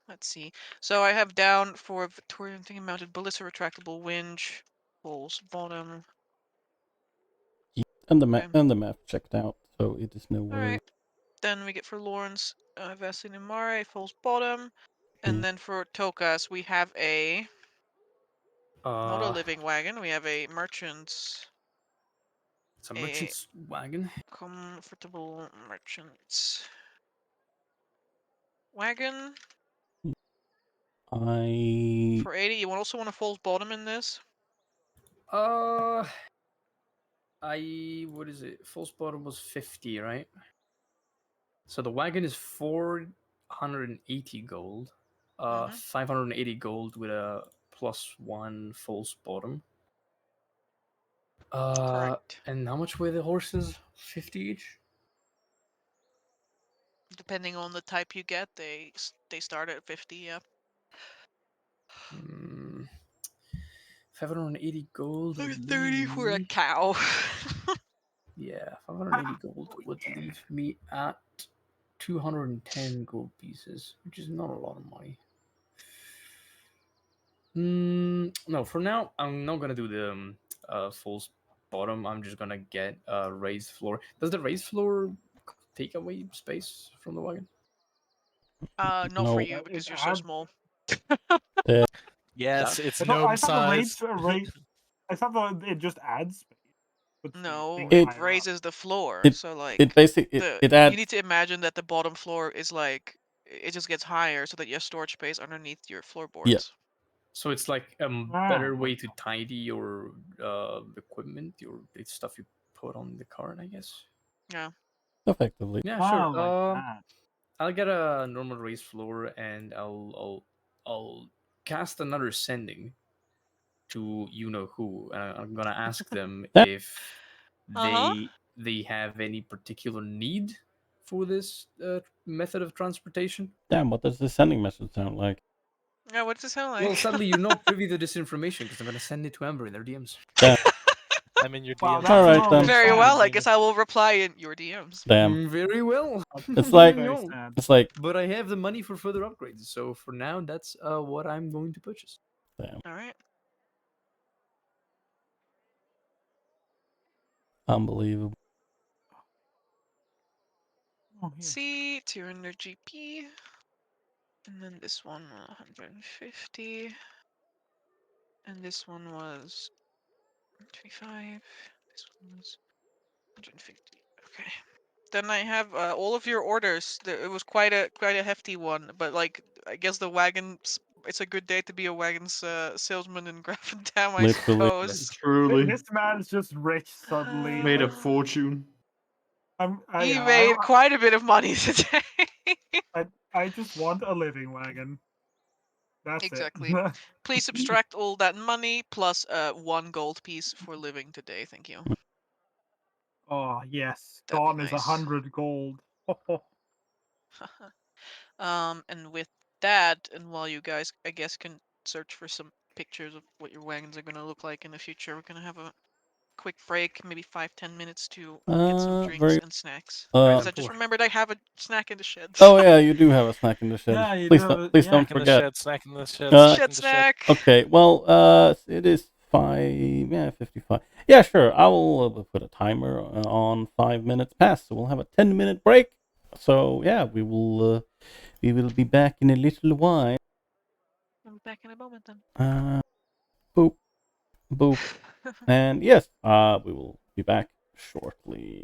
S3: let's see. So I have down for Victorian thing mounted ballista retractable winch, false bottom.
S4: And
S3: Okay.
S4: the map checked out, so it is no
S3: All
S4: worry.
S3: right. Then we get for Lawrence, Vaseline and Mare, false bottom. And then for Tokas, we have not a living wagon, we have a merchant's.
S6: It's a merchant's wagon.
S3: Comfortable merchant's wagon. For 80, you also want a false bottom in this?
S6: What is it? False bottom was 50, right? So the wagon is 480 gold. 580 gold with a +1 false bottom.
S3: Correct.
S6: And how much were the horses? 50 each?
S3: Depending on the type you get, they start at 50, yeah.
S6: 580 gold would
S3: 30
S6: leave
S3: for a
S6: me...
S3: cow.
S6: Yeah, 580 gold would leave me at 210 gold pieces, which is not a lot of money. No, for now, I'm not gonna do the false bottom. I'm just gonna get a raised floor. Does the raised floor take away space from the wagon?
S3: Not
S4: No.
S3: for you because you're so small.
S5: Yes, it's
S2: I thought the
S5: size.
S2: I thought that it just adds space. Puts the
S3: No,
S2: thing
S3: it
S2: higher up.
S3: raises the floor.
S4: It-
S3: So like
S4: it basically it adds.
S3: you need to imagine that the bottom floor is like it just gets higher so that you have storage space underneath your floorboards.
S6: So it's like a better way to tidy your equipment, the stuff you put on the cart, I guess.
S3: Yeah.
S4: Effectively.
S6: Yeah, sure.
S2: That.
S6: I'll get a normal raised floor, and I'll cast another sending to you know who. I'm gonna ask them if they have any particular need for this method of transportation?
S4: Damn, what does the sending message sound like?
S3: Yeah, what does it sound like?
S6: Well, sadly, you're not privy to this information because I'm going to send it to Amber in their DMs.
S4: Damn.
S5: I'm in your
S2: Wow,
S5: DMs.
S2: that's
S4: Alright,
S2: a
S4: then.
S2: little
S3: Very
S2: sad,
S3: well. I
S2: dude.
S3: guess I will reply in your DMs.
S4: Damn.
S6: Very well.
S4: It's like
S2: Very
S6: No.
S2: sad.
S4: it's like
S6: But I have the money for further upgrades, so for now, that's what I'm going to purchase.
S4: damn.
S3: All right.
S4: Unbelievable.
S2: Oh, here.
S3: See, 200 GP. And then this one 150. And this one was 25. This one was 150. Okay. Then I have all of your orders. It was quite a hefty one, but like I guess the wagons. It's a good day to be a wagons salesman in Grafentown, I
S4: Literally.
S3: suppose.
S7: Truly.
S2: This man's just rich suddenly.
S7: Made a fortune.
S3: He
S2: Yeah,
S3: made quite a bit of money today.
S2: I just want a living wagon. That's
S3: Exactly.
S2: it.
S3: Please subtract all that money plus 1 gold piece for living today. Thank you.
S2: Oh yes,
S3: That'd be
S2: gone is
S3: nice.
S2: 100 gold.
S3: And with that, and while you guys, I guess, can search for some pictures of what your wagons are gonna look like in the future, we're gonna have a quick break, maybe 5-10 minutes to get some drinks
S4: Very.
S3: and snacks.
S4: Uh.
S3: Because I just remembered I have a snack in the shed.
S4: Oh yeah, you do have a snack in the shed.
S2: Yeah, you
S4: please
S2: do
S4: don't,
S2: have a-
S4: please
S2: yeah.
S4: don't
S5: Snack in the
S4: forget.
S5: shed, snack in the shed,
S4: Uh,
S5: snack in
S3: Shed
S5: the shed.
S3: snack.
S4: Okay, well, it is 55. Yeah, sure. I will put a timer on 5 minutes past, so we'll have a 10-minute break. So yeah, we will be back in a little while.
S3: I'll be back in a moment then.
S4: Boop, boop, and yes, we will be back shortly.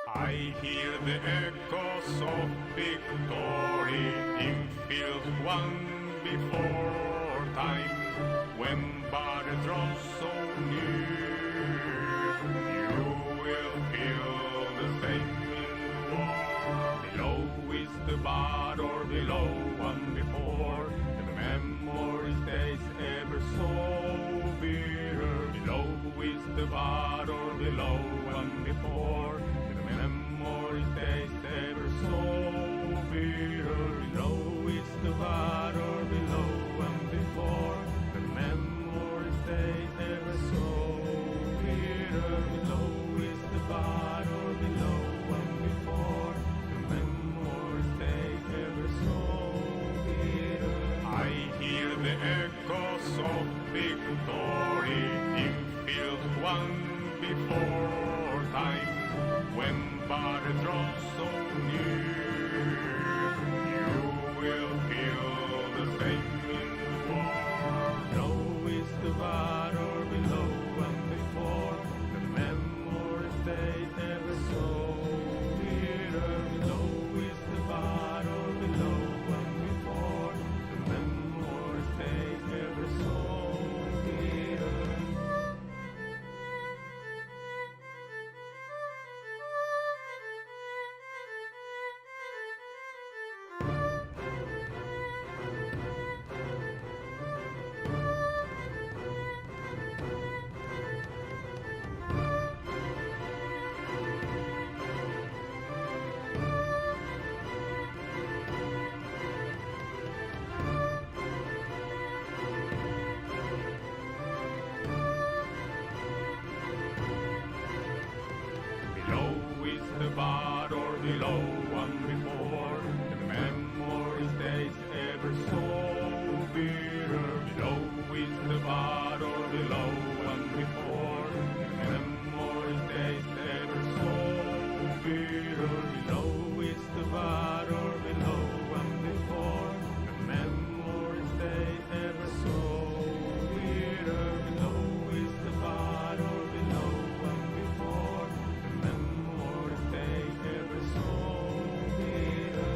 S1: I hear the echoes of victory in field won before time, when battle draws so near. You will feel the same in war. Below is the battle, below one before, and the memory stays ever so bitter. Below is the battle, below one before, memory stays ever so bitter. Below is the battle, below and before. The memory stays ever so bitter. Below is the battle, below and before. The memory stays ever so bitter. I hear the echoes of victory in field won before time, when battle draws so near. You will feel the same in war. Below is the battle, below and before. The memory stays ever so bitter. Below is the battle, below and before. The memory stays ever so bitter. Below is the battle, below one before, and the memory stays ever so bitter. Below is the battle, below one before, and the memory stays ever so bitter. Below is the battle, below one before, the memory stays ever so bitter. Below is the battle, below one before. Memory stays ever so bitter.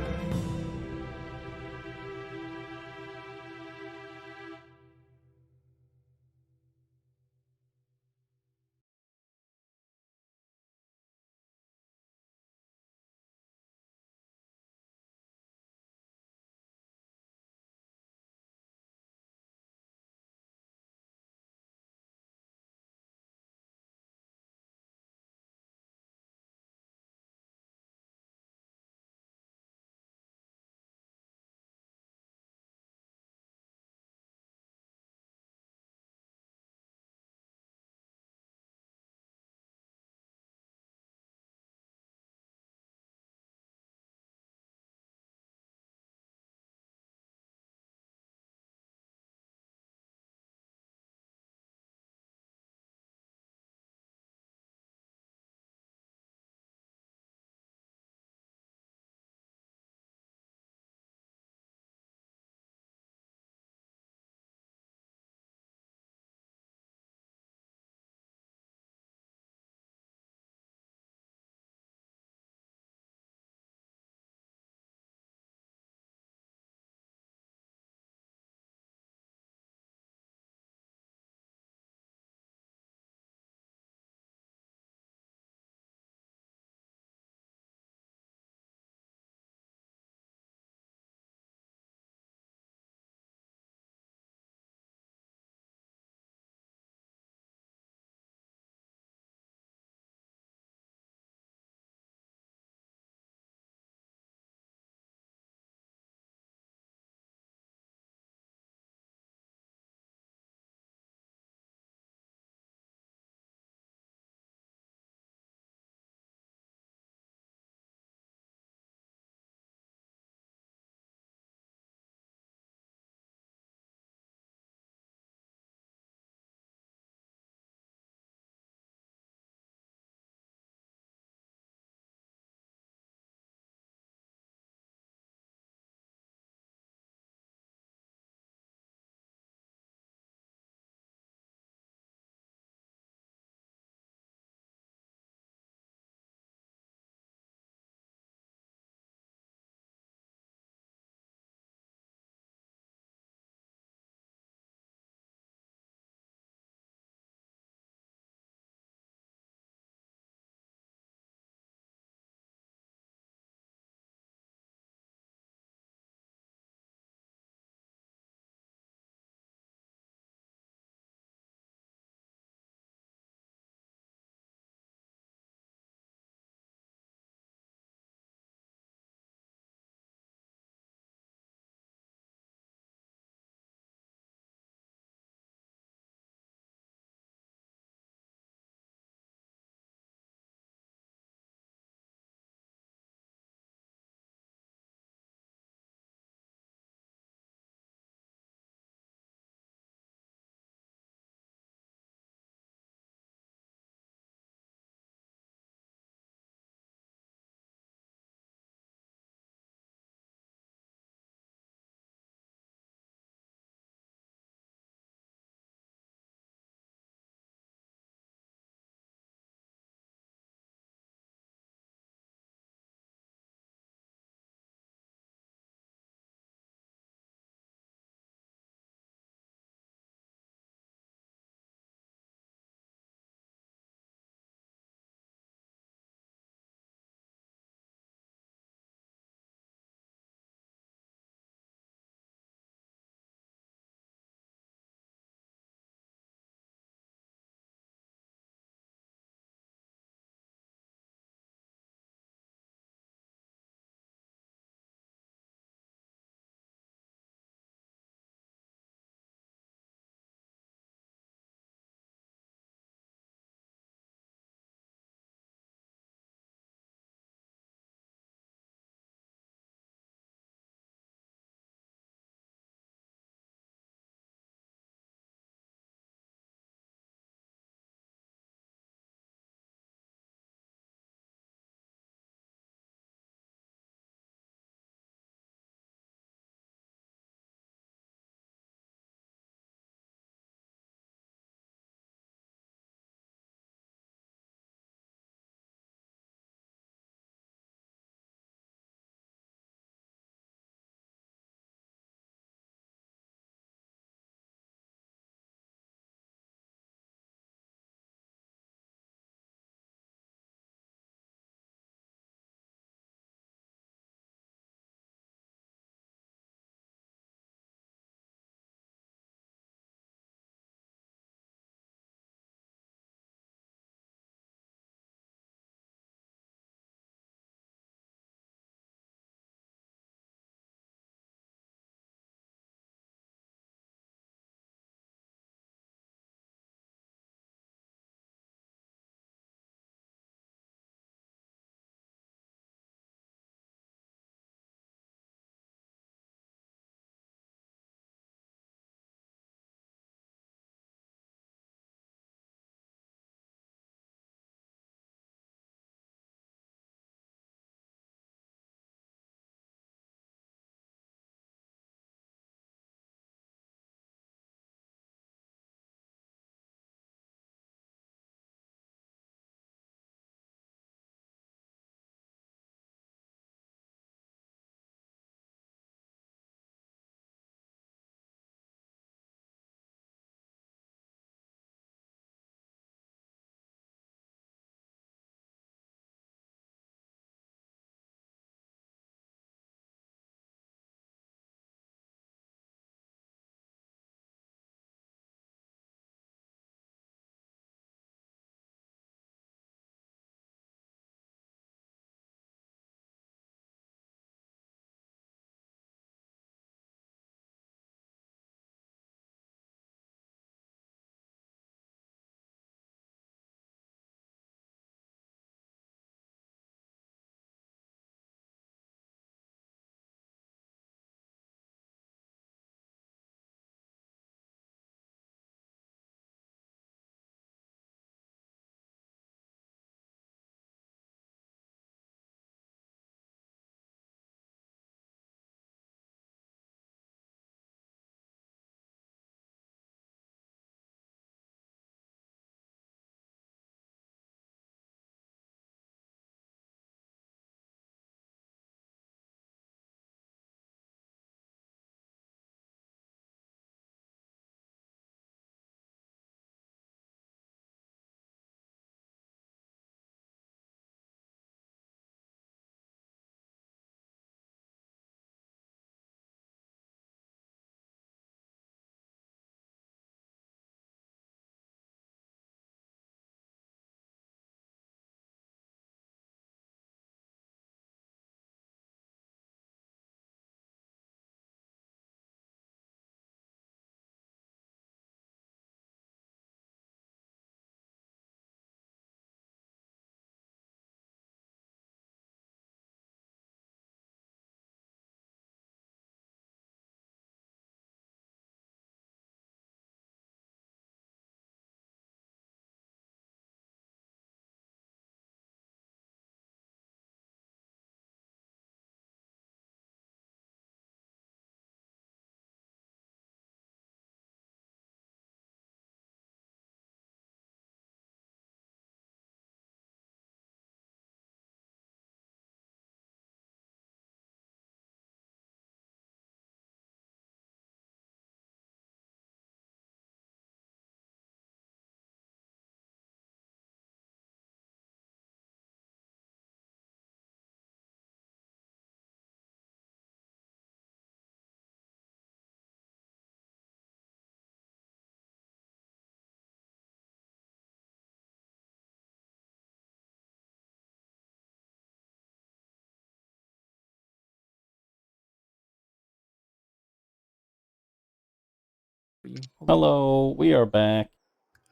S8: everybody.
S4: Hello, we are back.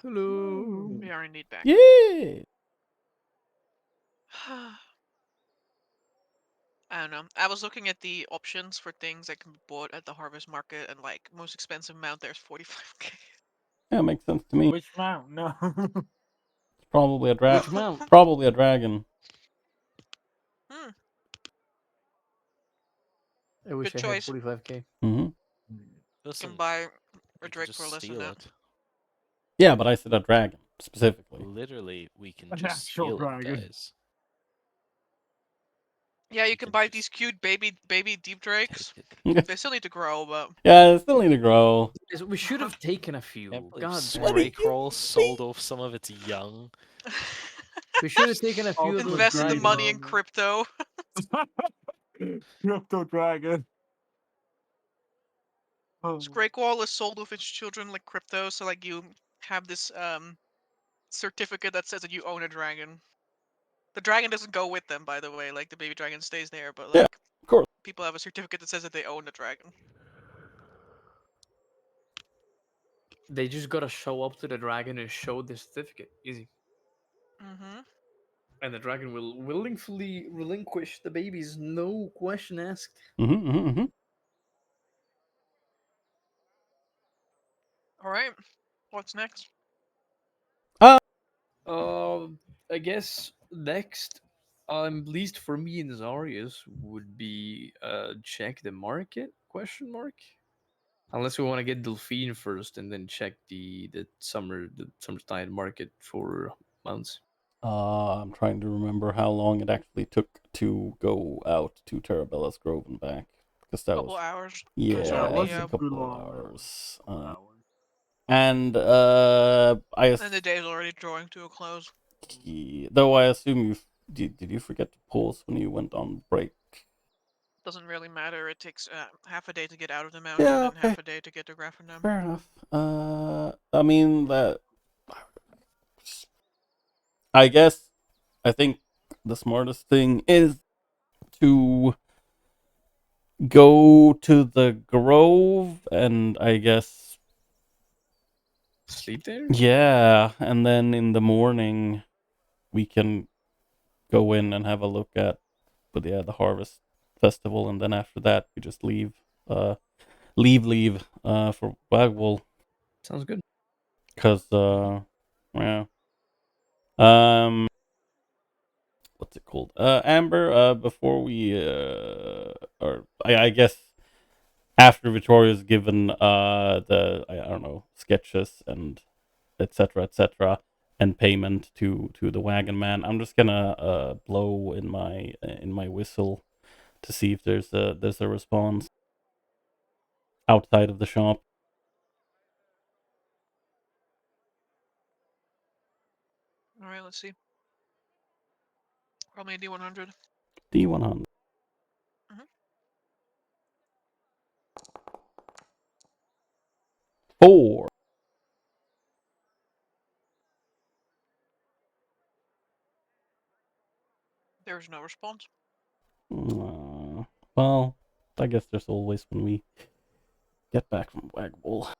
S8: Hello.
S3: We are indeed back.
S4: Yeah.
S3: I don't know. I was looking at the options for things that can be bought at the harvest market, and like most expensive mount there's 45k.
S4: Yeah, makes sense to me.
S2: Which mount? No.
S4: It's probably a
S8: Which mount?
S4: Probably a dragon.
S8: I wish
S3: Good
S8: I had
S3: choice.
S8: 45k.
S4: Mm-hmm.
S3: You
S5: Listen,
S3: can buy a
S5: we can
S3: Drake
S5: just
S3: for less than
S5: steal
S3: that.
S5: it.
S4: Yeah, but I said a dragon specifically.
S5: Literally, we can
S2: An
S5: just
S2: actual
S5: steal
S2: dragon.
S5: it, guys.
S3: Yeah, you
S5: You
S3: can
S5: can
S3: buy
S5: just
S3: these cute baby deep drakes.
S5: Take it.
S3: They still need to grow, but
S4: Yeah, they still need to grow.
S8: We should have taken a few.
S5: Can't believe
S8: God damn.
S4: What do you
S5: Scraycrawl sold off some of its young.
S8: We should have taken a few of
S2: Also
S8: those
S3: invest the
S2: dragon
S3: money in
S2: armor.
S3: crypto.
S2: Crypto dragon. Oh.
S3: Scrayquall is sold with its children like crypto, so like you have this certificate that says that you own a dragon. The dragon doesn't go with them, by the way. Like the baby dragon stays there, but
S4: Yeah,
S3: like
S4: of course.
S3: people have a certificate that says that they own the dragon.
S8: They just gotta show up to the dragon and show the certificate. Easy.
S3: Mm-hmm.
S8: And the dragon will willingly relinquish the babies, no question asked.
S4: Mm-hmm, mm-hmm.
S3: All right. What's next?
S8: I guess next, at least for me and Zarius, would be check the market? Question mark. Unless we want to get Delphine first and then check the summertime market for mounts.
S4: I'm trying to remember how long it actually took to go out to Tarabella's Grove and back. Because that
S3: Couple
S4: was
S3: hours.
S4: yeah,
S3: That's
S4: it
S3: what
S4: was
S3: the,
S4: a
S2: Too
S4: couple
S2: long,
S4: of
S2: though.
S4: hours.
S2: Hours.
S4: And
S3: and the day's already drawing to a close.
S4: though I assume did you forget to pause when you went on break?
S3: Doesn't really matter. It takes half a day to get out of the mountain
S4: Yeah,
S3: and
S4: okay.
S3: half a day to get to Graffendam.
S4: Fair enough. I mean that. I guess I think the smartest thing is to go to the grove and I guess
S8: Sleep there?
S4: yeah, and then in the morning we can go in and have a look at the harvest festival, and then after that we just leave for Wagwall.
S8: Sounds good.
S4: Cause yeah. Um what's it called? Amber, before we or I guess after Victoria's given the I don't know, sketches and etc and payment to the wagon man, I'm just gonna blow in my whistle to see if there's a response outside of the shop.
S3: All right, let's see. Probably a D100.
S4: D100.
S3: Mhm.
S4: 4.
S3: There's no response.
S4: Well, I guess there's always when we get back from Wagwall.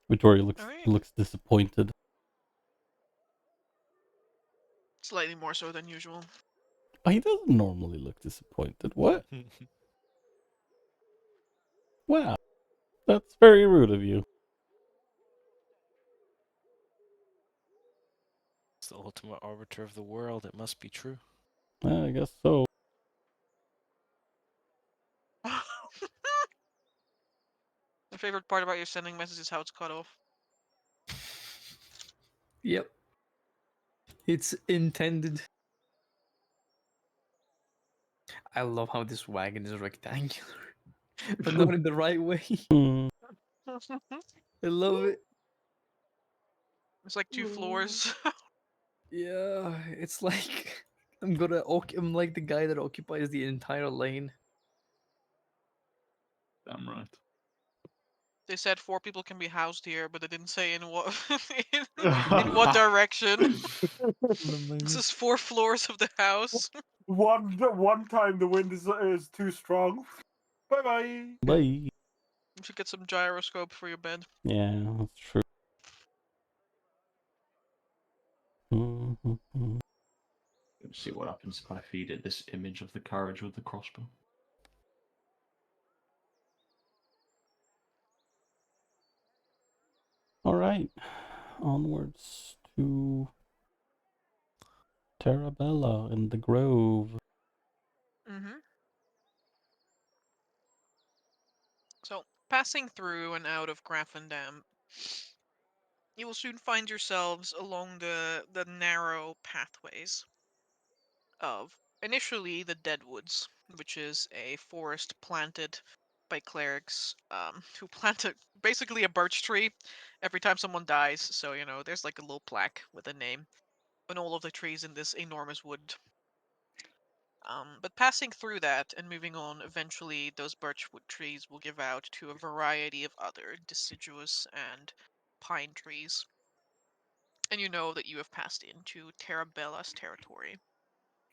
S4: Victoria
S3: All right.
S4: looks disappointed.
S3: Slightly more so than usual.
S4: Oh, he doesn't normally look disappointed. What? Wow. That's very rude of you.
S5: It's the ultimate arbiter of the world. It must be true.
S4: I guess so.
S3: My favorite part about your sending message is how it's cut off.
S8: Yep. It's intended. I love how this wagon is rectangular, but not in the right way.
S4: Hmm.
S8: I love it.
S3: It's like 2 floors.
S8: Yeah, it's like I'm like the guy that occupies the entire lane.
S7: Damn right.
S3: They said 4 people can be housed here, but they didn't say in what in what direction. This is 4 floors of the house.
S2: One time the wind is too strong. Bye bye.
S4: Bye.
S3: You should get some gyroscope for your bed.
S4: Yeah, that's true. Mhm.
S7: Let's see what happens if I feed it this image of the carriage with the crossbow.
S4: All right, onwards to Terabella in the Grove.
S3: Mm-hmm. So, passing through and out of Graffendam, you will soon find yourselves along the narrow pathways of initially the Deadwoods, which is a forest planted by clerics who planted basically a birch tree every time someone dies. So, there's like a little plaque with a name on all of the trees in this enormous wood. But passing through that and moving on, eventually those birchwood trees will give out to a variety of other deciduous and pine trees. And you know that you have passed into Terabella's territory,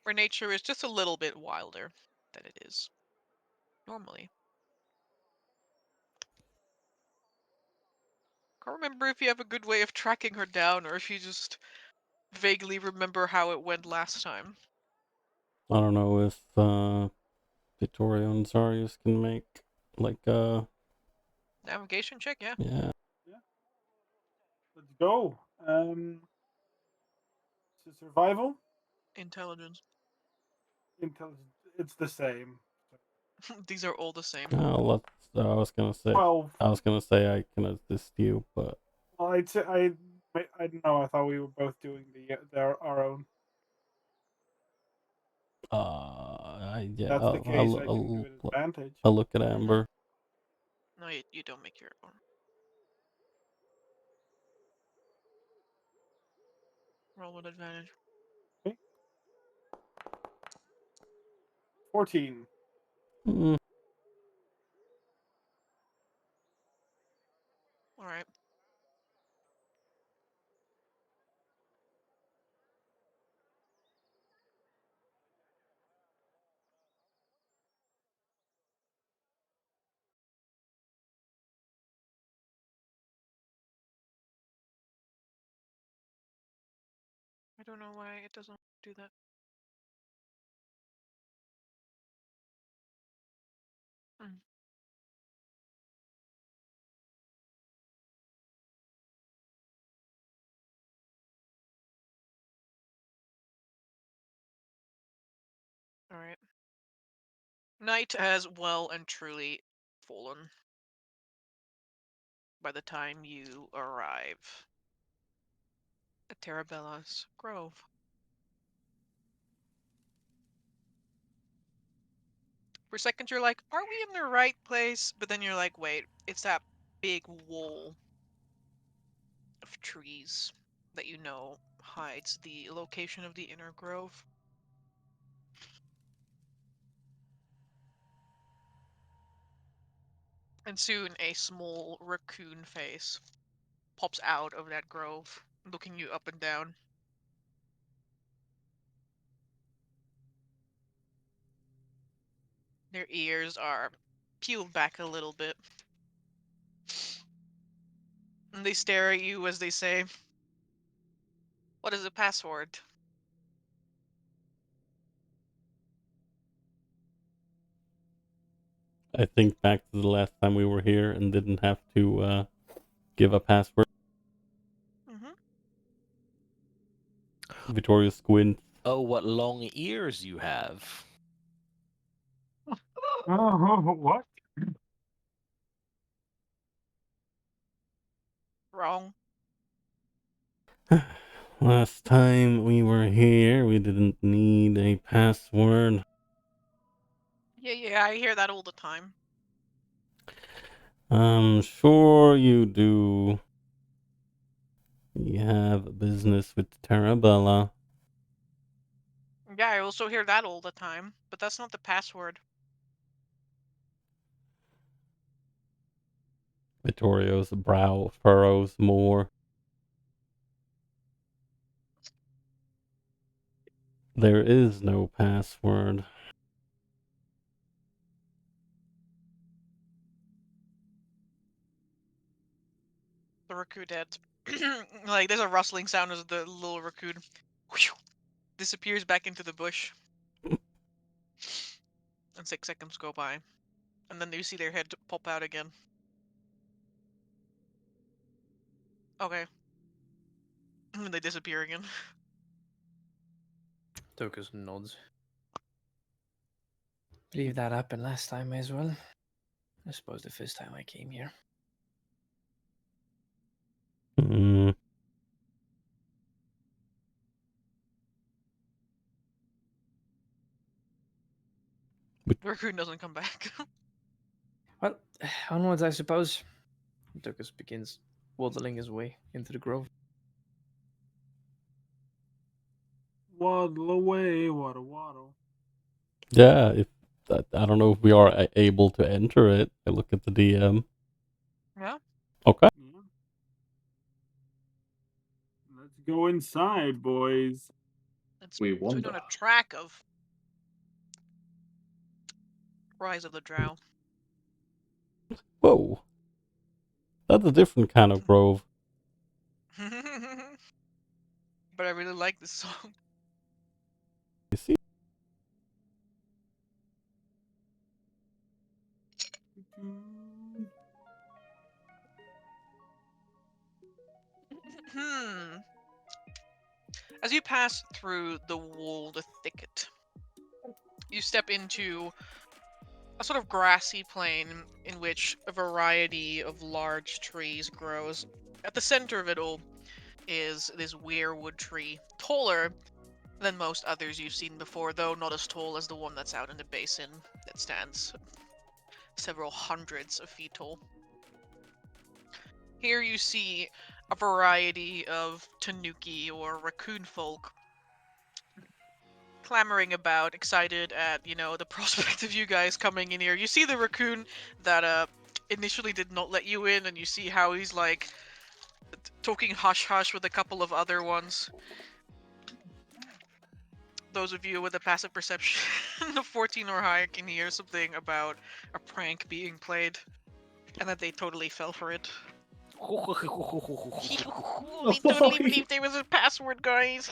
S3: where nature is just a little bit wilder than it is normally. Can't remember if you have a good way of tracking her down or if you just vaguely remember how it went last time.
S4: I don't know if Victoria and Zarius can make like
S3: Navigation check, yeah.
S4: yeah.
S2: Let's go. So survival,
S3: Intelligence.
S2: intelligence. It's the same.
S3: These are all the same.
S4: Oh, let's. I was gonna say.
S2: 12.
S4: I was gonna say I can assist you, but
S2: Well, I'd say I don't know. I thought we were both doing our own.
S4: yeah.
S2: That's the case. I can do it advantage.
S4: I'll look at Amber.
S3: No, you don't make your own. Roll with advantage.
S2: Okay. 14.
S4: Mm,
S3: Alright. I don't know why it doesn't do that. Hmm. Alright. Night has well and truly fallen by the time you arrive at Terabella's grove. For a second, you're like, are we in the right place? But then you're like, wait, it's that big wall of trees that you know hides the location of the inner grove. And soon a small raccoon face pops out of that grove, looking you up and down. Their ears are peeled back a little bit. And they stare at you as they say, what is the password?
S4: I think back to the last time we were here and didn't have to give a password.
S3: Mm-hmm.
S4: Victoria squint.
S5: Oh, what long ears you have.
S2: Oh, what?
S3: Wrong.
S4: Last time we were here, we didn't need a password.
S3: Yeah, I hear that all the time.
S4: I'm sure you do. We have business with Terabella.
S3: Yeah, I also hear that all the time, but that's not the password.
S4: Vittorio's brow furrows more. There is no password.
S3: raccoonette. Like there's a rustling sound as the little raccoon disappears back into the bush. And 6 seconds go by. And then you see their head pop out again. Okay. And they disappear again.
S6: Tokus nods.
S8: Believe that happened last time as well. I suppose the first time I came here.
S4: Hmm.
S3: The raccoon doesn't come back.
S8: Well, onwards, I suppose. Tokus begins waddling his way into the grove.
S2: Waddle away, waddle, waddle.
S4: Yeah, if I don't know if we are able to enter it. I look at the DM.
S3: Yeah.
S4: Okay.
S2: Yeah. Let's go inside, boys.
S3: It's
S7: We
S3: been
S7: wonder.
S3: on a track of Rise of the Drow.
S4: Whoa. That's a different kind of grove.
S3: But I really like this song.
S4: You see?
S3: As you pass through the walled thicket, you step into a sort of grassy plain in which a variety of large trees grows. At the center of it all is this weirwood tree, taller than most others you've seen before, though not as tall as the one that's out in the basin that stands several hundreds of feet tall. Here you see a variety of tanuki or raccoon folk clamoring about, excited at, the prospect of you guys coming in here. You see the raccoon that initially did not let you in, and you see how he's like talking hush hush with a couple of other ones. Those of you with a passive perception of 14 or higher can hear something about a prank being played, and that they totally fell for it. They totally believed there was a password, guys.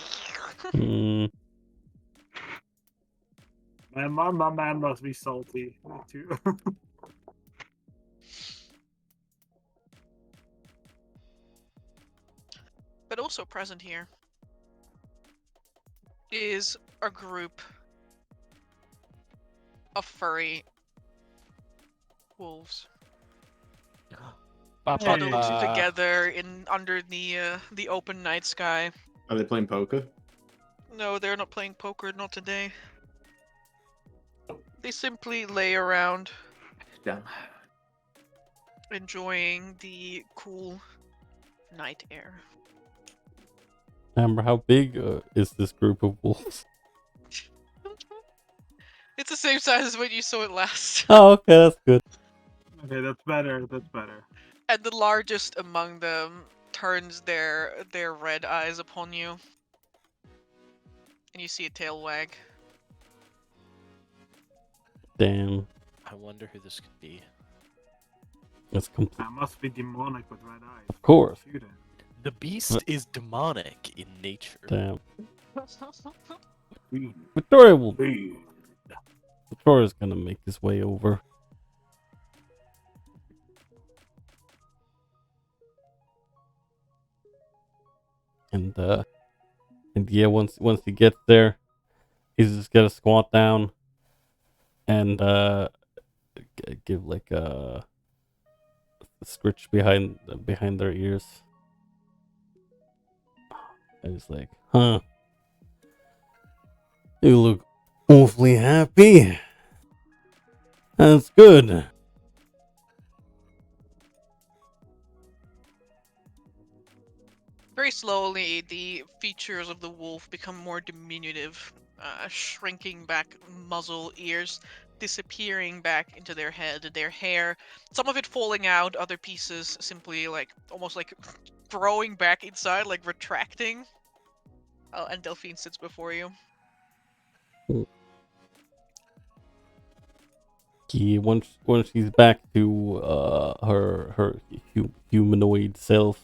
S4: Hmm.
S2: Man, my man must be salty too.
S3: But also present here is a group of furry wolves huddled together under the open night sky.
S7: Are they playing poker?
S3: No, they're not playing poker, not today. They simply lay around,
S7: Damn.
S3: enjoying the cool night air.
S4: Amber, how big is this group of wolves?
S3: It's the same size as when you saw it last.
S4: Oh, okay, that's good.
S2: Okay, that's better. That's better.
S3: And the largest among them turns their red eyes upon you. And you see a tail wag.
S4: Damn.
S5: I wonder who this could be.
S4: That's complete.
S2: That must be demonic with red eyes.
S4: Of course.
S2: Shoot it.
S5: The beast is demonic in nature.
S4: Damn. Victoria will. Victoria's gonna make his way over. And yeah, once he gets there, he's just gonna squat down and give like a scritch behind their ears. And he's like, huh? You look awfully happy. That's good.
S3: Very slowly, the features of the wolf become more diminutive, shrinking back muzzle, ears disappearing back into their head, their hair, some of it falling out, other pieces simply almost like growing back inside, like retracting. Oh, and Delphine sits before you.
S4: Yeah, once she's back to her humanoid self,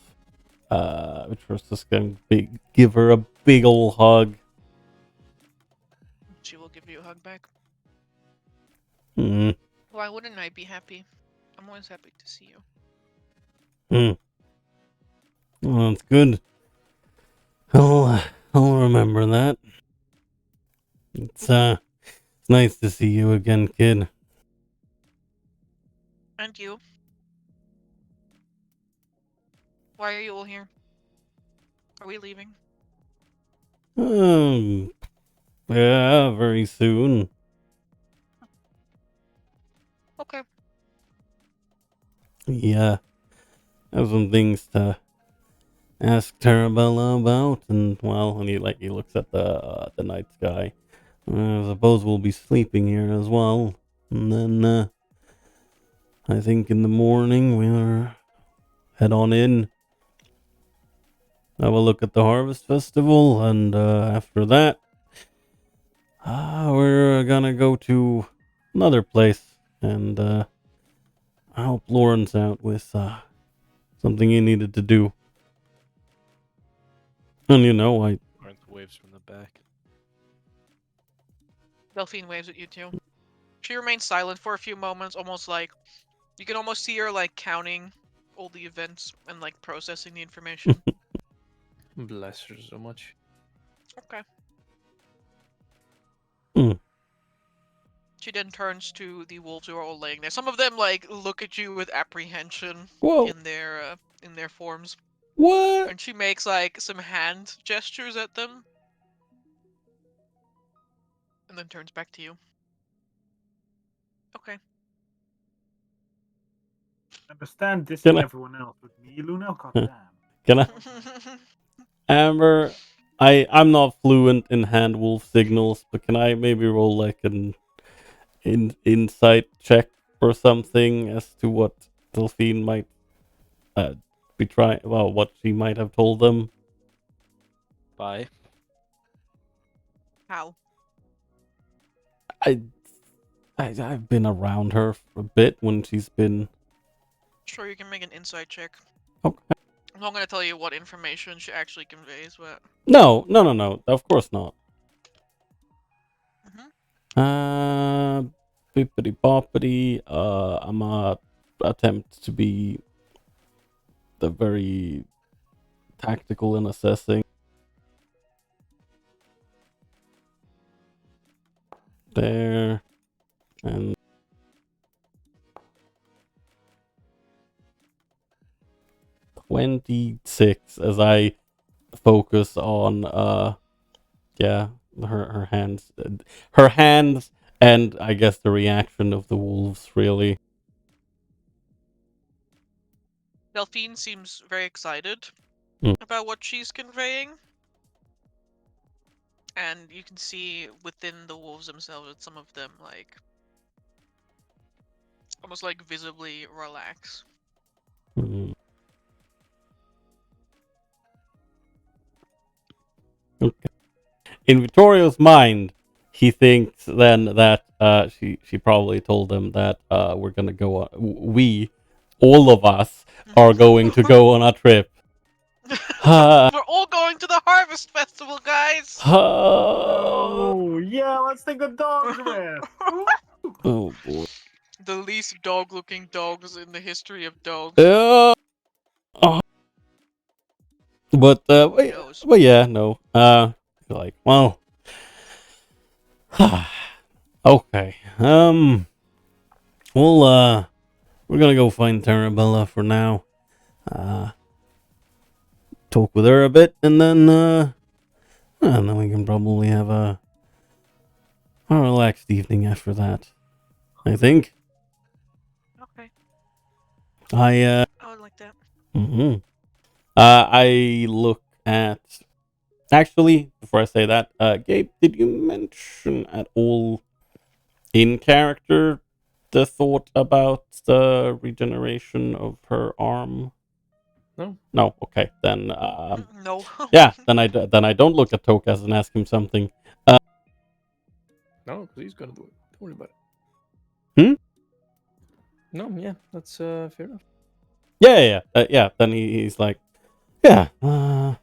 S4: which was just going to give her a big ol' hug.
S3: She will give you a hug back.
S4: Hmm.
S3: Why wouldn't I be happy? I'm always happy to see you.
S4: Well, that's good. I'll remember that. It's nice to see you again, kid.
S3: And you? Why are you all here? Are we leaving?
S4: Yeah, very soon.
S3: Okay.
S4: Yeah, I have some things to ask Tarabella about, and well, and he looks at the night sky. I suppose we'll be sleeping here as well, and then I think in the morning we'll head on in, have a look at the Harvest Festival, and after that, we're gonna go to another place, and I help Lawrence out with something he needed to do. And I
S5: Lawrence waves from the back.
S3: Delphine waves at you too. She remains silent for a few moments, almost like you can almost see her like counting all the events and like processing the information.
S6: Bless her so much.
S3: Okay.
S4: Hmm.
S3: She then turns to the wolves who are all laying there. Some of them like look at you with apprehension
S4: Whoa.
S3: in their forms.
S4: What?
S3: And she makes like some hand gestures at them. And then turns back to you. Okay.
S2: Understand
S4: Can
S2: dissing
S4: I-
S2: everyone else with me, Luna? Goddamn.
S4: Can I, Amber? I'm not fluent in hand wolf signals, but can I maybe roll like an insight check or something as to what Delphine might be trying? Well, what she might have told them.
S5: Bye.
S3: How?
S4: I've been around her for a bit when she's been.
S3: Sure, you can make an insight check.
S4: Okay.
S3: I'm not gonna tell you what information she actually conveys, but
S4: No. Of course not.
S3: Mhm.
S4: Bippity boppity. I'm a attempt to be the very tactical in assessing. There. And 26 as I focus on yeah, her hands and I guess the reaction of the wolves really.
S3: Delphine seems very excited
S4: Mm.
S3: about what she's conveying. And you can see within the wolves themselves that some of them like almost like visibly relax.
S4: Mm. Okay. In Vittorio's mind, he thinks then that she probably told him that we're gonna go on, we, all of us, are going to go on a trip.
S3: We're all going to the Harvest Festival, guys!
S2: Oh, yeah, let's take the dogs with.
S4: Oh boy.
S3: The least dog-looking dogs in the history of dogs.
S4: Oh. But
S3: knows?
S4: but yeah, no. Like, well, okay. Well, we're gonna go find Tarabella for now. Talk with her a bit, and then we can probably have a relaxed evening after that. I think.
S3: Okay,
S4: I
S3: I would like that.
S4: mhm. I look at. Actually, before I say that, Gabe, did you mention at all in character the thought about the regeneration of her arm?
S6: No.
S4: No. Okay, then.
S3: No.
S4: Yeah. Then I don't look at Tokas and ask him something.
S6: No, because he's gonna do it. Don't worry about
S4: it.
S6: No, yeah, that's fair enough.
S4: Yeah. Yeah. Then he's like, Yeah,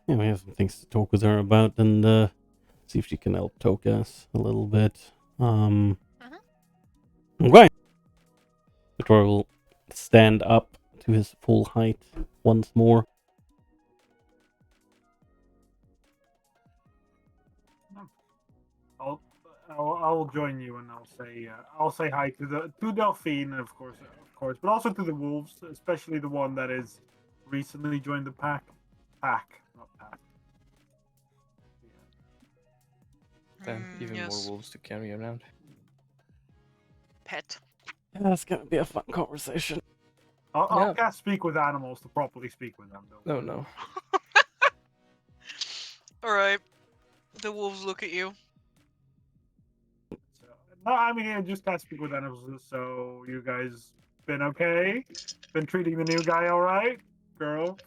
S4: we have some things to talk with her about and see if she can help Tokas a little bit. Okay. Victor will stand up to his full height once more.
S2: I'll join you and I'll say hi to Delphine, of course, but also to the wolves, especially the one that is recently joined the pack, not pack.
S6: Then even more
S3: yes.
S6: wolves to carry around.
S3: Pet.
S4: Yeah, that's gonna be a fun conversation.
S2: I'll cast speak with animals to properly speak with them.
S6: Oh no.
S3: Alright. The wolves look at you.
S2: So, no, I mean I just cast speak with animals. So you guys been okay? Been treating the new guy all right, girl?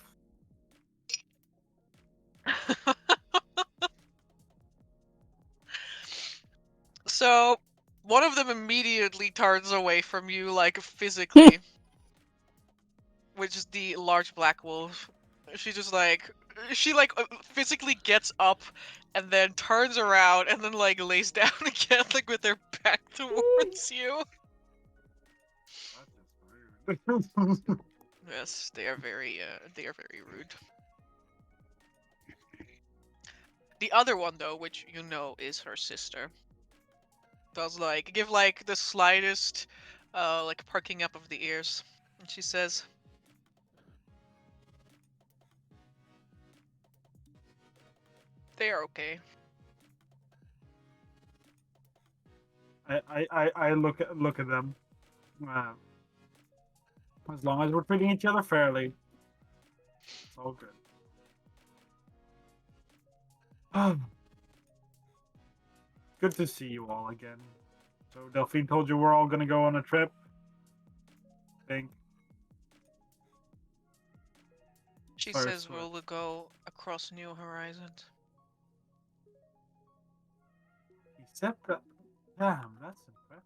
S3: So, one of them immediately turns away from you, like, physically. Which is the large black wolf. She just, like... She, like, physically gets up, and then turns around, and then, like, lays down again, like, with her back towards you.
S2: That's just rude.
S3: Yes, they are very rude. The other one, though, which you know is her sister, does, like, give, like, the slightest, like, perking up of the ears. And she says, they are okay.
S2: I look at them. As long as we're treating each other fairly, it's all good. Good to see you all again. So Delphine told you we're all gonna go on a trip. Think.
S3: She
S2: Sorry,
S3: says
S2: Swift.
S3: we'll go across new horizons.
S2: He said that. Damn, that's impressive.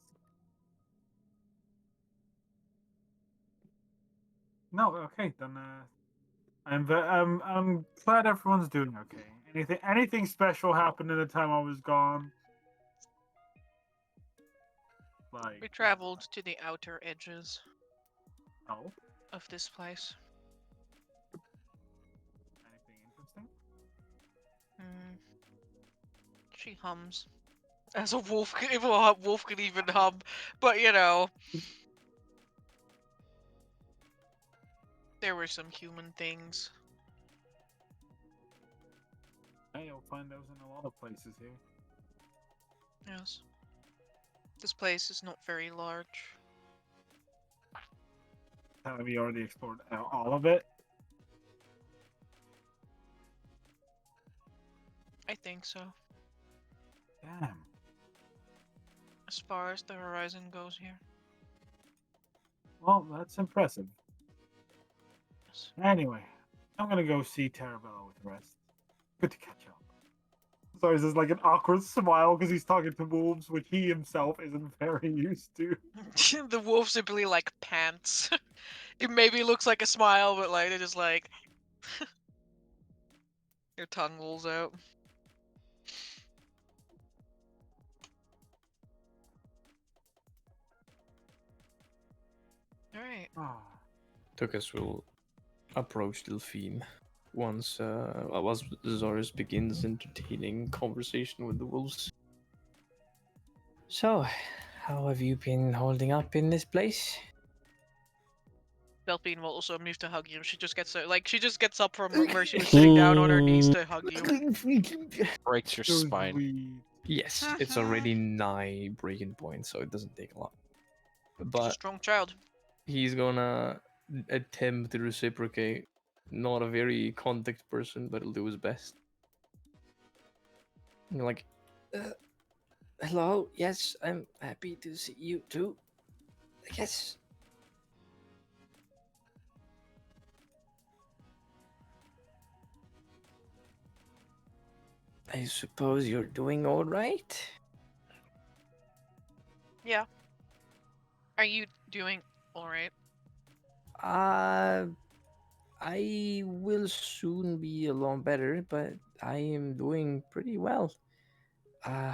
S2: No, okay, then. I'm glad everyone's doing okay. Anything special happened in the time I was gone? Like.
S3: We traveled to the outer edges
S2: Oh.
S3: of this place.
S2: Anything interesting?
S3: She hums. As a wolf, if a wolf could even hum. But, you know. There were some human things.
S2: Hey, you'll find those in a lot of places here.
S3: Yes. This place is not very large.
S2: Have you already explored all of it?
S3: I think so.
S2: Damn.
S3: As far as the horizon goes here.
S2: Well, that's impressive.
S3: Yes.
S2: Anyway, I'm gonna go see Tarabella with the rest. Good to catch up. Sorry, there's like an awkward smile because he's talking to wolves, which he himself isn't very used to.
S3: The wolf simply, like, pants. It maybe looks like a smile, but, like, it is like... Your tongue rolls out. Alright.
S6: Tokas will approach Delphine once Zoris begins entertaining conversation with the wolves.
S8: So, how have you been holding up in this place?
S3: Delphine will also move to hug you. She just gets up from where she was sitting down on her knees to hug you.
S5: Breaks your spine.
S6: Yes, it's already nigh breaking point, so it doesn't take a lot.
S3: She's a
S6: But
S3: strong child.
S6: he's gonna attempt to reciprocate. Not a very contact person, but he'll do his best. You're like,
S8: Hello, yes, I'm happy to see you too. Yes. I suppose you're doing all right?
S3: Yeah. Are you doing alright?
S8: I will soon be a lot better, but I am doing pretty well. I'm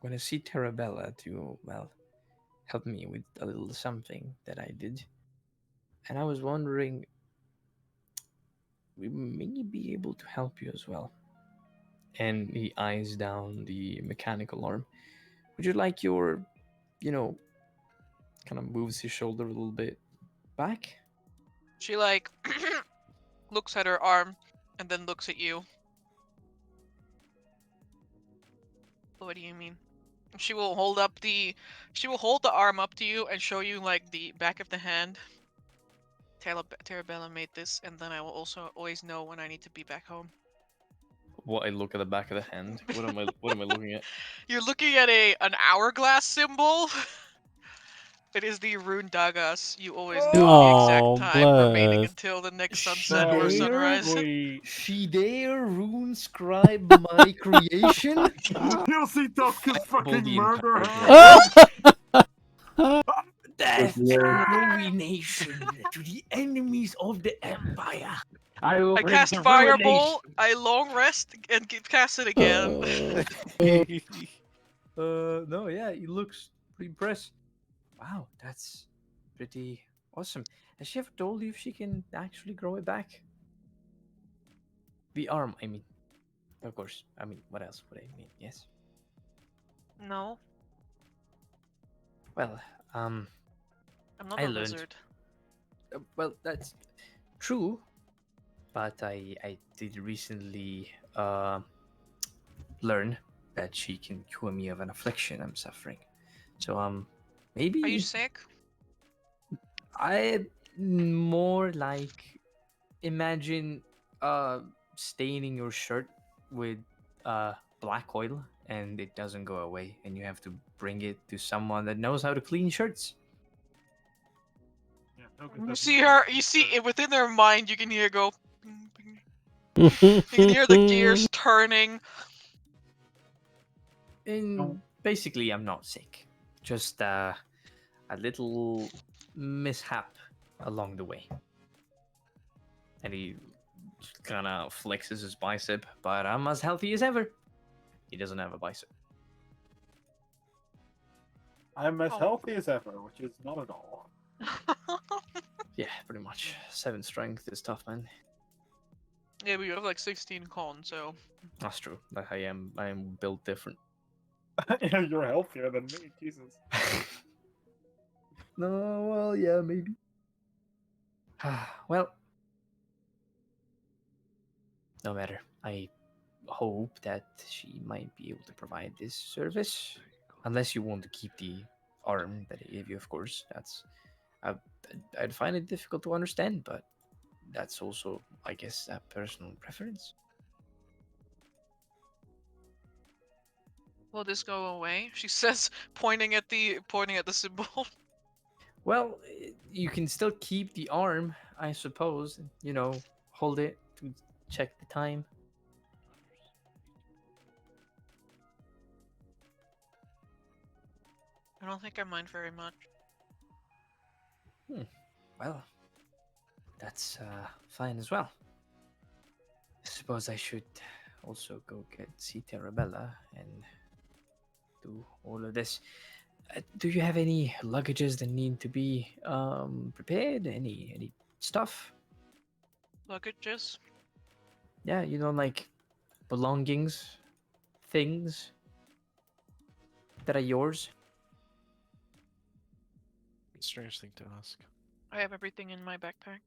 S8: gonna see Terabella to, well, help me with a little something that I did. And I was wondering, we may be able to help you as well. And he eyes down the mechanical arm. Would you like your, you know, kind of moves his shoulder a little bit back?
S3: She like looks at her arm and then looks at you. What do you mean? She will hold the arm up to you and show you like the back of the hand. Terabella made this, and then I will also always know when I need to be back home.
S6: What, I look at the back of the hand? What am I looking at?
S3: You're looking at an hourglass symbol. It is the rune dagas. You always know the exact
S4: Oh,
S3: time remaining
S4: bless.
S3: until the next sunset or
S2: Very
S3: sunrise.
S2: sweet.
S8: She dare rune scribe my creation?
S2: You'll see Tuska's fucking
S6: the
S2: murder
S6: entire
S2: her.
S8: Death
S7: Yeah.
S8: and ruination to the enemies of the Empire.
S3: I cast Fireball, I long rest, and cast it again.
S8: No, yeah, he looks pretty impressed. Wow, that's pretty awesome. Has she ever told you if she can actually grow it back? The arm, I mean. Of course. I mean, what else would I mean? Yes.
S3: No,
S8: Well,
S3: I'm not
S8: I
S3: a
S8: learned.
S3: lizard.
S8: Well, that's true. But I did recently learn that she can cure me of an affliction I'm suffering. So maybe
S3: Are you sick?
S8: I more like imagine staining your shirt with black oil and it doesn't go away and you have to bring it to someone that knows how to clean shirts.
S2: Yeah, Tuska
S3: You
S2: does
S3: see
S2: not-
S3: her. You see it within their mind. You can hear go. Ping, ping. You can hear the gears turning.
S8: And basically I'm not sick. Just a little mishap along the way. And he kind of flexes his bicep, but I'm as healthy as ever. He doesn't have a bicep.
S2: I'm as
S3: Oh.
S2: healthy as ever, which is not at all.
S8: Yeah, pretty much. 7 strength is tough, man.
S3: Yeah, but you have like 16 con, so.
S8: That's true. Like I am built different.
S2: You're healthier than me, Jesus.
S8: No, well, yeah, maybe. Well, no matter. I hope that she might be able to provide this service. Unless you want to keep the arm that I gave you, of course. I'd find it difficult to understand, but that's also, I guess, a personal preference.
S3: Will this go away? She says, pointing at the symbol.
S8: Well, you can still keep the arm, I suppose. Hold it to check the time.
S3: I don't think I mind very much.
S8: Well, that's fine as well. I suppose I should also go see Terabella and do all of this. Do you have any luggages that need to be prepared? Any stuff?
S3: Luggages?
S8: Yeah, like belongings, things that are yours.
S5: Strange thing to ask.
S3: I have everything in my backpack.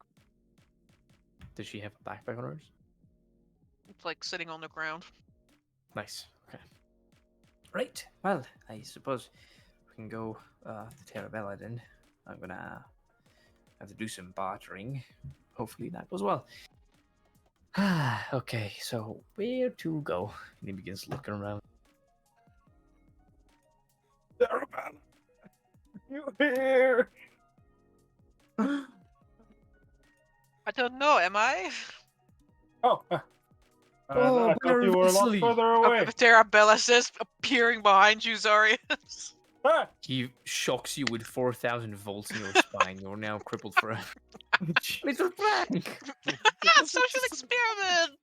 S8: Does she have a backpack on hers?
S3: It's like sitting on the ground.
S8: Nice. Okay. Right. Well, I suppose we can go to Terabella then. I'm gonna have to do some bartering. Hopefully that goes well. Okay, so where to go? And he begins looking around.
S2: Terabella, you here?
S3: I don't know, am I?
S2: Oh, I
S8: Oh,
S2: thought you were a lot
S8: Wesley.
S2: further away.
S3: Terabella says, appearing behind you, Zarius.
S2: Ah,
S8: He shocks you with 4,000 volts in your spine. You're now crippled forever. Little prank.
S3: Social experiment.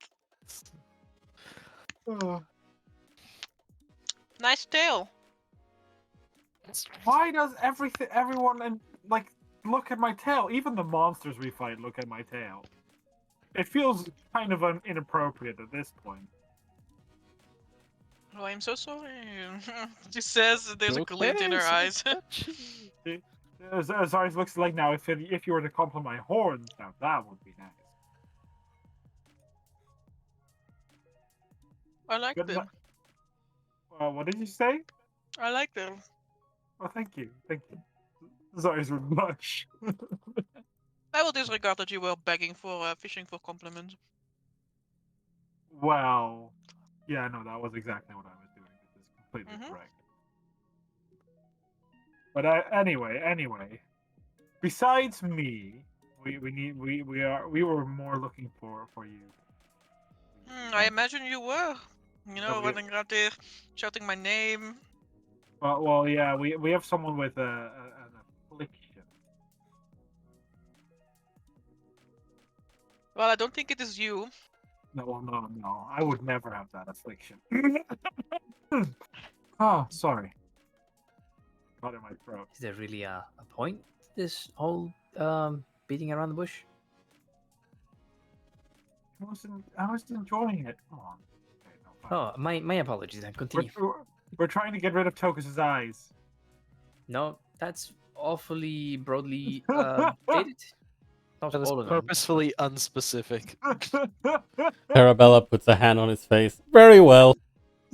S2: Oh,
S3: Nice tail.
S2: why does everyone like look at my tail? Even the monsters we fight look at my tail. It feels kind of inappropriate at this point.
S3: Oh, I'm so sorry. She says there's a glint in her eyes.
S2: Sorry, it looks like now if you were to compliment my horns, now that would be nice.
S3: I like
S2: Good
S3: them.
S2: what did you say?
S3: I like them.
S2: Oh, thank you. Sorry, it's much.
S3: I will disregard that you were begging for fishing for compliments.
S2: Well, yeah, no, that was exactly what I was doing. This is completely correct. But anyway, besides me, we were more looking for you.
S3: I imagine you were. You know,
S2: we-
S3: running out there, shouting my name.
S2: Well, yeah, we have someone with an affliction.
S3: Well, I don't think it is you.
S2: No, I would never have that affliction. Oh, sorry. Caught in my throat.
S8: Is there really a point to this whole beating around the bush?
S2: I was enjoying it. Come on. Okay, no, fine.
S8: Oh, my apologies then. Continue.
S2: We're trying to get rid of Tokus's eyes.
S8: No, that's awfully broadly stated. Not
S5: That is
S8: all of them.
S5: purposefully unspecific.
S4: Arabella puts a hand on his face. Very well.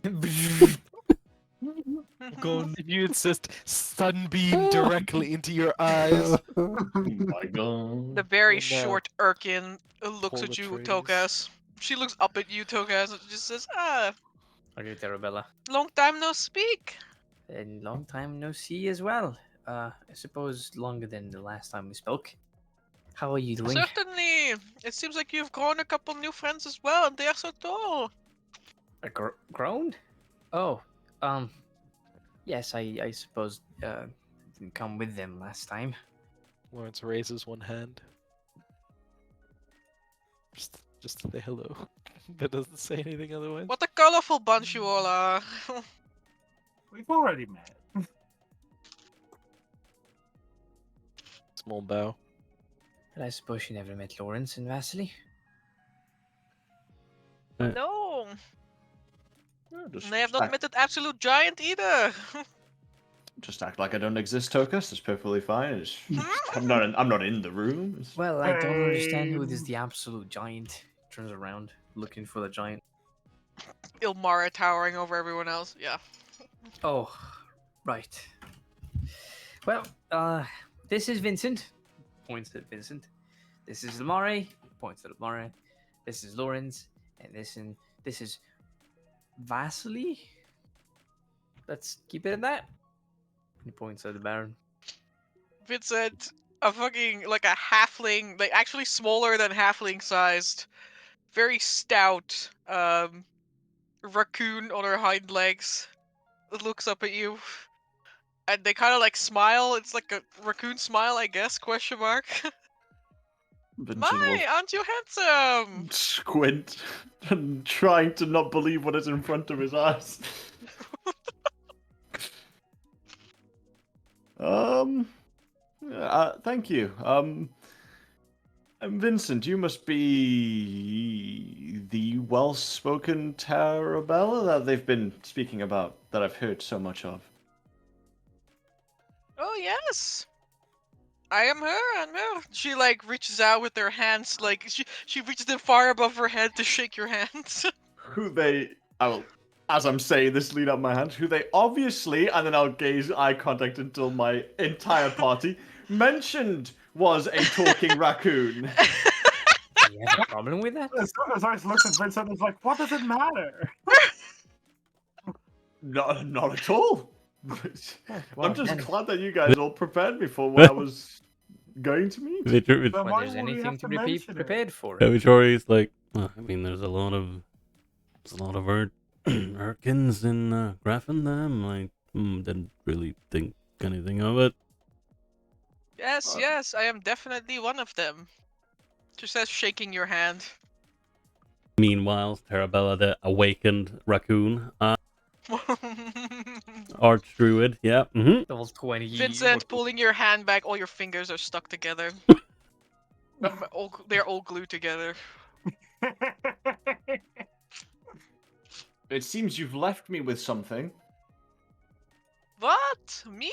S5: If you insist, sunbeam directly into your eyes.
S7: Oh my god.
S3: The very
S5: And now,
S3: short Erkin looks
S5: pull
S3: at
S5: the
S3: you,
S5: trees.
S3: Tokas. She looks up at you, Tokas, and just says,
S8: Okay, Arabella.
S3: long time no speak.
S8: And long time no see as well. I suppose longer than the last time we spoke. How are you doing?
S3: Certainly. It seems like you've grown a couple new friends as well, and they are so tall.
S8: Grown? Oh, yes, I suppose didn't come with them last time.
S5: Lawrence raises one hand. Just to say hello. But doesn't say anything otherwise.
S3: What a colorful bunch you all are.
S2: We've already met.
S5: Small bow.
S8: But I suppose you never met Lawrence and Vasily.
S3: No.
S7: Yeah, just,
S3: And they have
S7: just
S3: not
S7: act,
S3: met an absolute giant either.
S7: just act like I don't exist, Tokus. It's perfectly fine. I'm not in the room.
S8: Well, I don't understand who is the absolute giant. Turns around, looking for the giant.
S3: Ilmara towering over everyone else. Yeah.
S8: Oh, right. Well, this is Vincent. Points at Vincent. This is Lamare. Points at Lamare. This is Lawrence, and this is Vasily. Let's keep it at that. He points at the Baron.
S3: Vincent, a fucking, like a halfling, like actually smaller than halfling sized, very stout, raccoon on her hind legs, looks up at you. And they kind of like smile. It's like a raccoon smile, I guess, question mark.
S7: Vincent
S3: My, aren't you handsome?
S7: will squint and trying to not believe what is in front of his eyes. Thank you. Vincent, you must be the well-spoken Tarabella that they've been speaking about, that I've heard so much of.
S3: Oh yes, I am her. I'm her. She like reaches out with her hands, like she reaches them far above her head to shake your hands.
S7: As I'm saying this, lean up my hand, who they obviously, and then I'll gaze eye contact until my entire party mentioned was a talking raccoon.
S8: Do you have a problem with that?
S2: Azarius looks at Vincent and is like, what does it matter?
S7: Not at all.
S8: Well,
S7: I'm just
S8: then,
S7: glad that you guys all prepared me for what I was going to meet.
S4: Literally,
S2: Then
S8: well,
S2: why
S8: there's
S2: would we
S8: anything
S2: have
S8: to
S2: to
S8: be
S2: mention it?
S8: prepared for.
S4: Victoria's like, well, I mean, there's a lot of Urkins in Graffendam. I didn't really think anything of it.
S3: Yes, yes, I am definitely one of them. Just as shaking your hand.
S4: Meanwhile, Terabella, the awakened raccoon, archdruid, yeah.
S6: Level 20.
S3: Vincent, pulling your hand back, all your fingers are stuck together. They're all glued together.
S7: It seems you've left me with something.
S3: What? Me?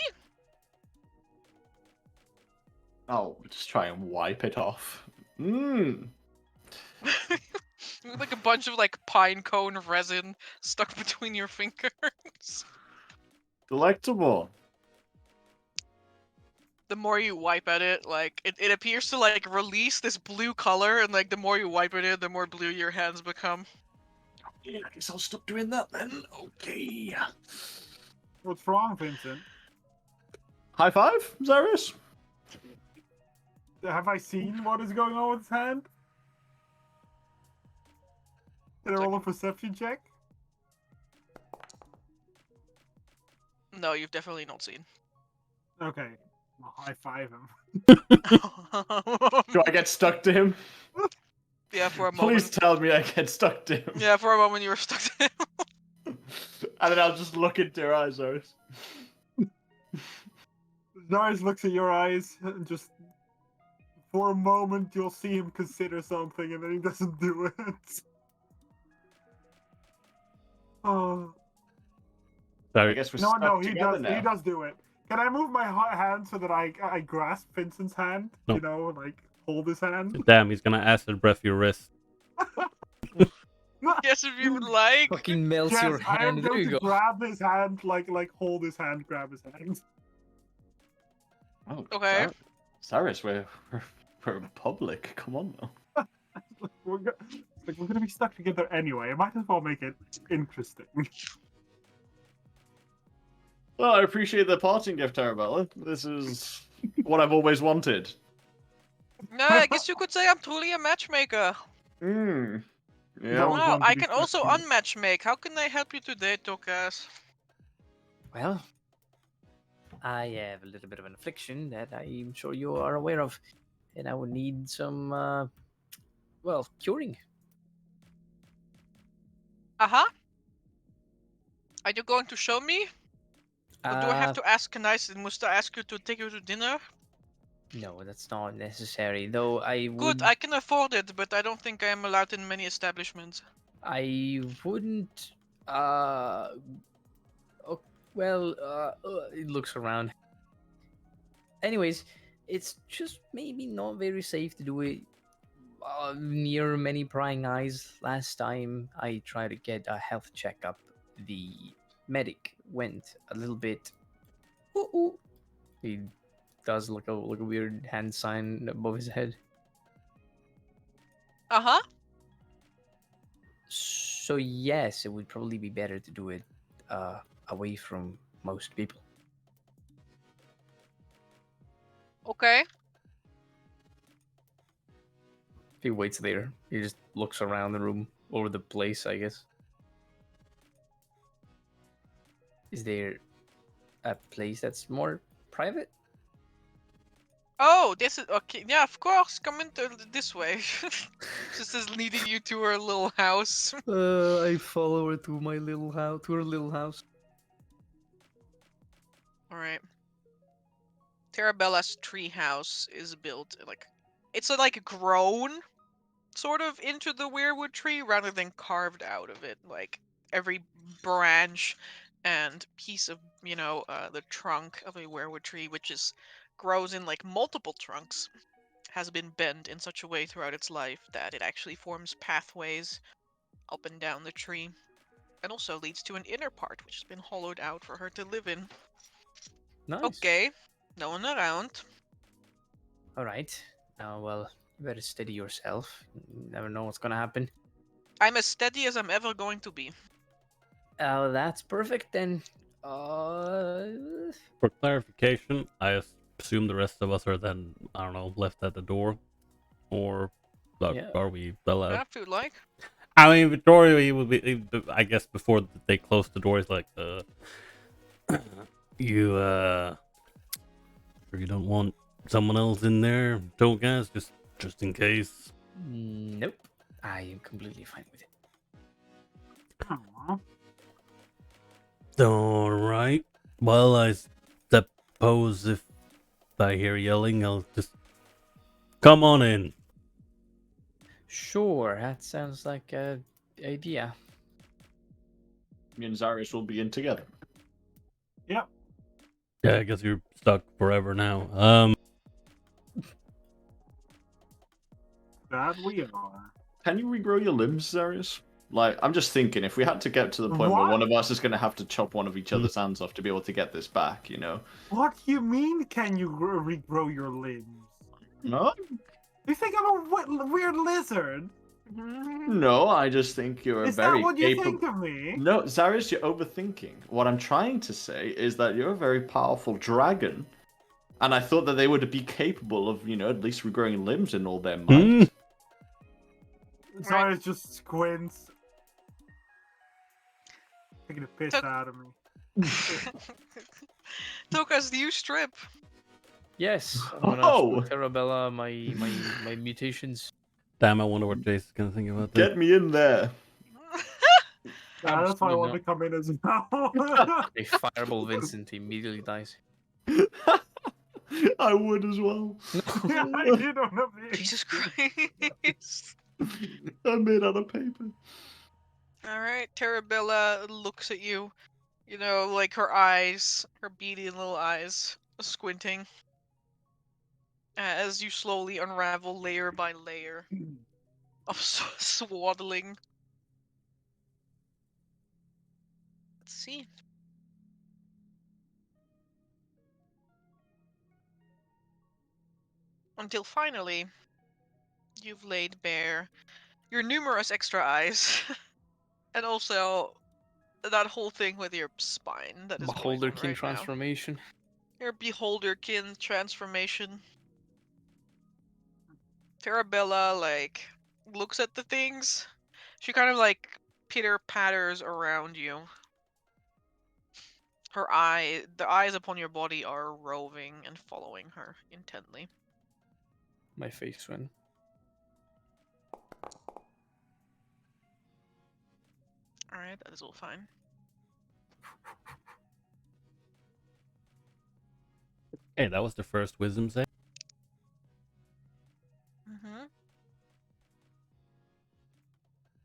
S7: Oh, just try and wipe it off.
S3: Like a bunch of like pine cone resin stuck between your fingers.
S7: Delectable.
S3: The more you wipe at it, like it appears to like release this blue color, and like the more you wipe at it, the more blue your hands become.
S7: Yeah, I guess I'll stop doing that then. Okay.
S2: What's wrong, Vincent?
S7: High five, Zarus?
S2: Have I seen what is going on with his hand? Can I roll a perception check?
S3: No, you've definitely not seen.
S2: Okay, I'll high five him.
S7: Do I get stuck to him?
S3: Yeah, for a moment.
S7: Please tell me I get stuck to him.
S3: Yeah, for a moment you were stuck to him.
S7: And then I'll just look into your eyes, Zarus.
S2: Zarus looks at your eyes and just, for a moment, you'll see him consider something, and then he doesn't do it. Oh.
S7: I guess we're stuck
S2: No, he
S7: together
S2: does.
S7: now.
S2: He does do it. Can I move my hand so that I grasp Vincent's hand?
S4: No.
S2: You know, like hold his hand.
S4: Damn, he's gonna acid breath your wrist.
S3: Yes, if you would like.
S6: Fucking melts
S2: Yes,
S6: your
S2: I am
S6: hand. There
S2: going
S6: you
S2: to
S6: go.
S2: grab his hand, like hold his hand, grab his hand.
S7: Oh,
S3: Okay.
S7: Zarus, we're in public. Come on now.
S2: We're gonna be stuck together anyway. I might as well make it interesting.
S7: Well, I appreciate the parting gift, Arabella. This is what I've always wanted.
S3: No, I guess you could say I'm truly a matchmaker.
S7: Yeah.
S2: always
S3: No,
S2: wanted to
S3: I
S2: be
S3: can also
S2: stuck
S3: unmatchmake. How can I help you today, Tokas?
S8: Well, I have a little bit of an affliction that I'm sure you are aware of, and I would need some, well, curing.
S3: Uh-huh. Are you going to show me? Or do I have to ask nice? Must I ask you to take you to dinner?
S8: No, that's not necessary. Though I would.
S3: Good, I can afford it, but I don't think I am allowed in many establishments.
S8: I wouldn't. Oh, well, it looks around. Anyways, it's just maybe not very safe to do it near many prying eyes. Last time I tried to get a health checkup, the medic went a little bit. Ooh. He does like a weird hand sign above his head.
S3: Uh-huh.
S8: So yes, it would probably be better to do it away from most people.
S3: Okay.
S6: He waits there. He just looks around the room, over the place, I guess.
S8: Is there a place that's more private?
S3: Oh, this is okay. Yeah, of course. Come into this way. Just as leading you to her little house.
S6: I follow her to my little house, to her little house.
S3: All right. Tarabella's tree house is built like it's like grown sort of into the weirwood tree rather than carved out of it. Like every branch and piece of the trunk of a weirwood tree, which grows in like multiple trunks, has been bent in such a way throughout its life that it actually forms pathways up and down the tree, and also leads to an inner part which has been hollowed out for her to live in.
S6: Nice.
S3: Okay, no one around.
S8: All right. Now, well, you better steady yourself. You never know what's gonna happen.
S3: I'm as steady as I'm ever going to be.
S8: Oh, that's perfect then.
S4: For clarification, I assume the rest of us are then, I don't know, left at the door? Or
S8: Yeah.
S4: are we allowed?
S3: Yeah, if you'd like.
S4: I mean, Victoria, he would be, I guess, before they close the doors, like, you don't want someone else in there, TaleChasers, just in case.
S6: Nope. I am completely fine with it.
S2: Aw.
S4: All right. Well, I suppose if I hear yelling, I'll just come on in.
S6: Sure, that sounds like a idea.
S7: Me and Zarius will be in together.
S2: Yep.
S4: Yeah, I guess you're stuck forever now.
S2: That we are.
S7: Can you regrow your limbs, Zarius? Like, I'm just thinking, if we had to get to the point where
S2: What?
S7: one of us is going to have to chop one of each other's hands off to be able to get this back, you know?
S2: What do you mean? Can you regrow your limbs?
S7: No?
S2: You think I'm a weird lizard?
S7: No, I just think you're
S2: Is
S7: a very
S2: that what you
S7: capable...
S2: think of me?
S7: No, Zarius, you're overthinking. What I'm trying to say is that you're a very powerful dragon, and I thought that they would be capable of, you know, at least regrowing limbs in all their might.
S2: Sorry, it just squints. Taking a piss out of me.
S3: Toka's new strip.
S6: Yes, I'm gonna show Terabella my mutations.
S4: Damn, I wonder what Jace is gonna think about this.
S7: Get me in there.
S2: Yeah, that's why I want
S6: Absolutely
S2: to come in as well.
S6: A fireball Vincent immediately dies.
S7: I would as well.
S2: Yeah, you don't know me.
S3: Jesus Christ.
S7: I'm made out of paper.
S3: Alright, Terabella looks at you. You know, like her eyes, her beady little eyes, squinting. As you slowly unravel layer by layer of swaddling. Let's see. Until finally, you've laid bare your numerous extra eyes. And also that whole thing with your spine that is going on
S6: Beholderkin
S3: right now.
S6: transformation.
S3: Your Beholderkin transformation. Terabella, like, looks at the things. She kind of, like, pitter-patters around you. The eyes upon your body are roving and following her intently.
S6: My face went.
S3: Alright, that is all fine.
S4: Hey, that was the first wisdom save.
S3: Mm-hmm.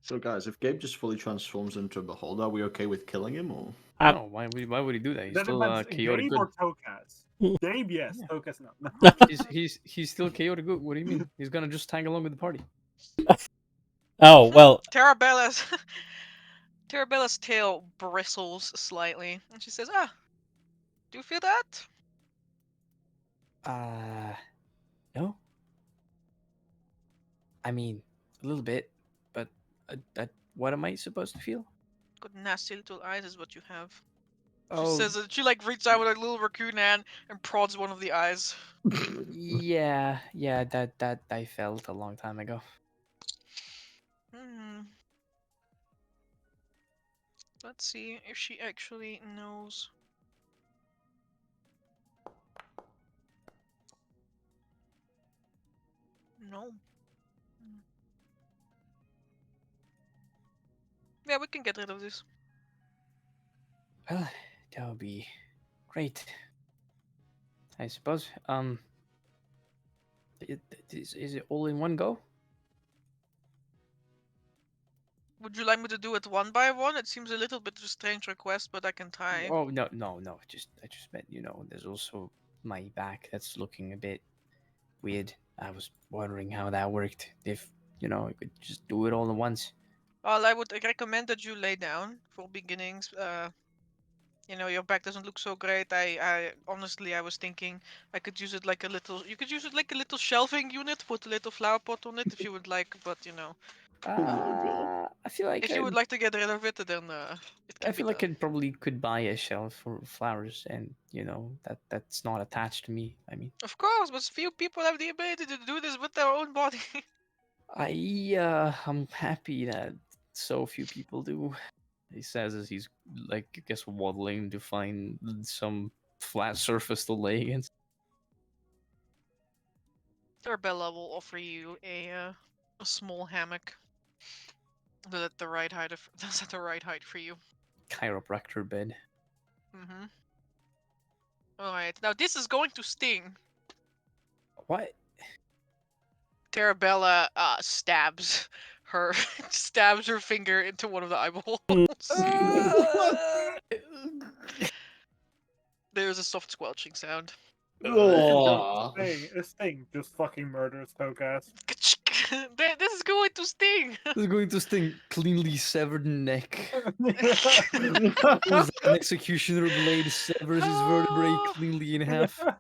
S7: So, guys, if Gabe just fully transforms into a beholder, are we okay with killing him, or?
S6: No, why would he do that? He's
S2: That
S6: still
S2: depends.
S6: chaotic
S2: Gabe
S6: good.
S2: or Tokas? Gabe, yes.
S6: Yeah.
S2: Tokas, no.
S6: He's still chaotic good. What do you mean? He's gonna just tag along with the party.
S4: Oh, well.
S3: Terabella's tail bristles slightly, and she says, do you feel that?
S6: No. I mean, a little bit, but what am I supposed to feel?
S3: Good nasty little eyes is what you have. She
S6: Oh,
S3: says that she, like, reaches out with her little raccoon hand and prods one of the eyes.
S6: yeah, that I felt a long time ago.
S3: Let's see if she actually knows. No. Yeah, we can get rid of this.
S6: Well, that would be great. I suppose. Is it all in one go?
S3: Would you like me to do it one by one? It seems a little bit of a strange request, but I can try.
S6: Oh no. I just meant, you know, there's also my back that's looking a bit weird. I was wondering how that worked. If, you know, I could just do it all at once.
S3: Well, I would recommend that you lay down for beginnings. You know, your back doesn't look so great. I honestly, I was thinking I could use it like a little. You could use it like a little shelving unit. Put a little flower pot on it if you would like. But you know,
S6: I feel like
S3: if you would like to get rid of it, then it can
S6: I
S3: be
S6: feel like
S3: done.
S6: I probably could buy a shelf for flowers, and you know that's not attached to me. I mean,
S3: Of course, but few people have the ability to do this with their own body.
S6: I'm happy that so few people do. He says as he's, like, I guess, waddling to find some flat surface to lay against.
S3: Arabella will offer you a small hammock. That's at the right height that's at the right height for you.
S6: Chiropractor bed.
S3: Mm-hmm. Alright, now this is going to sting.
S6: What?
S3: Tarabella stabs her stabs her finger into one of the eyeballs. There's a soft squelching sound.
S7: Oh.
S2: This thing just fucking murders Tokas.
S3: This is going to sting.
S6: This is going to sting. Cleanly severed neck. Pulls out an executioner blade, severs his vertebrae cleanly in half. How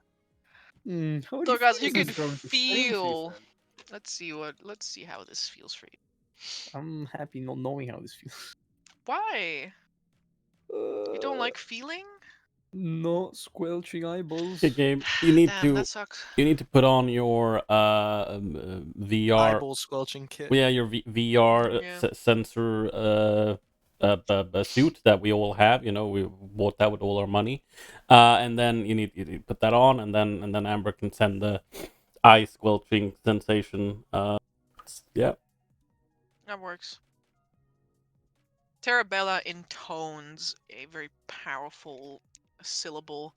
S6: do
S3: So
S6: you
S3: guys,
S6: feel?
S3: you can
S2: is going to sting, she
S3: feel.
S2: said.
S3: Let's see how this feels for you.
S6: I'm happy not knowing how this feels.
S3: Why? You don't like feeling?
S6: Not squelching eyeballs.
S4: Okay, Gabe, you need
S3: Damn, that
S4: to
S3: sucks.
S4: put on your VR.
S5: Eyeball squelching kit.
S4: Well, yeah, your VR
S3: Yeah.
S4: sensor suit that we all have. You know, we bought that with all our money, and then you need to put that on, and then Amber can send the eye squelching sensation. Yeah.
S3: That works. Tarabella intones a very powerful syllable,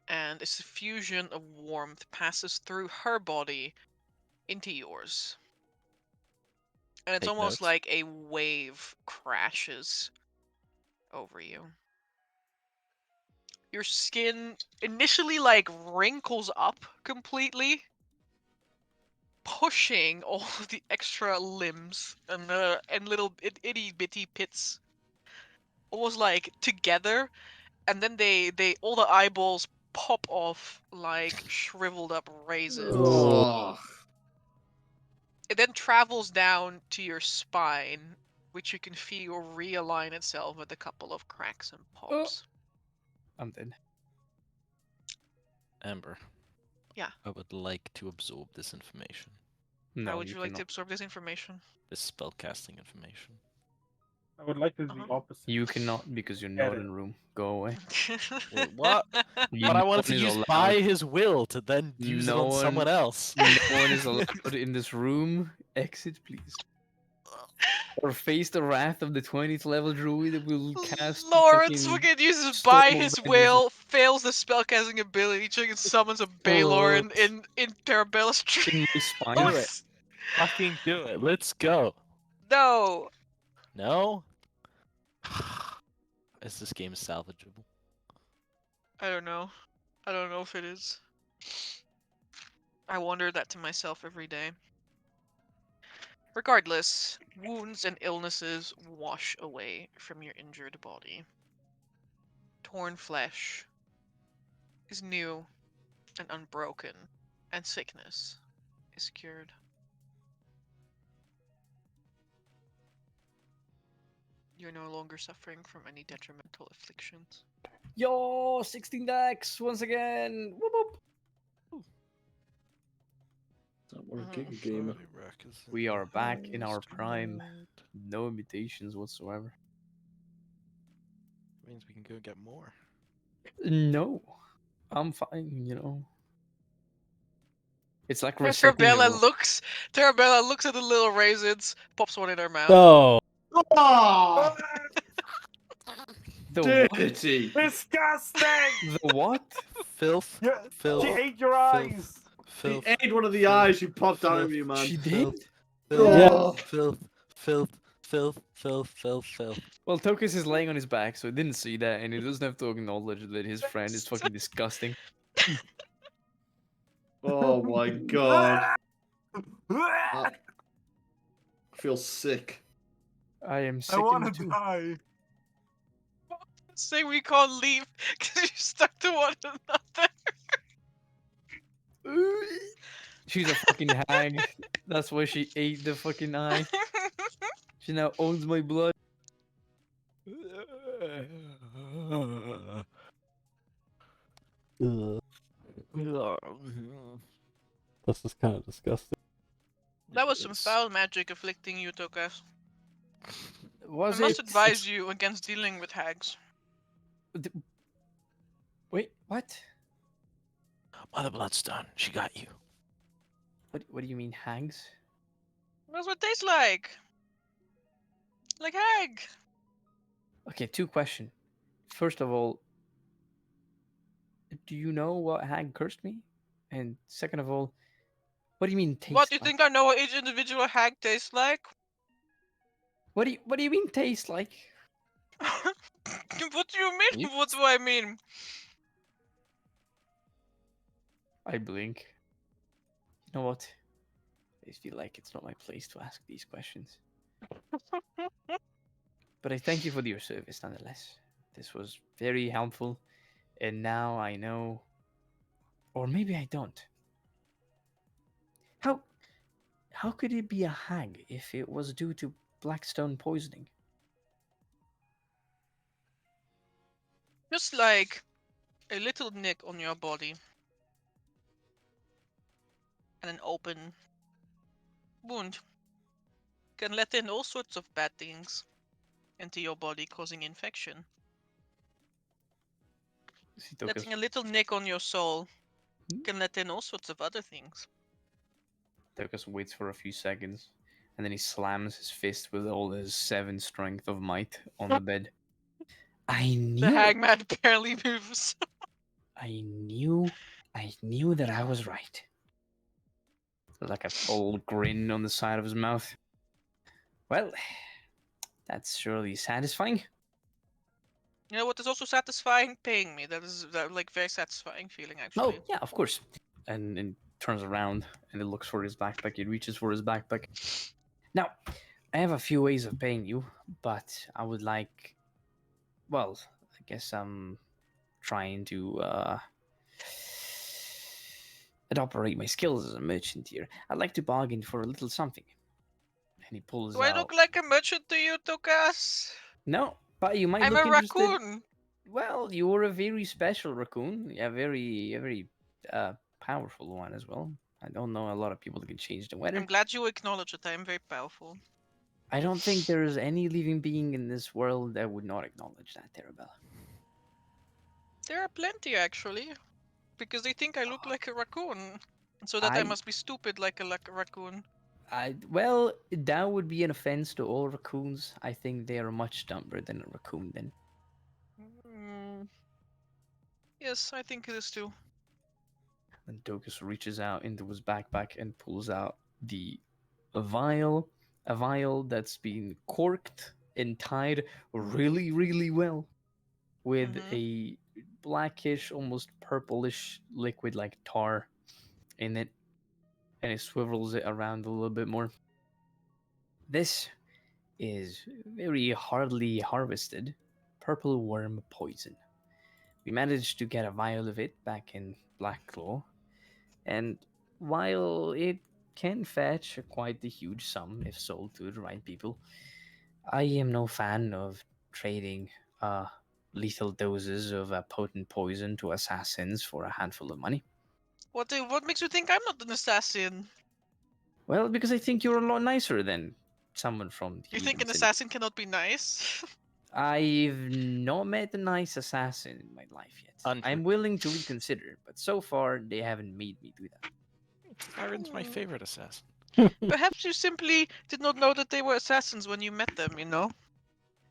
S3: and a suffusion of warmth passes through her body into yours. And it's
S5: Take
S3: almost
S5: notes.
S3: like a wave crashes over you. Your skin initially like wrinkles up completely, pushing all of the extra limbs and little itty bitty pits almost like together, and then they all the eyeballs pop off like shriveled up raisins.
S7: Oh.
S3: It then travels down to your spine, which you can feel realign itself with a couple of cracks and pops.
S6: I'm dead.
S5: Amber.
S3: Yeah.
S5: I would like to absorb this information.
S6: No,
S3: How would you like to
S6: cannot.
S3: absorb this information?
S5: This spellcasting information.
S2: I would like to do the opposite.
S6: You cannot because you're
S2: Get
S6: not
S2: it.
S6: in the room. Go away.
S5: Wait, what?
S6: You-
S5: But I
S6: no
S5: wanted to
S6: one is
S5: use
S6: allowed-
S5: by his will to then use it
S6: No
S5: on someone
S6: one-
S5: else.
S6: No one is allowed in this room. Exit, please. Or face the wrath of the 20th level druid that will cast.
S3: Lawrence
S6: fucking
S3: fucking uses
S6: storm
S3: by
S6: of
S3: his
S6: vengeance.
S3: will, fails the spellcasting ability, chicken summons a Baylor in Tarabella's tree.
S6: in my spine.
S5: Do it. Fucking do it. Let's go.
S3: No.
S5: No? Is this game salvageable?
S3: I don't know. I don't know if it is. I wonder that to myself every day. Regardless, wounds and illnesses wash away from your injured body. Torn flesh is new and unbroken, and sickness is cured. You're no longer suffering from any detrimental afflictions.
S6: Yo, 16 decks once again. Whoop, whoop.
S7: What a gig gamer.
S6: We are back in our prime. No imitations whatsoever.
S5: Means we can go get more.
S6: No, I'm fine. You know. It's like resetting
S3: Tarabella
S6: your-
S3: looks at the little raisins, pops one in her mouth.
S4: Oh.
S7: Oh,
S6: The what?
S7: dirty.
S2: Disgusting!
S6: The what?
S5: Filth.
S2: Yeah,
S5: Filth.
S2: she ate your
S5: Filth.
S2: eyes.
S7: He
S5: Filth.
S7: ate one of the eyes you popped out of
S5: Filth.
S7: you, man.
S6: She did?
S7: Oh.
S5: Filth. Filth. Filth. Filth. Filth. Filth.
S6: Well, Tokus is laying on his back, so he didn't see that, and he doesn't have to acknowledge that his friend is fucking disgusting.
S7: Oh my god. I feel sick.
S6: I am
S2: I
S6: sick
S2: want
S6: and
S2: to
S6: too.
S2: die.
S3: Say we can't leave because you're stuck to one another.
S6: She's a fucking hag. That's why she ate the fucking eye. She now owns my blood.
S4: Ugh. This is kind of disgusting.
S3: That was some
S5: It's-
S3: foul magic afflicting you, Tokas.
S6: Was
S3: I must
S6: it?
S3: advise you against dealing with hags.
S6: Wait, what?
S5: Mother Bloodstone, she got you.
S8: What do you mean hags?
S3: That's what it tastes like. Like hag.
S8: Okay, 2 questions. First of all, do you know what hag cursed me? And second of all, what do you mean
S3: What,
S8: taste
S3: you
S8: like?
S3: think I know what each individual hag tastes like?
S8: What do you mean taste like?
S3: What do you mean?
S5: You-
S3: What do I mean?
S8: I blink. You know what? I feel like it's not my place to ask these questions. But I thank you for your service nonetheless. This was very helpful, and now I know, or maybe I don't. How how could it be a hag if it was due to blackstone poisoning?
S3: Just like a little nick on your body. And an open wound can let in all sorts of bad things into your body, causing infection. Letting a little nick on your soul can let in all sorts of other things.
S8: Tokus waits for a few seconds, and then he slams his fist with all his 7 strength of might on the bed. I
S3: The
S8: knew
S3: hangman barely moves.
S8: I knew that I was right. There's like a full grin on the side of his mouth. Well, that's surely satisfying.
S3: You know what is also satisfying? Paying me. That is like very satisfying feeling, actually.
S8: Oh, yeah, of course. And turns around and it looks for his backpack. He reaches for his backpack. Now, I have a few ways of paying you, but I would like. Well, I guess I'm trying to operate my skills as a merchant here. I'd like to bargain for a little something. And he pulls
S3: Do
S8: out.
S3: I look like a merchant to you, Tokas?
S8: No, but you might
S3: I'm
S8: look
S3: a
S8: interested.
S3: raccoon.
S8: Well, you're a very special raccoon. A very powerful one as well. I don't know a lot of people that can change the weather.
S3: I'm glad you acknowledge that I am very powerful.
S8: I don't think there is any living being in this world that would not acknowledge that, Terabella.
S3: There are plenty, actually. Because they think I look like a raccoon. So that I must be stupid like a raccoon.
S8: Well, that would be an offense to all raccoons. I think they are much dumber than a raccoon then.
S3: Yes, I think it is too.
S8: And Dokus reaches out into his backpack and pulls out a vial that's been corked and tied really, really well with a blackish, almost purplish liquid like tar in it, and he swivels it around a little bit more. This is very hardly harvested purple worm poison. We managed to get a vial of it back in Blacklaw, and while it can fetch quite a huge sum if sold to the right people, I am no fan of trading lethal doses of a potent poison to assassins for a handful of money.
S3: What makes you think I'm not an assassin?
S8: Well, because I think you're a lot nicer than someone from the
S3: You think an
S8: City.
S3: assassin cannot be nice?
S8: I've not met a nice assassin in my life yet. I'm willing to reconsider, but so far they haven't made me do that.
S5: Aaron's my favorite assassin.
S3: Perhaps you simply did not know that they were assassins when you met them, you know?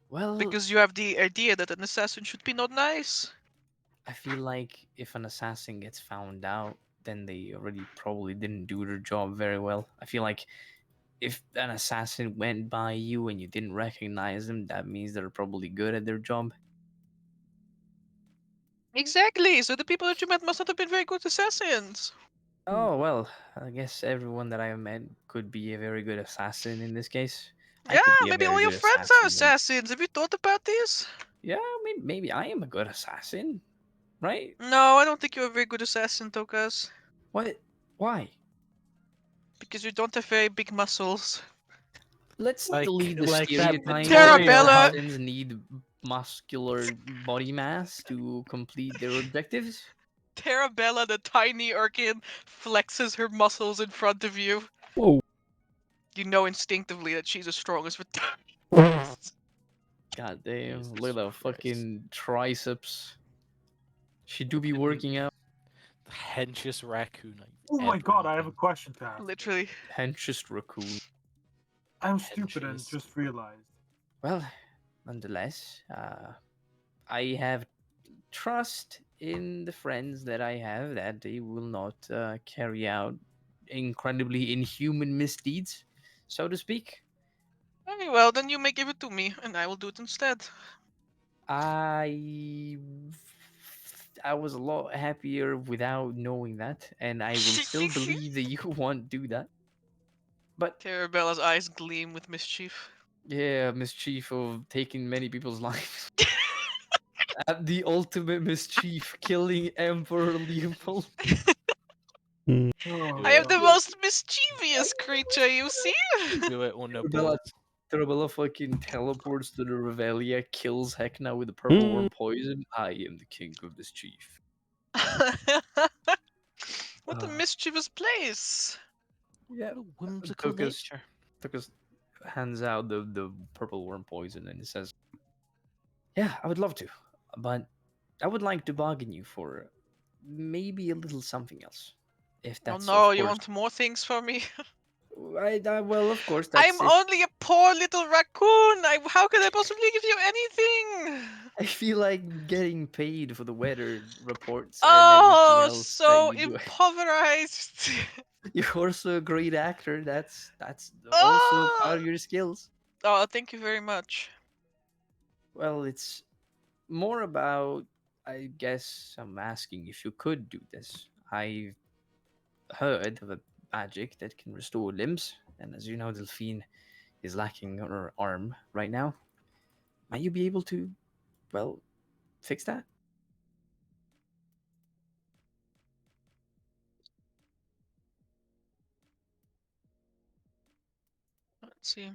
S8: Well,
S3: because you have the idea that an assassin should be not nice.
S8: I feel like if an assassin gets found out, then they already probably didn't do their job very well. I feel like if an assassin went by you and you didn't recognize them, that means they're probably good at their job.
S3: Exactly. So the people that you met must not have been very good assassins.
S8: Oh, well, I guess everyone that I have met could be a very good assassin in this case.
S3: Yeah, maybe all your friends are assassins. Have you thought about this?
S8: Yeah, maybe I am a good assassin, right?
S3: No, I don't think you're a very good assassin, Tokas.
S8: What? Why?
S3: Because you don't have very big muscles.
S8: Let's
S4: Like-
S8: delete the
S4: like that
S8: stereotype.
S3: Terabella-
S8: Assassins need muscular body mass to complete their objectives.
S3: Terabella, the tiny Urkin, flexes her muscles in front of you.
S4: Whoa.
S3: You know instinctively that she's as strong as
S8: God damn,
S5: Jesus
S8: look at that
S5: Christ.
S8: fucking triceps. She do be working out.
S5: henchest raccoon I've
S2: Oh my
S5: ever
S2: god, I have a
S5: eaten.
S2: question to ask.
S3: Literally.
S6: Henchest raccoon.
S2: I'm stupid and
S5: Henchiest.
S2: just realized.
S8: Well, nonetheless, I have trust in the friends that I have that they will not carry out incredibly inhuman misdeeds, so to speak.
S3: Very well, then you may give it to me, and I will do it instead.
S8: I was a lot happier without knowing that, and I will still believe that you won't do that. But
S3: Carabella's eyes gleam with mischief.
S8: yeah, mischief of taking many people's lives. At the ultimate mischief, killing Emperor Leopold.
S4: Hmm.
S2: Oh,
S3: I am the
S2: God.
S3: most mischievous creature, you see?
S5: Do it or no
S8: Terabella,
S5: bullets.
S8: Terabella fucking teleports to the Revelia, kills Hecna with the purple worm poison. I am the king of mischief.
S3: What a
S8: Uh,
S3: mischievous place!
S8: Yeah,
S5: What a whimsical nature.
S8: Took us hands out the purple worm poison and it says, "Yeah, I would love to, but I would like to bargain you for maybe a little something else, if
S3: Oh
S8: that's
S3: no,
S8: of
S3: you
S8: course."
S3: want more things from me?
S8: Well, of course,
S3: I'm
S8: that's if
S3: only a poor little raccoon! How can I possibly give you anything?
S8: I feel like getting paid for the weather reports and everything
S3: Oh,
S8: else that
S3: so
S8: you do.
S3: impoverished!
S8: You're also a great actor. That's also part
S3: Oh!
S8: of your skills.
S3: Oh, thank you very much.
S8: Well, it's more about, I guess I'm asking if you could do this. I've heard of a magic that can restore limbs, and as you know, Delphine is lacking her arm right now. Might you be able to, well, fix that?
S3: Let's see.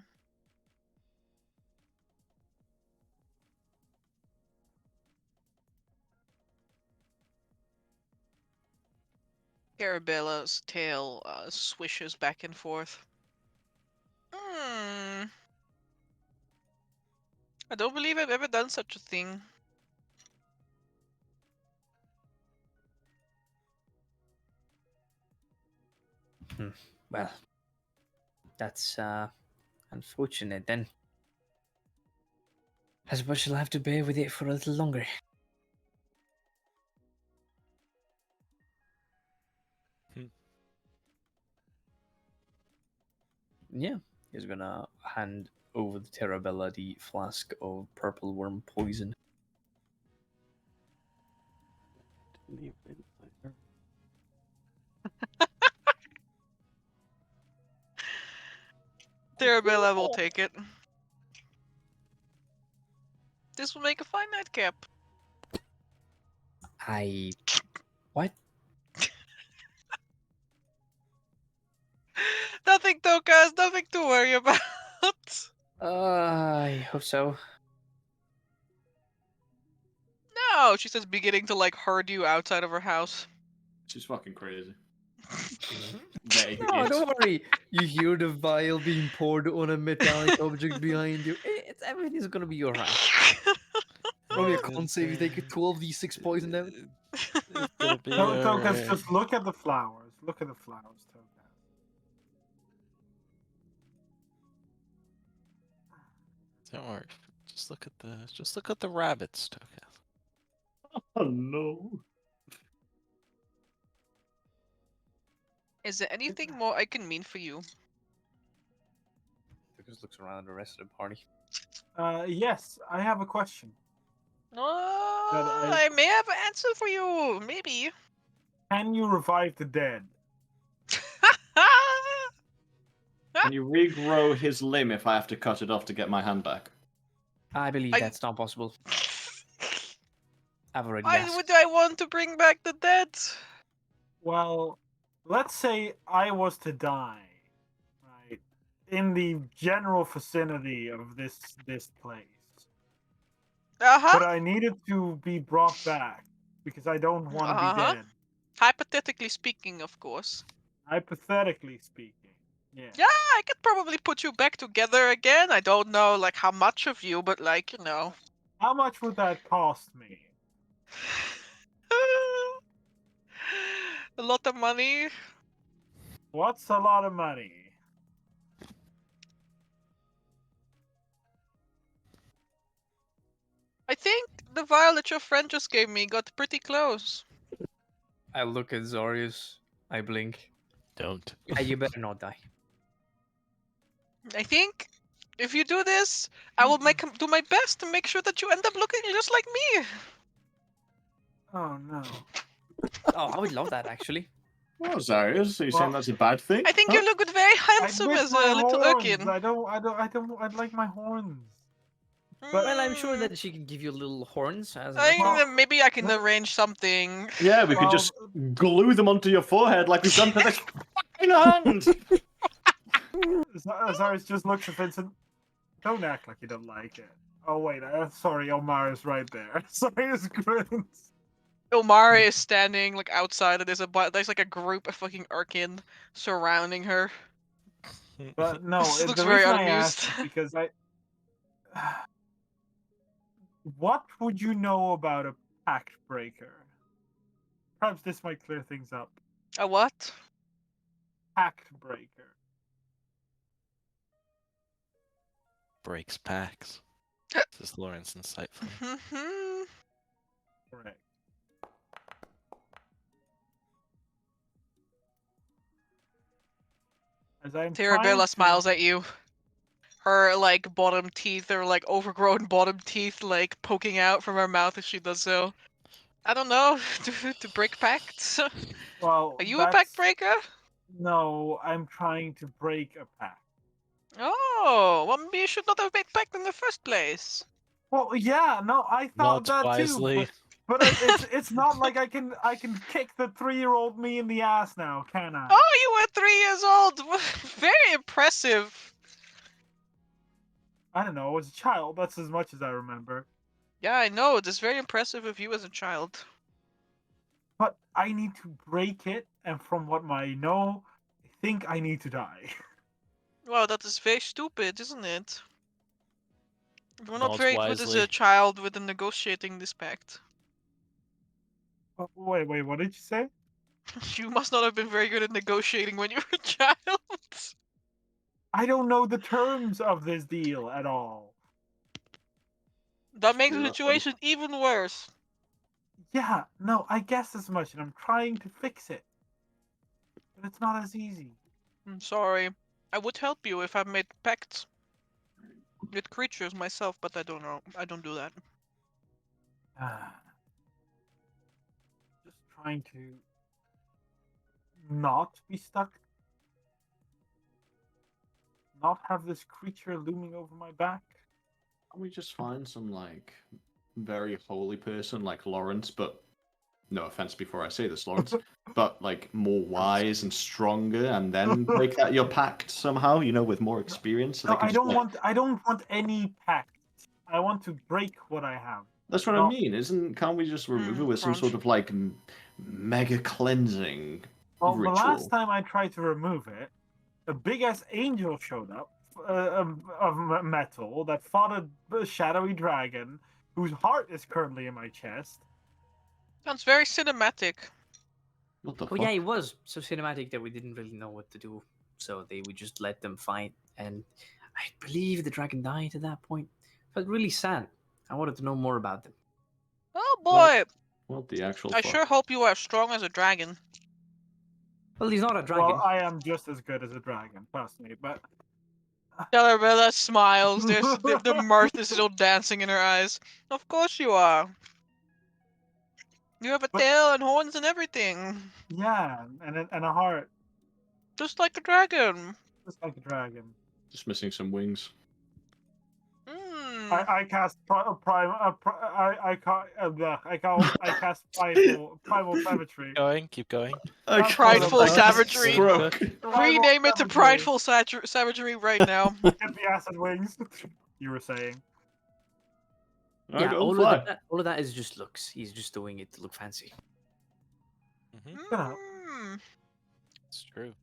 S3: Carabella's tail swishes back and forth. Hmm. I don't believe I've ever done such a thing.
S8: Well, that's unfortunate then. I suppose you'll have to bear with it for a little longer.
S5: Hmm.
S8: Yeah, he's gonna hand over the Terabella the flask of purple worm poison.
S3: Terabella will take it. This will make a fine nightcap.
S8: What?
S3: Nothing, Tokas, nothing to worry about.
S8: I hope so.
S3: No, she says, beginning to like herd you outside of her house.
S7: She's fucking crazy. They
S8: No,
S7: it.
S8: don't worry. You hear the vial being poured on a metallic object behind you. Everything's gonna be alright. Probably a con save. You take a 12d6 poison damage.
S5: It's gonna be
S2: Tokas,
S5: alright.
S2: just look at the flowers. Look at the flowers, Tokas.
S5: Don't worry. Just look at the rabbits, Tokas.
S7: Oh no.
S3: Is there anything more I can mean for you?
S8: Just looks around the rest of the party.
S2: Yes, I have a question.
S3: I may have an answer for you. Maybe.
S2: Can you revive the dead?
S7: Can you regrow his limb if I have to cut it off to get my hand back?
S8: I believe that's not possible. I've already
S3: Why
S8: asked.
S3: would I want to bring back the dead?
S2: Well, let's say I was to die, right, in the general vicinity of this place, but I needed to be brought back because I don't want to be dead.
S3: Hypothetically speaking, of course.
S2: Hypothetically speaking, yeah.
S3: Yeah, I could probably put you back together again. I don't know, like, how much of you, but, like, you know.
S2: How much would that cost me?
S3: lot of money.
S2: What's a lot of money?
S3: I think the vial that your friend just gave me got pretty close.
S6: I look at Zarius. I blink.
S5: Don't.
S6: You better not die.
S3: I think if you do this, I will do my best to make sure that you end up looking just like me.
S2: Oh no.
S6: Oh, I would love that actually.
S7: What, Zarius? Are you saying
S2: Well,
S7: that's a bad thing?
S3: I think
S7: Huh?
S3: you look very
S2: I
S3: handsome
S2: miss
S3: as
S2: my
S3: a little
S2: horns.
S3: Urkin.
S2: I'd like my horns.
S6: Well, I'm sure that she can give you little horns as an
S2: Well,
S3: Maybe I can
S2: no-
S3: arrange something.
S7: Yeah, we could
S2: Well,
S7: just glue them onto your forehead like we've done to this fucking hand.
S2: Zarius just looks at Vincent. Don't act like you don't like it. Oh wait, sorry, Omara's right there. Zarius grins.
S3: Omara is standing like outside, and there's like a group of fucking Urkin surrounding her.
S2: But no,
S3: This looks
S2: the
S3: very
S2: reason I
S3: unamused.
S2: asked is because what would you know about a pact breaker? Perhaps this might clear things up.
S3: A what?
S2: Pact breaker.
S5: Breaks packs. This is Lawrence insightful.
S2: Correct. As I'm
S3: Terabella smiles at you. Her like bottom teeth are like overgrown bottom teeth like poking out from her mouth as she does so. I don't know, to break pacts.
S2: Well,
S3: Are you a pact breaker?
S2: No, I'm trying to break a pact.
S3: Oh, well maybe you should not have made pact in the first place.
S2: Well, yeah, no, I thought
S5: Not
S2: that
S5: wisely.
S2: too. But it's not like I can kick the 3-year-old me in the ass now, can I?
S3: Oh, you were 3 years old. Very impressive.
S2: I don't know. I was a child. That's as much as I remember.
S3: Yeah, I know. It is very impressive of you as a child.
S2: But I need to break it, and from what I know, I think I need to die.
S3: Wow, that is very stupid, isn't it? You were not
S5: Not
S3: very good as
S5: wisely.
S3: a child with negotiating this pact.
S2: Wait, what did you say?
S3: You must not have been very good at negotiating when you were a child.
S2: I don't know the terms of this deal at all.
S3: That makes the
S7: Yeah, that's
S3: situation even worse.
S2: Yeah, no, I guess as much, and I'm trying to fix it. But it's not as easy.
S3: I'm sorry. I would help you if I made pacts with creatures myself, but I don't know. I don't do that.
S2: Just trying to not be stuck. Not have this creature looming over my back.
S7: Can we just find some like very holy person like Lawrence, but no offense before I say this, Lawrence, but like more wise and stronger, and then make that your pact somehow, you know, with more experience. So
S2: No,
S7: they can
S2: I
S7: just,
S2: don't
S7: like...
S2: want. I don't want any pact. I want to break what I have.
S7: That's what I
S2: Not-
S7: mean. Can't we just remove it with some
S3: crunch.
S7: sort of like mega cleansing
S2: Well,
S7: ritual?
S2: the last time I tried to remove it, a big ass angel showed up of metal that fought a shadowy dragon whose heart is currently in my chest.
S3: Sounds very cinematic.
S7: What the
S6: Oh
S7: fuck?
S6: yeah, it was so cinematic that we didn't really know what to do. So we just let them fight, and I believe the dragon died at that point. Felt really sad. I wanted to know more about them.
S3: Oh boy!
S7: What the actual
S3: I
S7: fuck?
S3: sure hope you are as strong as a dragon.
S6: Well, he's not a dragon.
S2: Well, I am just as good as a dragon, trust me. But
S3: Calamica smiles. The mirth is still dancing in her eyes. Of course you are. You have a
S2: But-
S3: tail and horns and everything.
S2: yeah, and a heart,
S3: Just like a dragon.
S2: just like a dragon.
S7: Just missing some wings.
S2: I cast I cast primal savagery.
S5: Keep going.
S3: Prideful savagery.
S7: Stroke.
S3: Rename it to Prideful Savagery right now.
S2: Get the acid wings. You were saying.
S7: I
S6: Yeah,
S7: don't
S6: all
S7: fly.
S6: of that is just looks. He's just doing it to look fancy.
S5: It's true.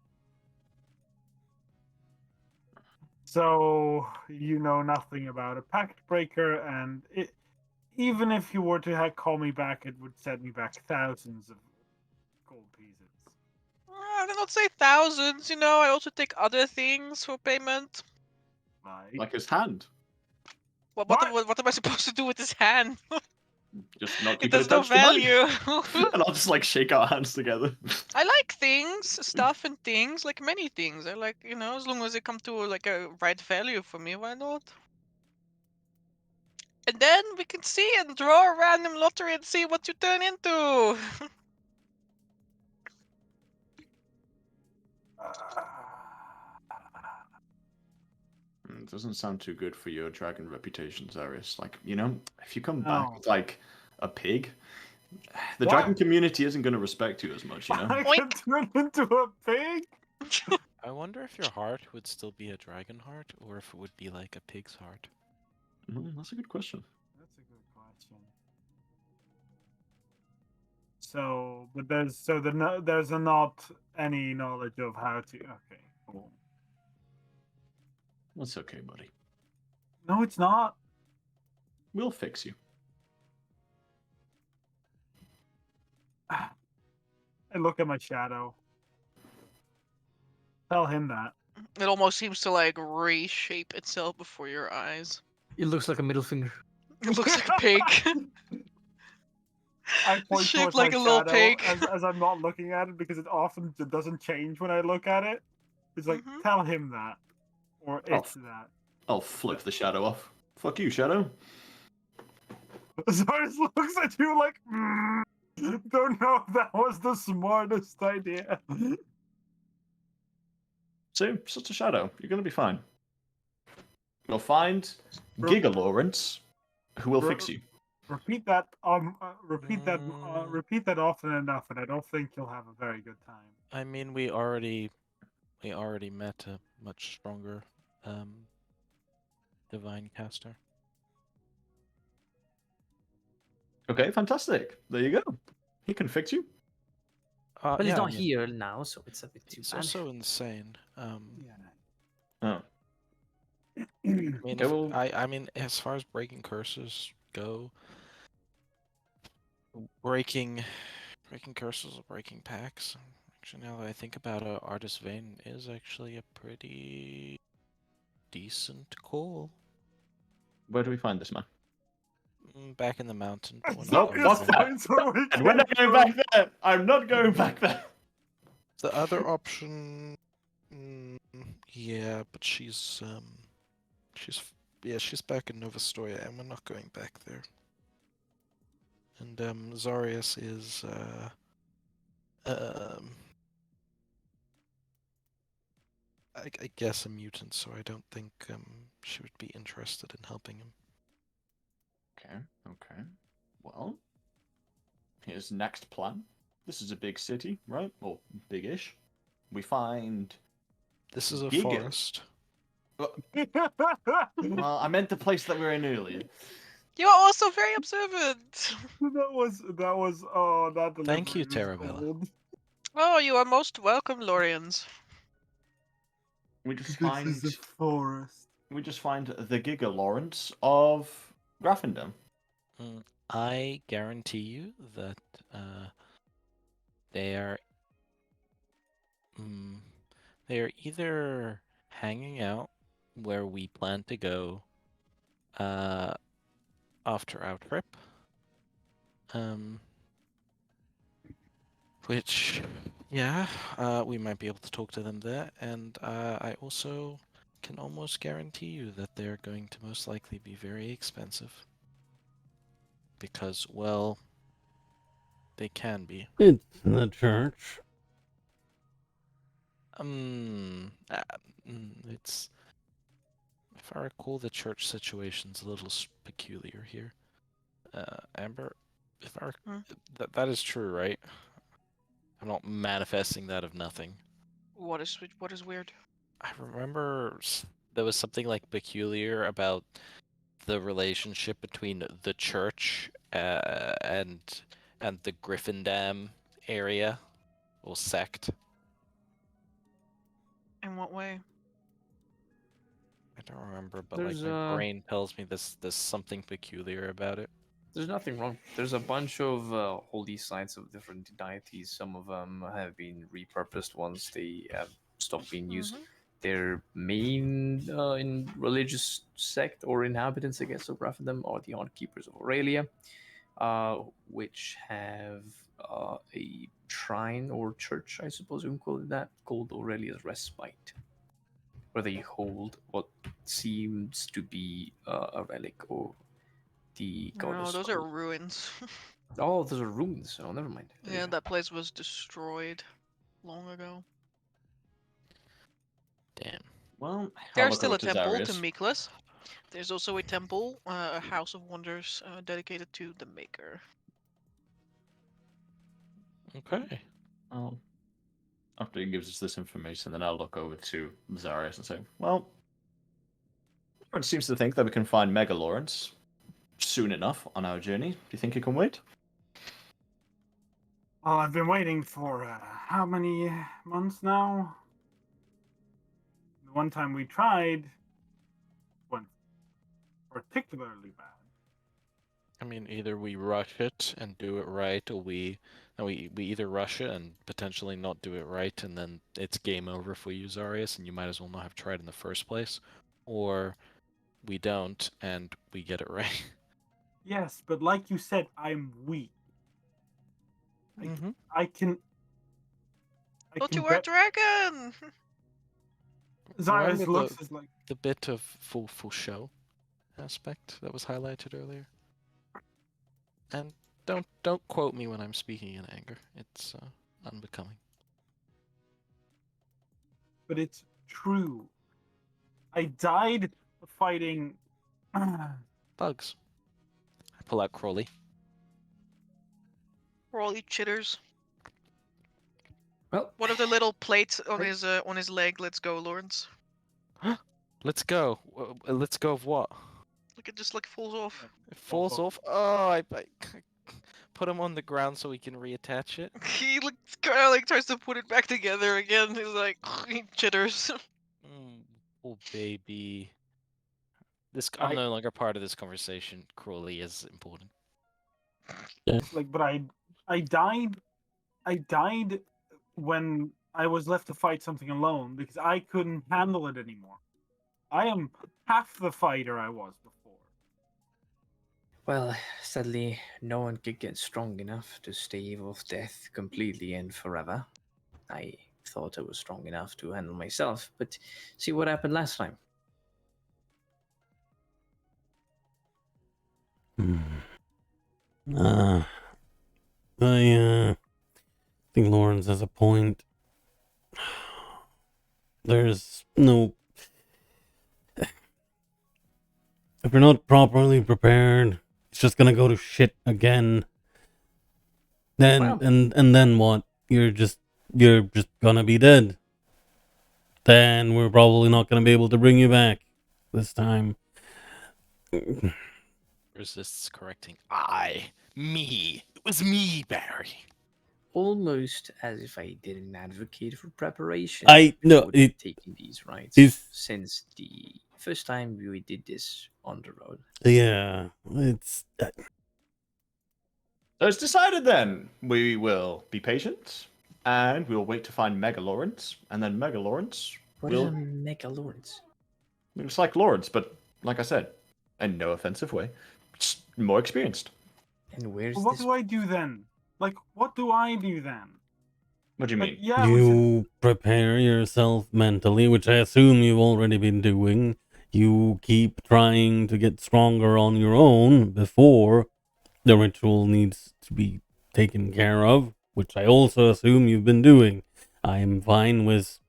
S2: So you know nothing about a pact breaker, and even if you were to call me back, it would set me back thousands of gold pieces.
S3: I did not say thousands, I also take other things for payment.
S7: Like his hand.
S3: What
S2: What?
S3: what am I supposed to do with this hand?
S7: Just not
S3: It
S7: keep it
S3: has no
S7: attached to mine.
S3: value.
S7: And I'll just like shake our hands together.
S3: I like things, stuff and things, like many things. I like, as long as they come to like a right value for me, why not? And then we can see and draw a random lottery and see what you turn into.
S7: It doesn't sound too good for your dragon reputation, Zarius. Like, if you come
S2: No.
S7: back with like a pig, the
S2: What?
S7: dragon community isn't going to respect you as much,
S2: I
S3: Oink.
S2: can turn into a pig?
S5: I wonder if your heart would still be a dragon heart, or if it would be like a pig's heart.
S7: That's a good question.
S2: That's a good question. So, but there's not any knowledge of how to. Okay, cool.
S7: That's okay, buddy.
S2: No, it's not.
S7: We'll fix you.
S2: I look at my shadow. Tell him that.
S3: It almost seems to like reshape itself before your eyes.
S8: It looks like a middle finger.
S3: It looks like a pig.
S2: I point
S3: shaped
S2: towards
S3: like
S2: my
S3: a little
S2: shadow
S3: pig.
S2: as I'm not looking at it because it often doesn't change when I look at it. It's like,
S3: Mhm.
S2: tell him that. Or
S7: Oh.
S2: it's that.
S7: I'll flip the shadow off. Fuck you, shadow.
S2: Zarius looks at you like, don't know if that was the smartest idea.
S7: See, it's just a shadow. You're going to be fine. You'll find Giga Lawrence, who will fix you.
S2: Repeat that. Repeat that often enough, and I don't think you'll have a very good time.
S5: I mean, we already met a much stronger divine caster.
S7: Okay, fantastic. There you go. He can fix you.
S8: But he's
S5: yeah,
S8: not
S5: I mean,
S8: here now, so it's a bit too
S5: It's
S8: bad.
S5: also insane.
S7: Oh.
S5: I mean,
S7: Okay, well-
S5: I mean, as far as breaking curses go, breaking curses or breaking pacts. Actually, now that I think about it, Artist Vein is actually a pretty decent call.
S7: Where do we find this man?
S5: Back in the mountain. But we're
S2: So
S5: not
S7: No,
S5: going
S7: fuck
S5: there.
S7: that. And we're not going back there. I'm not going back there.
S5: The other option, yeah, but she's back in Nova Stoya, and we're not going back there. And Zarius is I guess a mutant, so I don't think she would be interested in helping him.
S7: Okay. Well, here's next plan. This is a big city, right? Or big-ish. We find...
S5: This is a
S7: Giga.
S5: forest.
S7: Well, I meant the place that we were in earlier.
S3: You are also very observant.
S2: that was oh that
S5: Thank you,
S2: delivery was
S5: Terabella.
S2: gold.
S3: Oh, you are most welcome, Lorians.
S7: We just
S2: This is a forest.
S7: the Giga Lawrence of Graffendom.
S5: I guarantee you that they are either hanging out where we plan to go after our trip, which we might be able to talk to them there, and I also can almost guarantee you that they're going to most likely be very expensive. Because, well, they can be.
S4: It's the church.
S5: It's... If I recall, the church situation's a little peculiar here. Amber, if I that is true, right? I'm not manifesting that of nothing.
S3: What is weird?
S5: I remember there was something like peculiar about the relationship between the church and the Griffindam area or sect.
S3: In what way?
S5: I don't remember, but
S8: There's,
S5: like my brain tells me there's something peculiar about it.
S6: There's nothing wrong. There's a bunch of holy sites of different deities. Some of them have been repurposed once they stopped being used.
S3: Mhm.
S6: Their main in religious sect or inhabitants, I guess, so rather them are the Odd Keepers of Aurelia, which have a shrine or church, I suppose we can call it that, called Aurelia's Respite, where they hold what seems to be a relic or the
S3: No,
S6: goddess.
S3: those are ruins.
S6: Oh, those are ruins. Oh, never mind. There you
S3: Yeah,
S6: go.
S3: that place was destroyed long ago.
S5: Damn.
S7: Well, I'll
S3: There's
S7: look
S3: still
S7: over
S3: a
S7: to
S3: temple to
S7: Zarius.
S3: Miklas. There's also a temple, a house of wonders dedicated to the Maker.
S5: Okay.
S7: Well, after he gives us this information, then I'll look over to Zarius and say, well, everyone seems to think that we can find Mega Lawrence soon enough on our journey. Do you think he can wait?
S2: Well, I've been waiting for how many months now? The one time we tried went particularly bad.
S5: I mean, either we rush it and do it right, or we either rush it and potentially not do it right, and then it's game over for you, Zarius, and you might as well not have tried in the first place, or we don't and we get it right.
S2: Yes, but like you said, I'm weak.
S5: Mm-hmm.
S2: I can. I
S3: But
S2: can
S3: you are a
S2: bet.
S3: dragon!
S2: Zarius
S5: Remember
S2: looks is like.
S5: the bit of full show aspect that was highlighted earlier? And don't quote me when I'm speaking in anger. It's unbecoming.
S2: But it's true. I died fighting.
S5: Bugs. I pull out Crowley.
S3: For all you chitters.
S6: Well,
S3: One of the little plates on
S6: Right.
S3: his leg. Let's go, Lawrence.
S5: Let's go. Let's go of what?
S3: Look, it just like falls off.
S5: It falls off. Oh, I put him on the ground so we can reattach it.
S3: He like kind of like tries to put it back together again. He's like he chitters.
S5: Oh, baby. I'm no longer part of this conversation. Crowley is important.
S2: It's like, but I died. I died when I was left to fight something alone because I couldn't handle it anymore. I am half the fighter I was before.
S8: Well, sadly, no one could get strong enough to stave off death completely and forever. I thought I was strong enough to handle myself, but see what happened last time.
S4: I think Lawrence has a point. There's no. If you're not properly prepared, it's just gonna go to shit again. Then
S6: Well-
S4: and then what? You're just gonna be dead. Then we're probably not gonna be able to bring you back this time.
S5: Resists correcting. Me. It was me, Barry.
S6: Almost as if I didn't advocate for preparation.
S4: No,
S6: before taking these rights.
S4: is-
S6: Since the first time we did this on the road.
S4: Yeah, it's.
S7: So it's decided then. We will be patient, and we'll wait to find Mega Lawrence, and then Mega Lawrence
S8: What is
S7: will.
S8: a Mega Lawrence?
S7: It's like Lawrence, but like I said, in no offensive way, just more experienced.
S8: And where's
S2: Well, what
S8: this?
S2: do I do then? Like, what do I do then?
S7: What do you
S2: Like,
S7: mean?
S2: yeah, we should.
S4: You prepare yourself mentally, which I assume you've already been doing. You keep trying to get stronger on your own before the ritual needs to be taken care of, which I also assume you've been doing. I'm fine with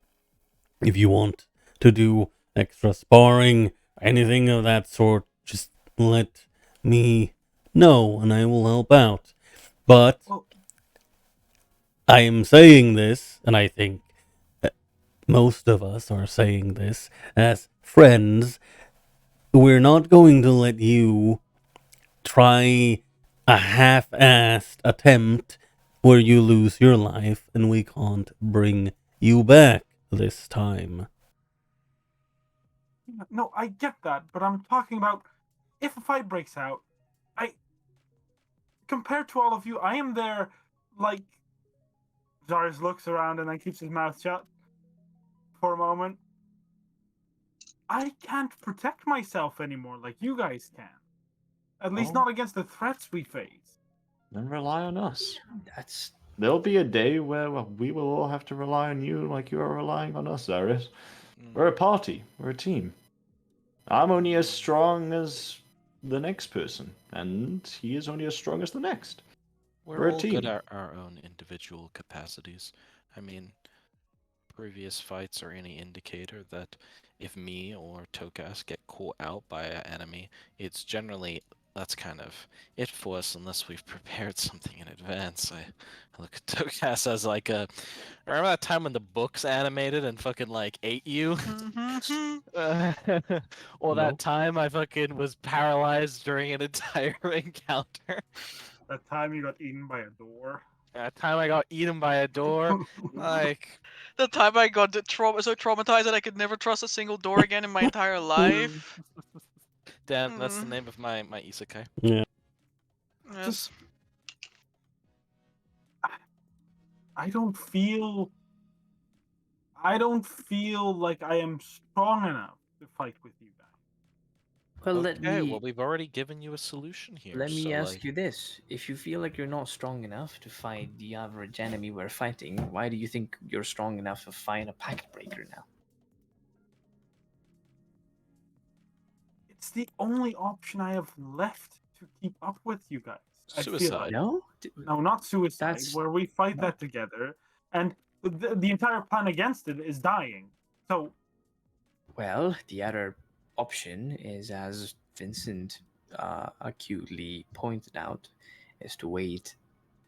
S4: if you want to do extra sparring, anything of that sort, just let me know and I will help out. But
S2: Well,
S4: I am saying this, and I think most of us are saying this as friends. We're not going to let you try a half-assed attempt where you lose your life and we can't bring you back this time.
S2: no, I get that, but I'm talking about if a fight breaks out, compared to all of you, I am there, like... Zarius looks around and then keeps his mouth shut for a moment. I can't protect myself anymore like you guys can. At least
S7: Oh.
S2: not against the threats we face.
S7: Then rely on us.
S8: That's
S7: There'll be a day where we will all have to rely on you like you are relying on us, Zaris. We're a party. We're a team. I'm only as strong as the next person, and he is only as strong as the next. We're a
S5: all
S7: team.
S5: good at our own individual capacities. I mean, previous fights are any indicator that if me or Tokas get caught out by an enemy, it's generally that's kind of it for us unless we've prepared something in advance. I look at Tokas as like a remember that time when the books animated and fucking like ate you? Or that
S7: Nope.
S5: time I fucking was paralyzed during an entire encounter.
S2: That time you got eaten by a door.
S5: That time I got eaten by a door. Like
S3: The time I got so traumatized that I could never trust a single door again in my entire life.
S5: damn, that's the name of my isekai.
S4: Yeah.
S3: Yes.
S2: I don't feel like I am strong enough to fight with you guys.
S8: well.
S5: Okay, well we've already given you a solution here.
S8: Let me
S5: so,
S8: ask
S5: like,
S8: you this: if you feel like you're not strong enough to fight the average enemy we're fighting, why do you think you're strong enough to fight a pact breaker now?
S2: It's the only option I have left to keep up with you guys. I feel
S5: Suicide.
S2: like.
S8: No,
S2: No, not suicide,
S8: That's-
S2: where we fight that together, and the entire plan against it is dying. So,
S8: well, the other option is, as Vincent acutely pointed out, is to wait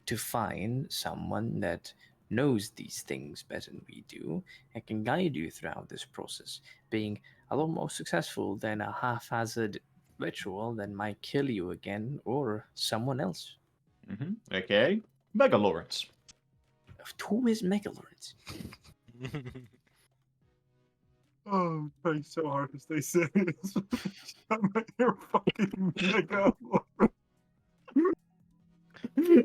S8: to find someone that knows these things better than we do and can guide you throughout this process, being a lot more successful than a haphazard ritual that might kill you again or someone else.
S7: Okay. Mega Lawrence.
S8: Who is Megalords?
S2: oh, I'm trying so hard to stay serious. You're fucking mega.
S5: I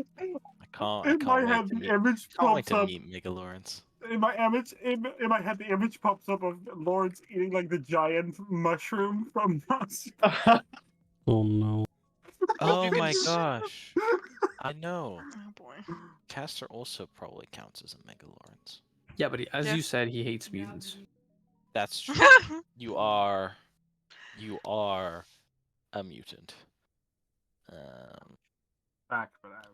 S5: can't
S2: In my
S5: wait
S2: head,
S5: to
S2: the
S5: meet,
S2: image
S5: can't wait
S2: pops
S5: to
S2: up.
S5: meet Mega Lawrence.
S2: In my head, the image pops up of Lawrence eating like the giant mushroom from us.
S4: Oh no.
S5: Oh
S3: You can
S5: my
S3: s-
S5: gosh. I know.
S3: Oh boy.
S5: Caster also probably counts as a Mega Lawrence.
S8: Yeah, but as
S3: Yeah.
S8: you said, he hates mutants.
S5: That's true. You are a mutant.
S2: Back for that.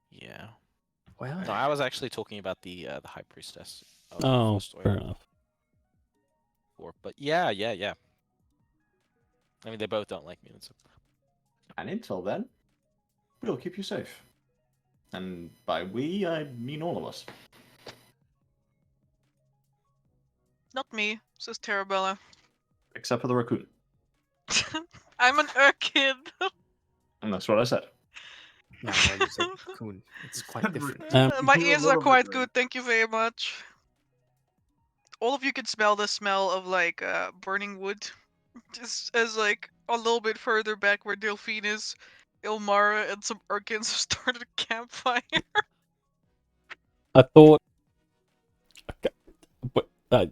S5: Yeah.
S8: Well,
S5: No, I was actually talking about the High Priestess. Of
S4: Oh,
S5: Lost Oil
S4: fair enough.
S5: before. But yeah. I mean, they both don't like mutants.
S7: And until then, we'll keep you safe. And by we, I mean all of us.
S3: Not me, says Terabella.
S7: Except for the raccoon.
S3: I'm an Urkid.
S7: And that's what I said.
S8: no, well, you said cocoon. It's quite different.
S3: My
S2: You
S3: ears
S2: a
S3: are
S2: little
S3: quite
S2: bit
S3: good, thank you very much. All of you can smell the smell of like burning wood. Just as like a little bit further back where Delphine is, Ilmara and some Urkins started a campfire.
S4: I thought, but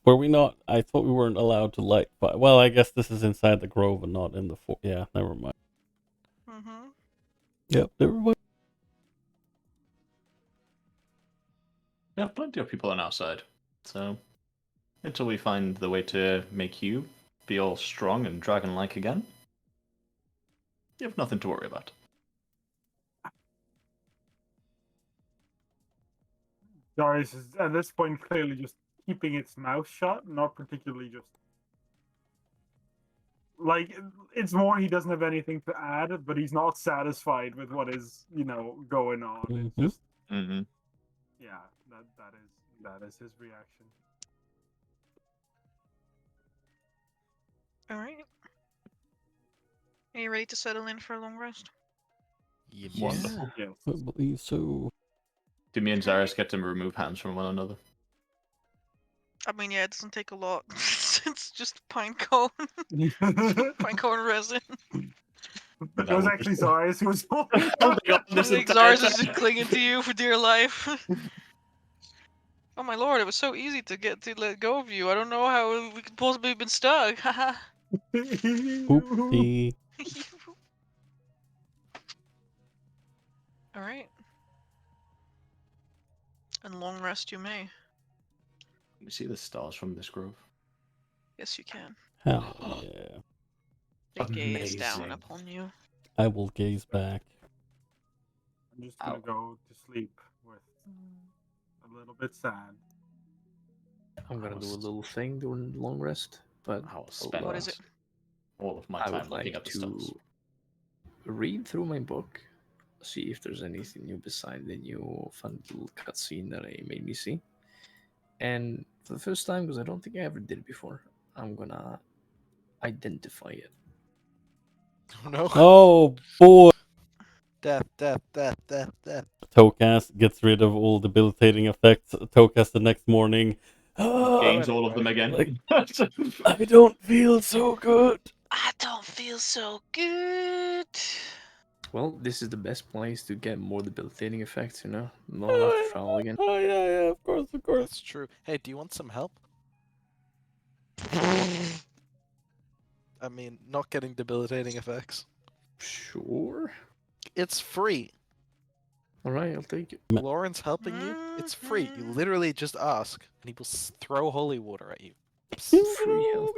S4: were we not? I thought we weren't allowed to light. But well, I guess this is inside the grove and not in the fort. Yeah, never mind.
S3: Mm-hmm.
S4: Yep, never mind.
S7: Yeah, plenty of people on our side. So, until we find the way to make you be all strong and dragon-like again, you have nothing to worry about.
S2: Darius is at this point clearly just keeping its mouth shut, not particularly just like it's more he doesn't have anything to add, but he's not satisfied with what is going on. It's
S4: Mhm.
S2: just
S7: Mm-hmm.
S2: yeah, that is his reaction.
S3: All right. Are you ready to settle in for a long rest?
S7: Wonderful.
S2: Yes.
S4: I believe so.
S7: Do me and Zaris get to remove hands from one another?
S3: I mean, yeah, it doesn't take a lot. It's just pine cone, pine cone resin.
S7: But
S2: It
S7: I
S2: was
S7: will
S2: actually
S7: just-
S2: Zarius who was holding
S7: holding on
S3: I
S7: this
S3: think
S7: entire
S3: Zars is
S7: time.
S3: just clinging to you for dear life. Oh my lord, it was so easy to get to let go of you. I don't know how we could possibly have been stuck. Haha.
S4: Oopsie.
S3: Alright. And long rest you may.
S7: Can we see the stars from this grove?
S3: Yes, you can.
S4: Hell yeah.
S3: They gaze down
S7: Amazing.
S3: upon you.
S4: I will gaze back.
S2: I'm just gonna go to sleep with a little bit sad.
S6: I'm gonna do a
S7: was-
S6: little thing during long rest, but
S7: I will
S6: I'll,
S7: spend
S3: What is it?
S7: all of my
S6: I
S7: time
S6: would
S7: looking
S6: like
S7: at the stars.
S6: to read through my book, see if there's anything new beside the new fun little cutscene that I made me see. And for the first time, because I don't think I ever did before, I'm gonna identify it.
S5: Oh no.
S4: Oh boy!
S5: Death, death, death, death, death.
S4: Tokas gets rid of all debilitating effects. Tokas the next morning.
S7: Gains all of them again.
S4: Like, I don't feel so good.
S3: I don't feel so good.
S6: Well, this is the best place to get more debilitating effects, you know? Not have to travel again.
S4: Oh yeah, of course, of course.
S5: That's true. Hey, do you want some help? I mean, not getting debilitating effects.
S6: Sure.
S5: It's free.
S6: Alright, I'll take it.
S5: Lauren's helping you. It's free. You literally just ask, and he will throw holy water at you.
S6: Free help.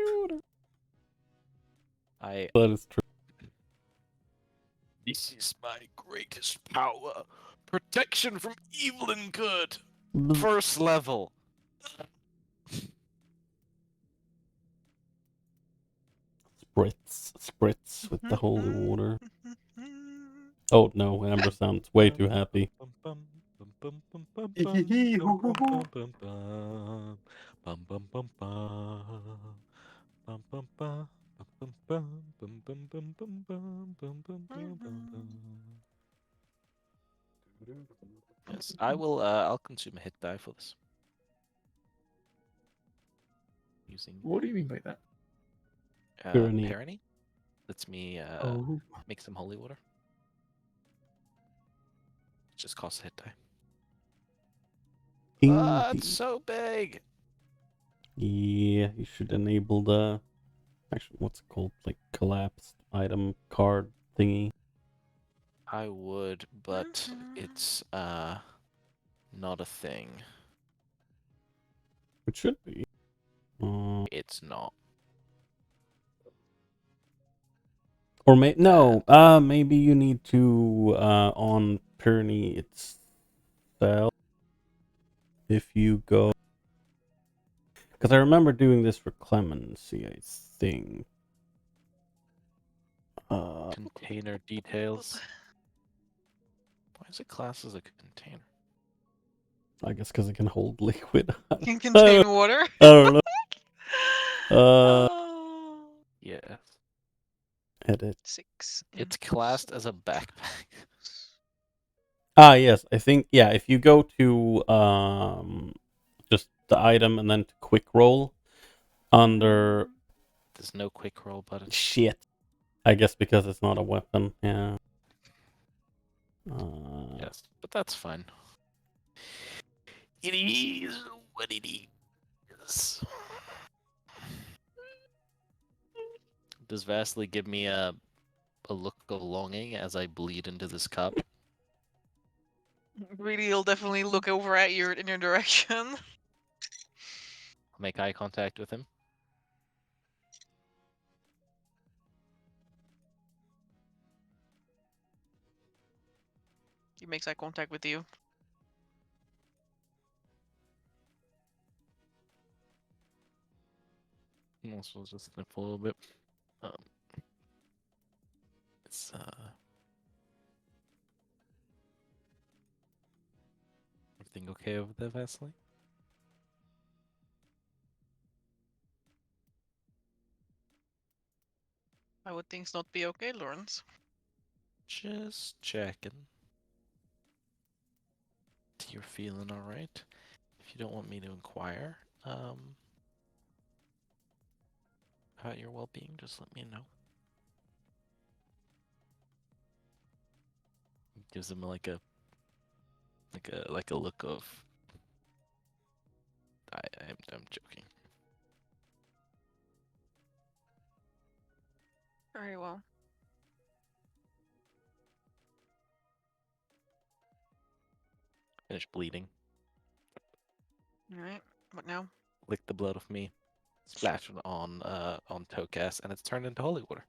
S4: That is true.
S5: This is my greatest power. Protection from evil and good. First level.
S4: Spritz with the holy water. Oh no, Amber sounds way too happy.
S5: Yes, I will. I'll consume a hit die for this. Using
S6: What do you mean by that?
S4: Tyranny.
S5: Tyranny. Lets me
S6: Oh.
S5: make some holy water. It just costs a hit die. Ah, it's so big.
S4: Yeah, you should enable the actually what's it called, like collapsed item card thingy.
S5: I would, but it's not a thing.
S4: It should be.
S5: It's not.
S4: Or maybe you need to on Pyranny itself. If you go, because I remember doing this for Clemency, I think.
S5: Container details. Why is it classed as a container?
S4: I guess because it can hold liquid.
S3: Can contain water.
S4: I don't know.
S3: Oh.
S5: Yes.
S4: Edit.
S3: 6.
S5: It's classed as a backpack.
S4: Ah, yes. I think, yeah, if you go to just the item and then to quick roll under
S5: There's no quick roll button.
S4: shit. I guess because it's not a weapon. Yeah.
S5: Yes, but that's fine. It is what it is. Does Vastly give me a look of longing as I bleed into this cup?
S3: Really, he'll definitely look over at you in your direction.
S5: Make eye contact with him.
S3: He makes eye contact with you.
S5: Also, just sniff a little bit. It's everything okay over there, Vastly?
S3: Why would things not be okay, Lawrence?
S5: Just checking. You're feeling alright? If you don't want me to inquire, about your well-being, just let me know. Gives him like a look of. I'm joking.
S3: Very well.
S5: Finish bleeding.
S3: All right. What now?
S5: Lick the blood of me. Splash it on Tocas, and it's turned into holy water.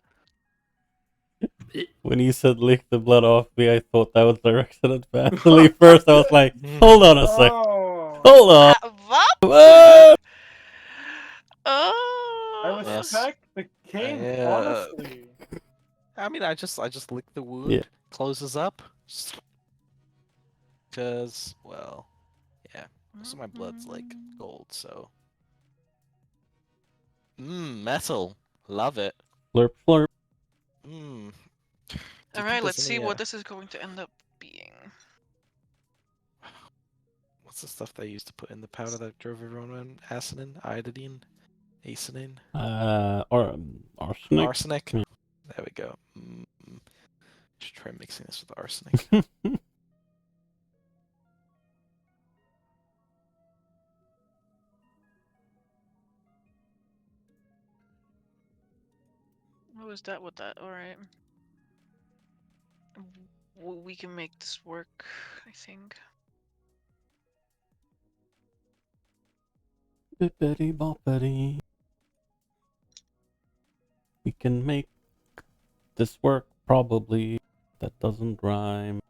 S4: When you said lick the blood off me, I thought that was directed at Vasily. First, I was like, hold on a sec.
S2: Oh,
S4: Hold on.
S3: What?
S4: What?
S2: I
S3: Oh.
S5: Yes.
S2: respect the king,
S5: Yeah.
S2: honestly.
S5: I mean, I just lick the wound,
S4: Yeah.
S5: closes up, because well, yeah, most of my blood's like gold, so. Metal, love it.
S4: Slurp, slurp.
S5: Do you
S3: All
S5: think
S3: right. Let's
S5: there's
S3: see
S5: any,
S3: what this is going to end up being.
S5: What's the stuff they used to put in the powder that drove everyone around? Acidin, iodine, acidine,
S4: Or arsenic.
S5: arsenic.
S4: Yeah.
S5: There we go. Should try mixing this with arsenic.
S3: What was that with that? All right. We can make this work, I think.
S4: Bippity boppity. We can make this work, probably. That doesn't rhyme.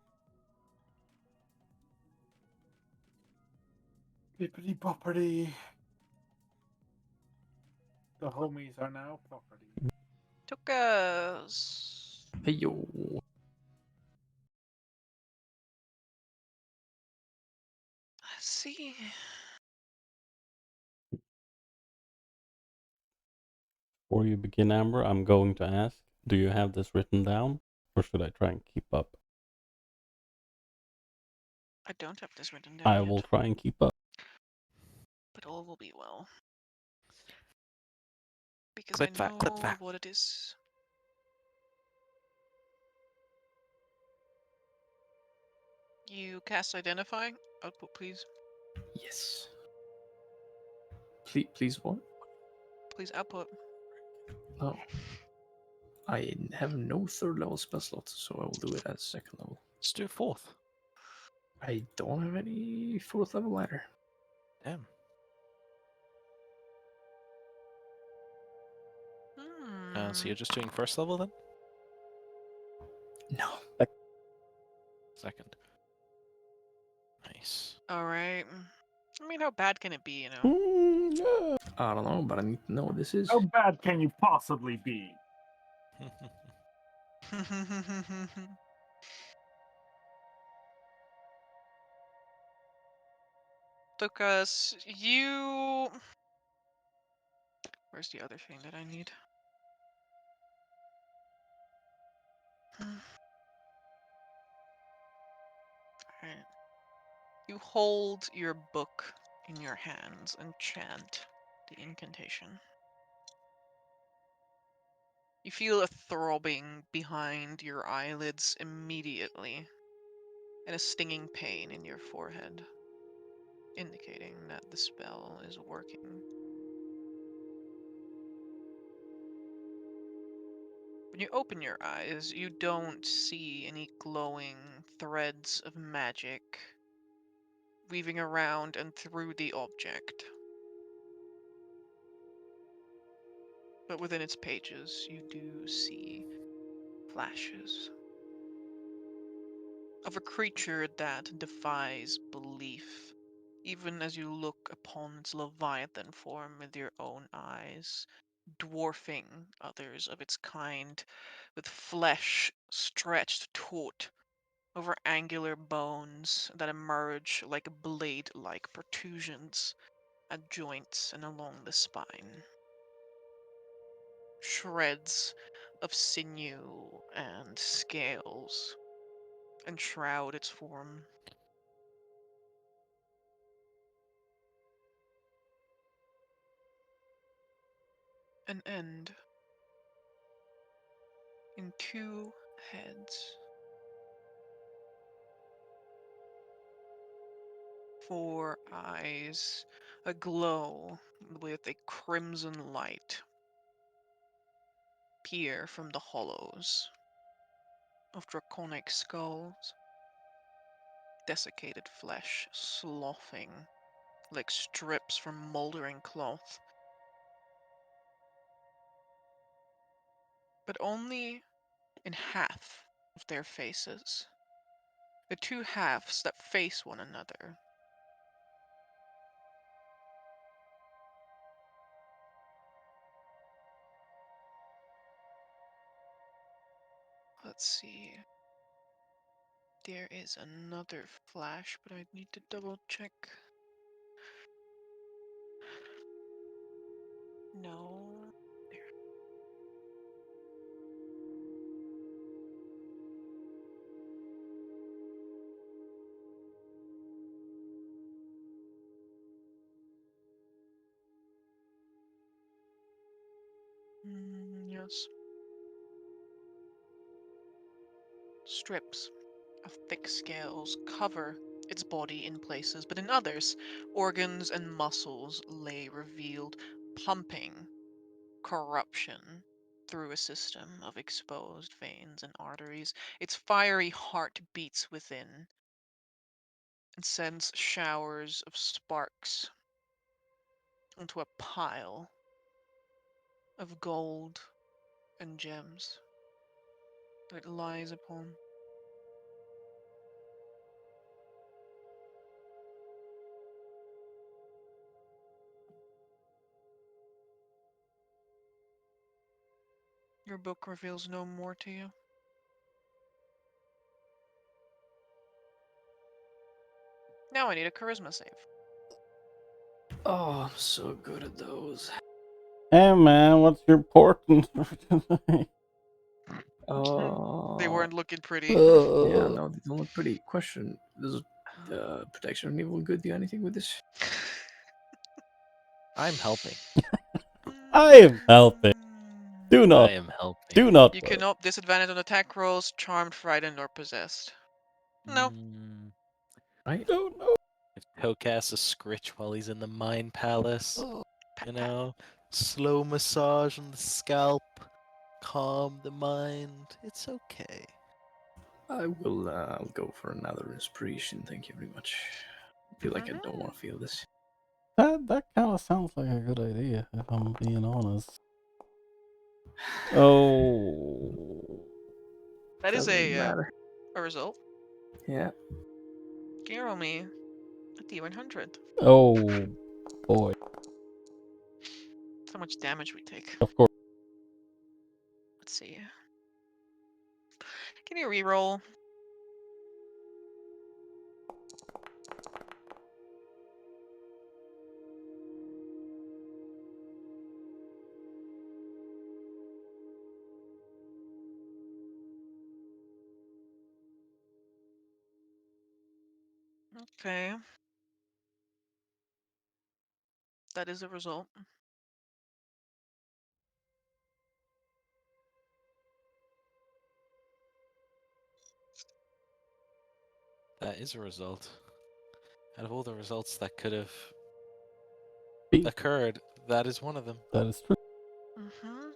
S2: Bippity boppity. The homies are now property.
S3: Tukas.
S6: Hey yo.
S3: Let's see.
S4: Before you begin, Amber, I'm going to ask, do you have this written down? Or should I try and keep up?
S3: I don't have this written down
S4: I
S3: yet,
S4: will try and keep up.
S3: but all will be well. Because
S5: Clip
S3: I
S5: that,
S3: know
S5: clip that.
S3: what it is. You cast Identify. Output, please.
S6: Yes. Please what?
S3: Please output.
S6: Oh. I have no third level spell slots, so I will do it as second level.
S5: Let's do fourth.
S6: I don't have any fourth level either.
S5: Damn. So you're just doing first level then?
S6: No.
S5: Second. Nice.
S3: Alright. I mean, how bad can it be, you know?
S4: Yeah.
S6: I don't know, but I need to know what this is.
S2: How bad can you possibly be?
S3: Because you... Where's the other thing that I need? Alright. You hold your book in your hands and chant the incantation. You feel a throbbing behind your eyelids immediately, and a stinging pain in your forehead, indicating that the spell is working. When you open your eyes, you don't see any glowing threads of magic weaving around and through the object. But within its pages, you do see flashes of a creature that defies belief, even as you look upon its leviathan form with your own eyes, dwarfing others of its kind, with flesh stretched taut over angular bones that emerge like blade-like protrusions at joints and along the spine. Shreds of sinew and scales enshroud its form. An end in two heads. 4 eyes aglow with a crimson light peer from the hollows of draconic skulls, desiccated flesh sloughing like strips from moldering cloth. But only in half of their faces. The two halves that face one another. Let's see. There is another flash, but I need to double check. No. There. Yes. Strips of thick scales cover its body in places, but in others, organs and muscles lay revealed, pumping corruption through a system of exposed veins and arteries. Its fiery heart beats within and sends showers of sparks into a pile of gold and gems that it lies upon. Your book reveals no more to you. Now I need a charisma save.
S6: Oh, I'm so good at those.
S4: Hey man, what's your portent for tonight?
S6: Oh.
S3: They weren't looking pretty.
S6: Yeah, no, they don't look pretty. Question: does protection of evil good do anything with this?
S5: I'm helping.
S4: I am helping. Do
S5: I
S4: not,
S5: am helping.
S4: do not
S3: You
S4: worry.
S3: cannot disadvantage on attack rolls, charmed, frightened, or possessed. No.
S6: Right?
S4: Don't know.
S5: If Toe casts a scritch while he's in the Mind Palace, you know, slow massage on the scalp, calm the mind. It's okay.
S6: I will. I'll go for another inspiration. Thank you very much. I feel like I don't want to feel this.
S4: That kind of sounds like a good idea, if I'm being honest. Oh.
S3: That is
S6: Doesn't
S3: a
S6: matter.
S3: result.
S6: Yeah.
S3: Can you roll me a D100?
S4: Oh boy.
S3: How much damage we take.
S4: Of course.
S3: Let's see. Give me a reroll. Okay. That is a result.
S5: That is a result. Out of all the results that could have
S4: Be-
S5: occurred, that is one of them.
S4: That is true.
S3: Mm-hmm.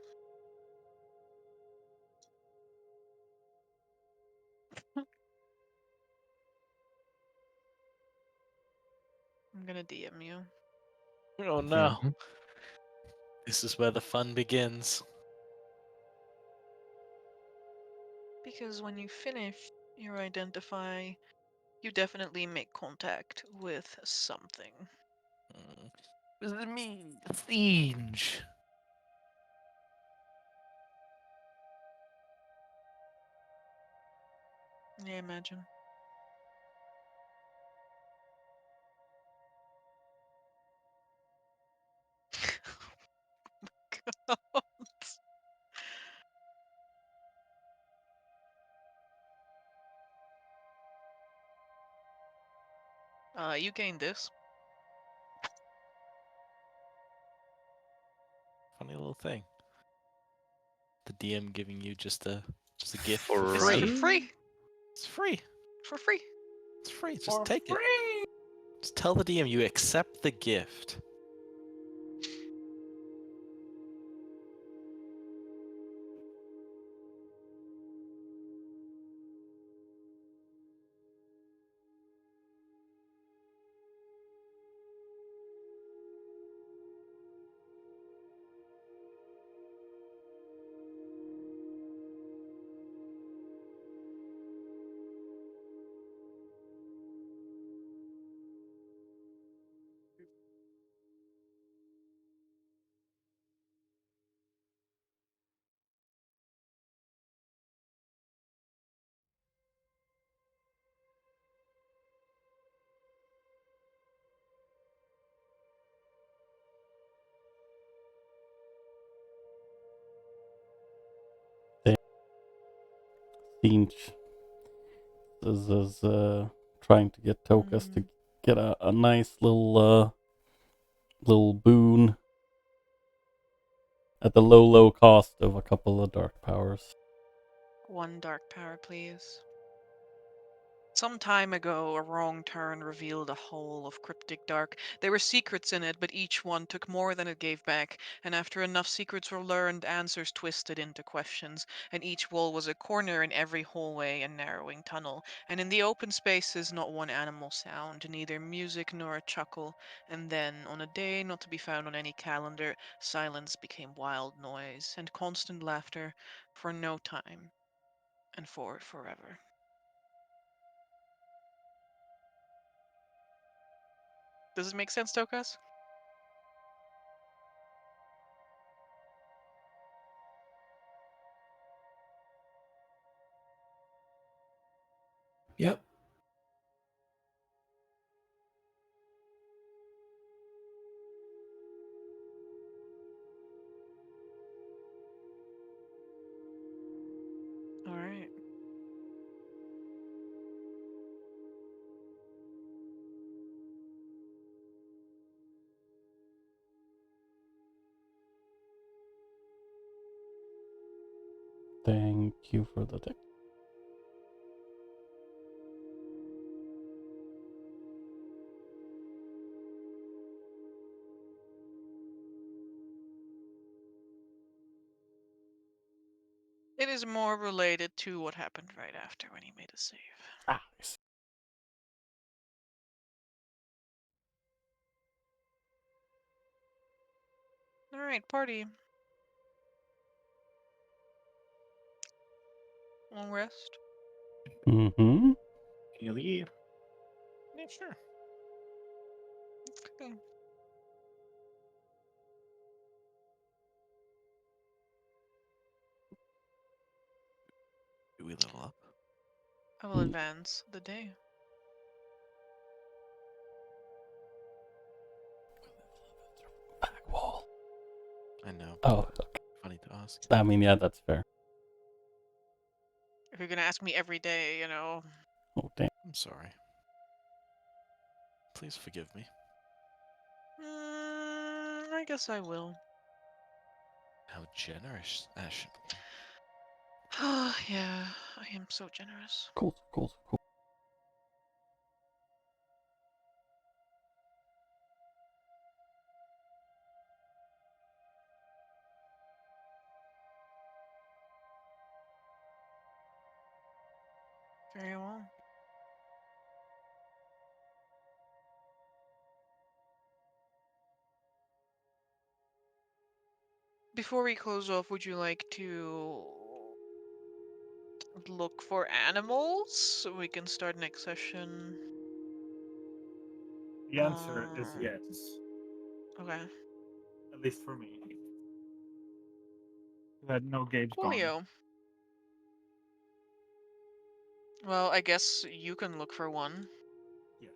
S3: I'm gonna DM you.
S5: Oh no.
S6: Mhm.
S5: This is where the fun begins.
S3: Because when you finish your identify, you definitely make contact with something.
S5: What does it mean? Siege.
S3: Yeah, imagine. God. You gained this.
S5: Funny little thing. The DM giving you just a gift
S6: For
S5: for
S3: It's
S5: free.
S3: for free.
S5: It's free.
S3: For free.
S5: It's free. Just
S2: For
S5: take it.
S2: free.
S5: Just tell the DM you accept the gift.
S4: Sinch is trying to get Tokas to get a nice little boon at the low cost of a couple of dark powers.
S3: 1 dark power, please. Some time ago, a wrong turn revealed a hole of cryptic dark. There were secrets in it, but each one took more than it gave back. And after enough secrets were learned, answers twisted into questions. And each wall was a corner, in every hallway a narrowing tunnel. And in the open spaces, not one animal sound, neither music nor a chuckle. And then, on a day not to be found on any calendar, silence became wild noise and constant laughter for no time and for forever. Does it make sense, Tokas?
S6: Yep.
S3: All right.
S4: Thank you for the tip.
S3: It is more related to what happened right after when he made a save.
S4: Ah, I see.
S3: All right, party. Long rest.
S4: Mm-hmm.
S7: Hell yeah.
S1: Yeah, sure.
S3: Okay.
S5: Do we level up?
S3: I will advance the day.
S4: Back wall.
S5: I know.
S4: Oh, okay.
S5: Funny to ask.
S4: I mean, yeah, that's fair.
S3: If you're gonna ask me every day, you know.
S4: Oh, damn.
S5: I'm sorry. Please forgive me.
S3: I guess I will.
S5: How generous, Ash.
S3: Yeah, I am so generous.
S4: Cool.
S3: Very well. Before we close off, would you like to look for animals so we can start next session?
S2: The answer is yes,
S3: Okay.
S2: at least for me. That no game's gone.
S3: Coolio. Well, I guess you can look for one.
S2: Yes.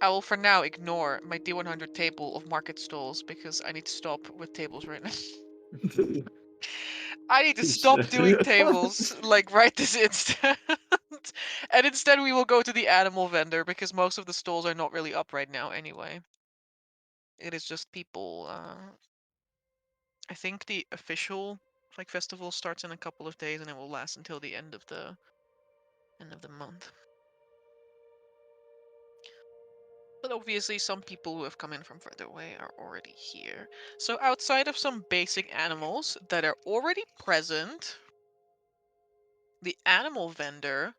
S3: I will for now ignore my D100 table of market stalls because I need to stop with tables right now. I need to stop doing tables like right this instant. And instead we will go to the animal vendor because most of the stalls are not really up right now anyway. It is just people. I think the official festival starts in a couple of days and it will last until the end of the month. but obviously some people who have come in from further away are already here. So outside of some basic animals that are already present, the animal vendor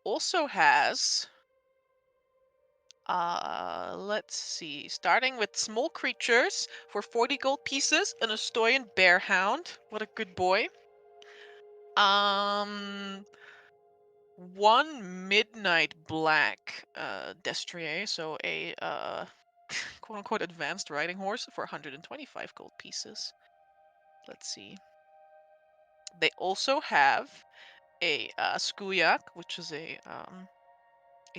S3: also has, let's see, starting with small creatures for 40 gold pieces, an Estoyan bear hound. What a good boy. One midnight black destrier, so a quote unquote advanced riding horse for 125 gold pieces. Let's see. They also have a skuyak, which is a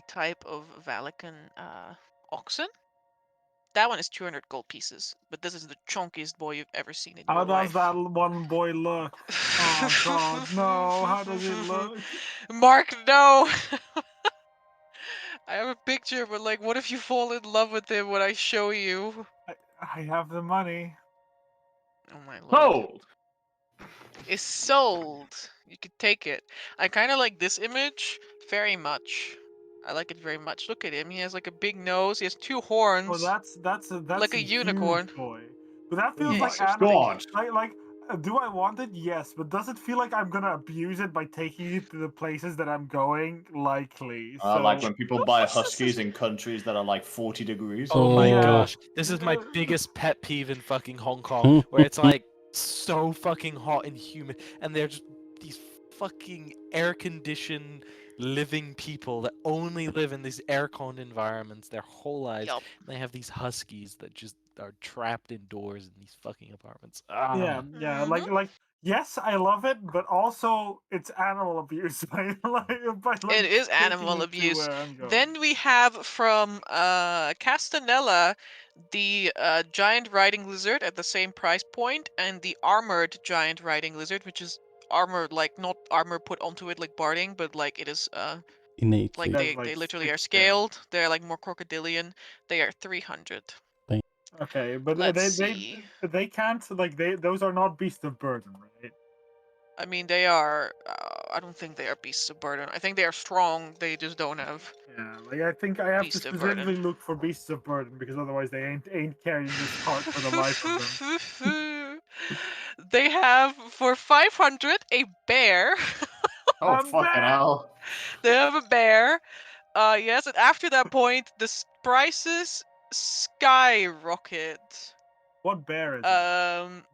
S3: type of Valakan oxen. That one is 200 gold pieces, but this is the chunkiest boy you've ever seen in
S2: How
S3: your
S2: does
S3: life.
S2: that one boy look? Oh God, no! How does he look?
S3: Mark, no. I have a picture, but like, what if you fall in love with him when I show you?
S2: I have the money.
S3: Oh my lord.
S7: Sold.
S3: It's sold. You could take it. I kind of like this image very much. I like it very much. Look at him. He has like a big nose. He has 2 horns.
S2: Well, that's
S3: like a unicorn.
S2: huge boy. But that
S7: Oh
S2: feels
S3: Yeah,
S7: my
S2: like
S3: he's so
S7: God.
S2: do I want it? Yes, but does it feel like I'm gonna abuse it by taking it to the places that I'm going? Likely. So
S7: Like when people buy huskies in countries that are like 40 degrees.
S5: Oh my
S2: Yeah.
S5: gosh, this is my biggest pet peeve in fucking Hong Kong, where it's like so fucking hot and humid, and they're just these fucking air-conditioned living people that only live in these air-conned environments their whole lives.
S3: Yup.
S5: And they have these huskies that just are trapped indoors in these fucking apartments.
S2: yeah, like yes, I love it, but also it's animal abuse.
S3: It is
S2: taking
S3: animal
S2: it to
S3: abuse.
S2: where I'm going.
S3: Then we have from Castanella the giant riding lizard at the same price point, and the armored giant riding lizard, which is armor, like not armor put onto it like barding, but like it is
S4: Innately.
S3: like
S2: That's
S3: they
S2: like
S3: literally are
S2: thick scale.
S3: scaled. They're like more crocodilian. They are 300.
S2: Okay, but
S3: Let's see.
S2: they can't like those are not beasts of burden, right?
S3: I mean, they are. I don't think they are beasts of burden. I think they are strong. They just don't have.
S2: Yeah, like I think I have to
S3: Beast of
S2: specifically
S3: burden.
S2: look for beasts of burden because otherwise they ain't carrying this cart for the life of them.
S3: They have for 500 a bear.
S7: Oh,
S2: I'm
S7: fucking
S2: back!
S7: hell.
S3: They have a bear. Yes, and after that point, the prices skyrocket.
S2: What bear is it?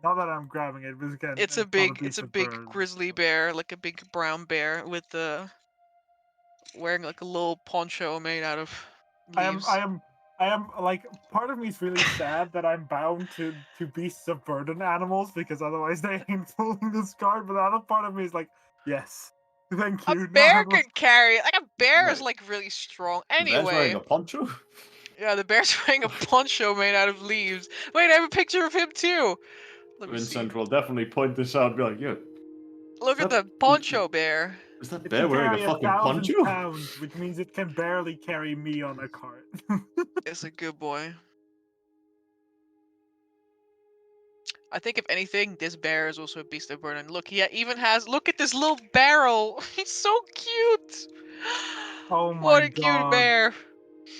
S2: Not that I'm grabbing it, because again,
S3: It's a
S2: not
S3: big,
S2: beast of
S3: big
S2: burden.
S3: grizzly bear, like a big brown bear with the wearing like a little poncho made out of leaves.
S2: I am like part of me is really sad that I'm bound to beasts of burden animals because otherwise they ain't pulling this card. But the other part of me is like, yes, thank you.
S3: A bear
S2: No.
S3: can carry. Like a bear is
S7: Mate.
S3: like really strong.
S7: The bear's wearing
S3: Anyway,
S7: a poncho?
S3: yeah, the bear's wearing a poncho made out of leaves. Wait, I have a picture of him too. Let me see.
S7: Vincent will definitely point this out and be like, yo,
S3: Look at the poncho bear.
S7: is that
S2: It
S7: bear
S2: can
S7: wearing a
S2: carry
S7: fucking
S2: 1,000
S7: poncho?
S2: pounds, which means it can barely carry me on a cart.
S3: It's a good boy. I think if anything, this bear is also a beast of burden. Look, he even has. Look at this little barrel. He's so cute.
S2: Oh
S3: What
S2: my
S3: a cute
S2: God.
S3: bear.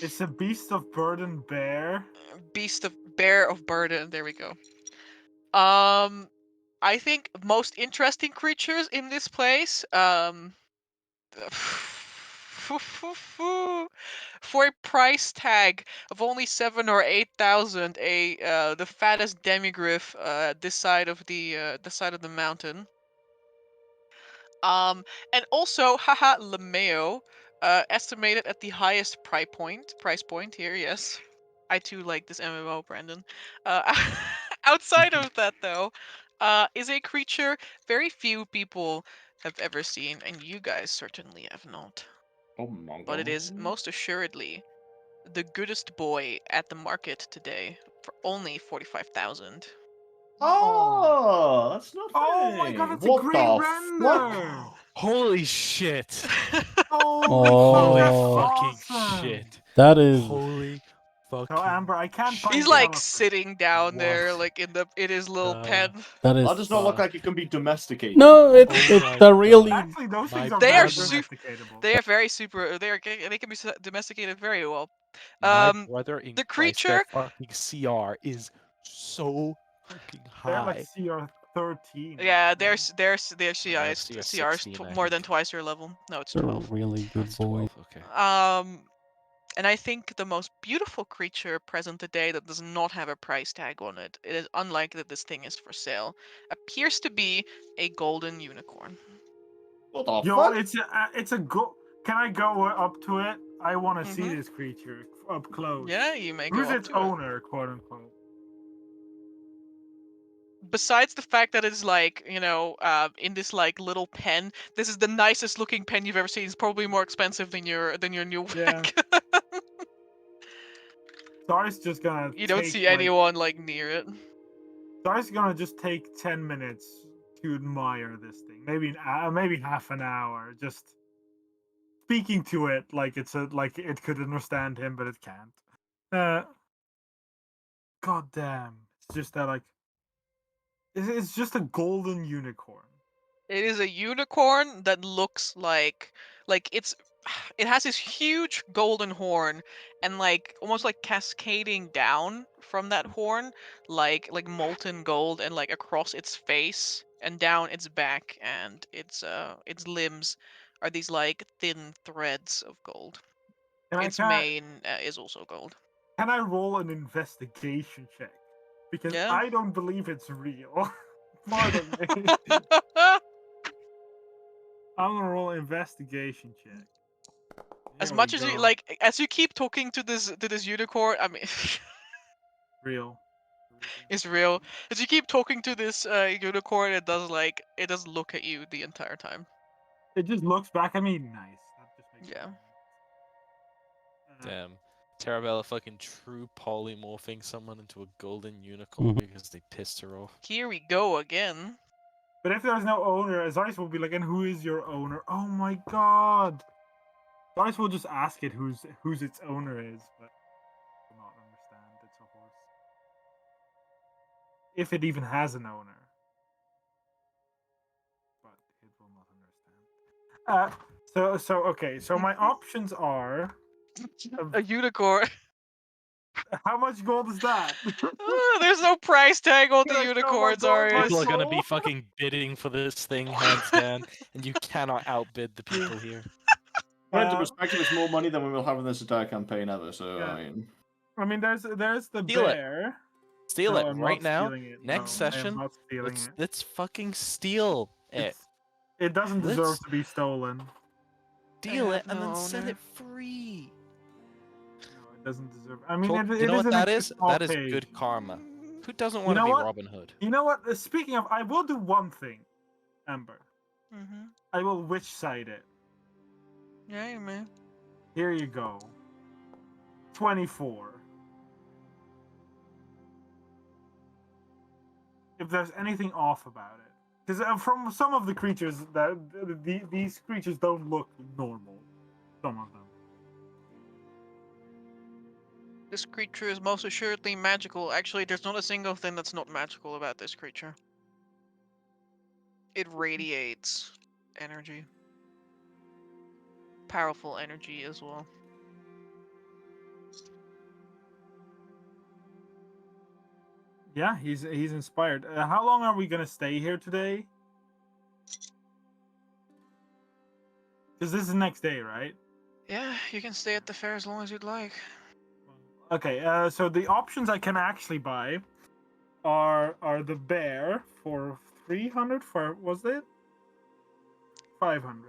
S2: It's a beast of burden bear.
S3: Bear of burden. There we go. I think most interesting creatures in this place. For a price tag of only 7 or 8,000, the fattest demigryph this side of the mountain. And also, haha, Lemeo, estimated at the highest price point here. Yes, I too like this MMO, Brandon. Outside of that, though, is a creature very few people have ever seen, and you guys certainly have not.
S7: Oh my God.
S3: But it is most assuredly the goodest boy at the market today for only 45,000.
S7: Oh, that's not
S2: Oh my God, that's a great render!
S5: Holy shit!
S2: Holy
S4: Oh.
S2: fuck,
S5: Holy
S2: that's
S5: fucking
S2: awesome!
S5: shit!
S4: That is
S5: Holy
S2: So Amber, I can't find
S3: He's
S2: the
S3: like
S2: elephant.
S3: sitting down there,
S5: What?
S3: like in his little pen.
S4: That is.
S7: That does not look like it can be domesticated.
S4: No,
S5: Oh
S4: it's
S5: my
S4: a really.
S2: Actually, those
S5: My
S2: things are
S3: They
S2: very
S3: are
S2: domesticatable.
S3: They are very super. They can be domesticated very well.
S5: My brother in
S3: The
S5: Christ, their
S3: creature.
S5: fucking CR is so fucking
S2: They're like
S5: high.
S2: CR 13.
S3: Yeah,
S2: right?
S3: their
S5: Yeah,
S3: CI's
S5: CR
S3: CR's
S5: 16, I
S3: more than
S5: think.
S3: twice your level. No, it's
S4: They're
S3: 12.
S4: really good
S5: That's
S4: boys.
S5: 12. Okay.
S3: And I think the most beautiful creature present today that does not have a price tag on it, it is unlikely that this thing is for sale, appears to be a golden unicorn.
S7: What the
S2: Yo,
S7: fuck?
S2: it's a go. Can I go up to it? I want to see
S3: Mhm.
S2: this creature up close.
S3: Yeah, you may go
S2: Who's
S3: up
S2: its
S3: to it.
S2: owner, quote unquote?
S3: Besides the fact that it's like, in this like little pen, this is the nicest looking pen you've ever seen. It's probably more expensive than your new
S2: Yeah.
S3: whack.
S2: Sar's just gonna.
S3: You don't
S2: take,
S3: see anyone like near it.
S2: Sar's gonna just take 10 minutes to admire this thing. Maybe half an hour. Just speaking to it like like it could understand him, but it can't. God damn! It's just that like. It's just a golden unicorn.
S3: It is a unicorn that looks like it has this huge golden horn and like almost like cascading down from that horn like molten gold and like across its face and down its back and its limbs are these like thin threads of gold. Its mane is also gold.
S2: Can I roll an investigation check? Because
S3: Yeah.
S2: I don't believe it's real. Pardon me. I'm gonna roll an investigation check.
S3: As
S2: Here we
S3: much as you
S2: go.
S3: like, as you keep talking to this unicorn, I mean,
S2: Real.
S3: it's real. As you keep talking to this unicorn, it does look at you the entire time.
S2: It just looks back at me. Nice. That just makes
S3: Yeah.
S5: Damn. Terabella fucking true polymorphing someone into a golden unicorn because they pissed her off.
S3: Here we go again.
S2: But if there's no owner, Zeiss will be like, and who is your owner? Oh my god. Zeiss will just ask it who's its owner is, but will not understand. It's a horse. If it even has an owner. But it will not understand. So my options are
S3: A unicorn.
S2: how much gold is that?
S3: There's no price tag on the
S2: Can I sell my
S3: unicorns,
S2: gold, my
S3: Arius.
S5: People are gonna be
S2: soul?
S5: fucking bidding for this thing hands down, and you cannot outbid the people here.
S7: Put into perspective, it's more money than we will have in this entire campaign ever. So
S2: Yeah.
S7: I mean,
S2: there's the
S5: Steal it.
S2: bear.
S5: Steal
S2: No,
S5: it
S2: I'm
S5: right
S2: not
S5: now.
S2: stealing it.
S5: Next
S2: No, I am
S5: session,
S2: not stealing it.
S5: let's fucking steal it.
S2: It doesn't deserve
S5: Let's-
S2: to be stolen.
S5: Steal
S3: have
S5: it and
S3: no
S5: then sell
S3: owner.
S5: it free.
S2: No, it doesn't deserve. I mean,
S5: Talk-
S2: it
S5: you know what
S2: an
S5: that is?
S2: small
S5: That is
S2: page.
S5: good karma. Who doesn't
S2: You
S5: want to
S2: know
S5: be
S2: what?
S5: Robin Hood?
S2: You know what? Speaking of, I will do one thing, Amber.
S3: Mm-hmm.
S2: I will witch side it.
S3: Yeah, man.
S2: Here you go. 24. If there's anything off about it, because from some of the creatures that these creatures don't look normal. Some of them.
S3: This creature is most assuredly magical. Actually, there's not a single thing that's not magical about this creature. It radiates energy. Powerful energy as well.
S2: Yeah, he's inspired. How long are we gonna stay here today? Because this is the next day, right?
S3: Yeah, you can stay at the fair as long as you'd like.
S2: Okay, so the options I can actually buy are the bear for 300 for was it 500?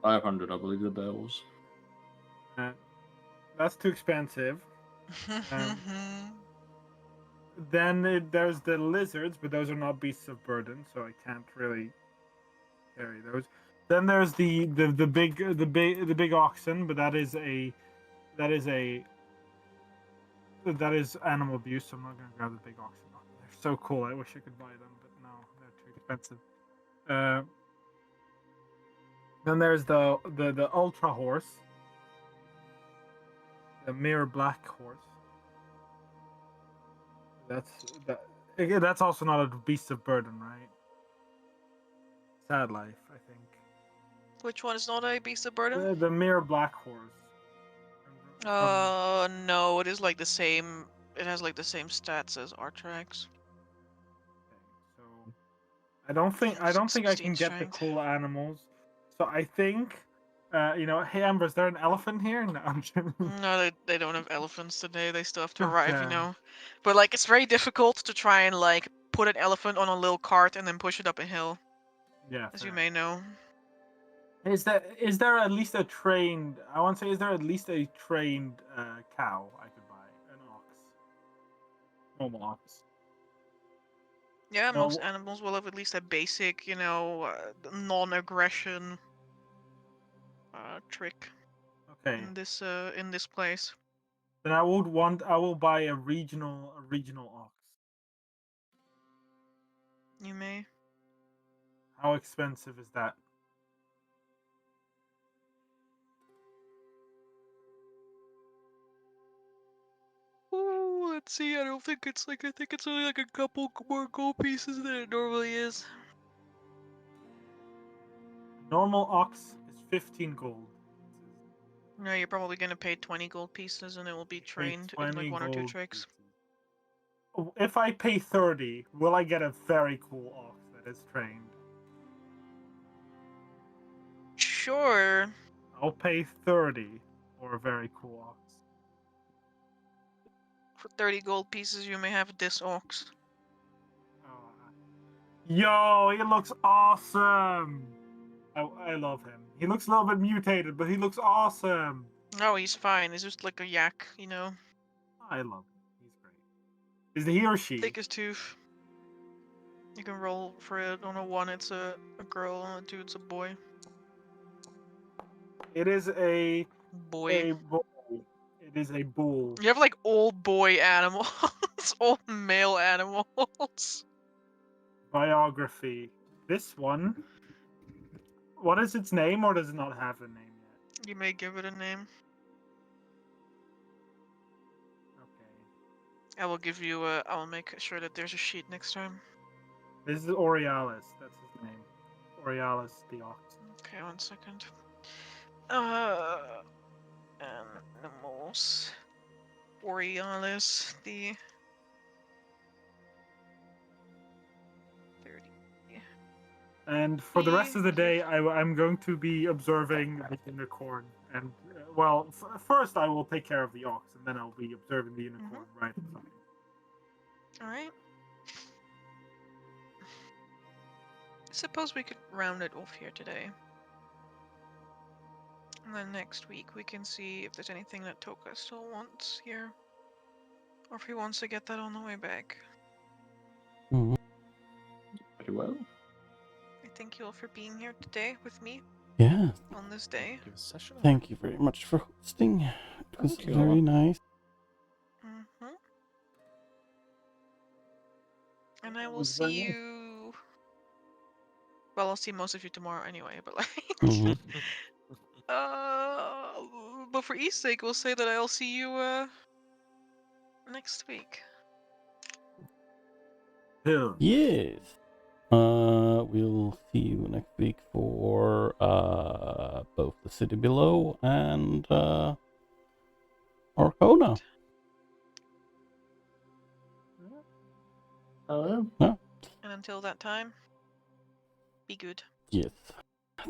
S7: 500, I believe the bear was.
S2: That's too expensive. Then there's the lizards, but those are not beasts of burden, so I can't really carry those. Then there's the big oxen, but that is animal abuse, so I'm not gonna grab the big oxen. Oh, they're so cool. I wish I could buy them, but no, they're too expensive. Then there's the ultra horse, the mirror black horse. That's also not a beast of burden, right? Sad life, I think.
S3: Which one is not a beast of burden?
S2: The mere black horse.
S3: No, it is like the same. It has like the same stats as Artrax.
S2: So I don't think I
S3: 16
S2: can get the
S3: strength.
S2: cool animals. So I think, hey Amber, is there an elephant here? No, I'm kidding.
S3: No, they don't have elephants today. They still have to arrive, you
S2: Okay.
S3: know. But like, it's very difficult to try and like put an elephant on a little cart and then push it up a hill,
S2: Yeah.
S3: as you
S2: fair.
S3: may know.
S2: Is there at least a trained? I want to say, is there at least a trained cow I could buy? An ox. Normal ox.
S3: Yeah,
S2: No.
S3: most animals will have at least a basic, you know, non-aggression trick
S2: Okay.
S3: in this place.
S2: Then I will buy a regional ox.
S3: You may.
S2: How expensive is that?
S3: Ooh, let's see. I don't think it's like. I think it's only like a couple more gold pieces than it normally is.
S2: Normal ox is 15 gold.
S3: No, you're probably gonna pay 20 gold pieces, and it will be
S2: Pay
S3: trained in like
S2: 20
S3: 1 or 2
S2: gold
S3: tricks.
S2: pieces. If I pay 30, will I get a very cool ox that is trained?
S3: Sure.
S2: I'll pay 30 for a very cool ox.
S3: For 30 gold pieces, you may have this ox.
S2: Yo, he looks awesome. I love him. He looks a little bit mutated, but he looks awesome.
S3: No, he's fine. He's just like a yak, you know.
S2: I love him. He's great. Is he or she?
S3: Thick as tooth. You can roll for it. On a 1, it's a girl. On a 2, it's a boy.
S2: It is a
S3: Boy.
S2: bull. It is a bull.
S3: You have like old boy animals. Old male animals.
S2: Biography. This one. What is its name, or does it not have a name yet?
S3: You may give it a name.
S2: Okay.
S3: I will give you a. I will make sure that there's a sheet next time.
S2: This is Aurealis. That's his name. Aurealis the ox.
S3: Okay, 1 second. Animals. Borealis, the 30.
S2: And for the rest of the day, I'm going to be observing the unicorn. And, well, first I will take care of the ox, and then I'll be observing the unicorn right beside.
S3: Alright. I suppose we could round it off here today. And then next week we can see if there's anything that Toka still wants here. Or if he wants to get that on the way back.
S4: Mhm.
S7: Very well.
S3: I thank you all for being here today with me
S4: Yeah.
S3: on this day.
S5: Give a session.
S4: Thank you very much for hosting. It was
S7: Thank you.
S4: very nice.
S3: And I will
S2: was very
S3: see
S2: nice.
S3: you. Well, I'll see most of you tomorrow anyway, but like.
S4: Mhm.
S3: But for East's sake, we'll say that I'll see you next week.
S2: Hill.
S4: Yes. We'll see you next week for both the city below and Arkhona.
S7: Hello.
S4: Yeah.
S3: And until that time, be good.
S4: Yes.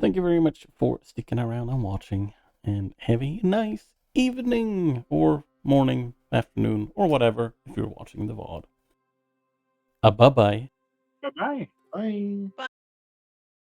S4: Thank you very much for sticking around and watching, and have a nice evening or morning, afternoon, or whatever if you're watching the VOD. Bye-bye.
S2: Bye-bye.
S7: Bye.
S3: Bye.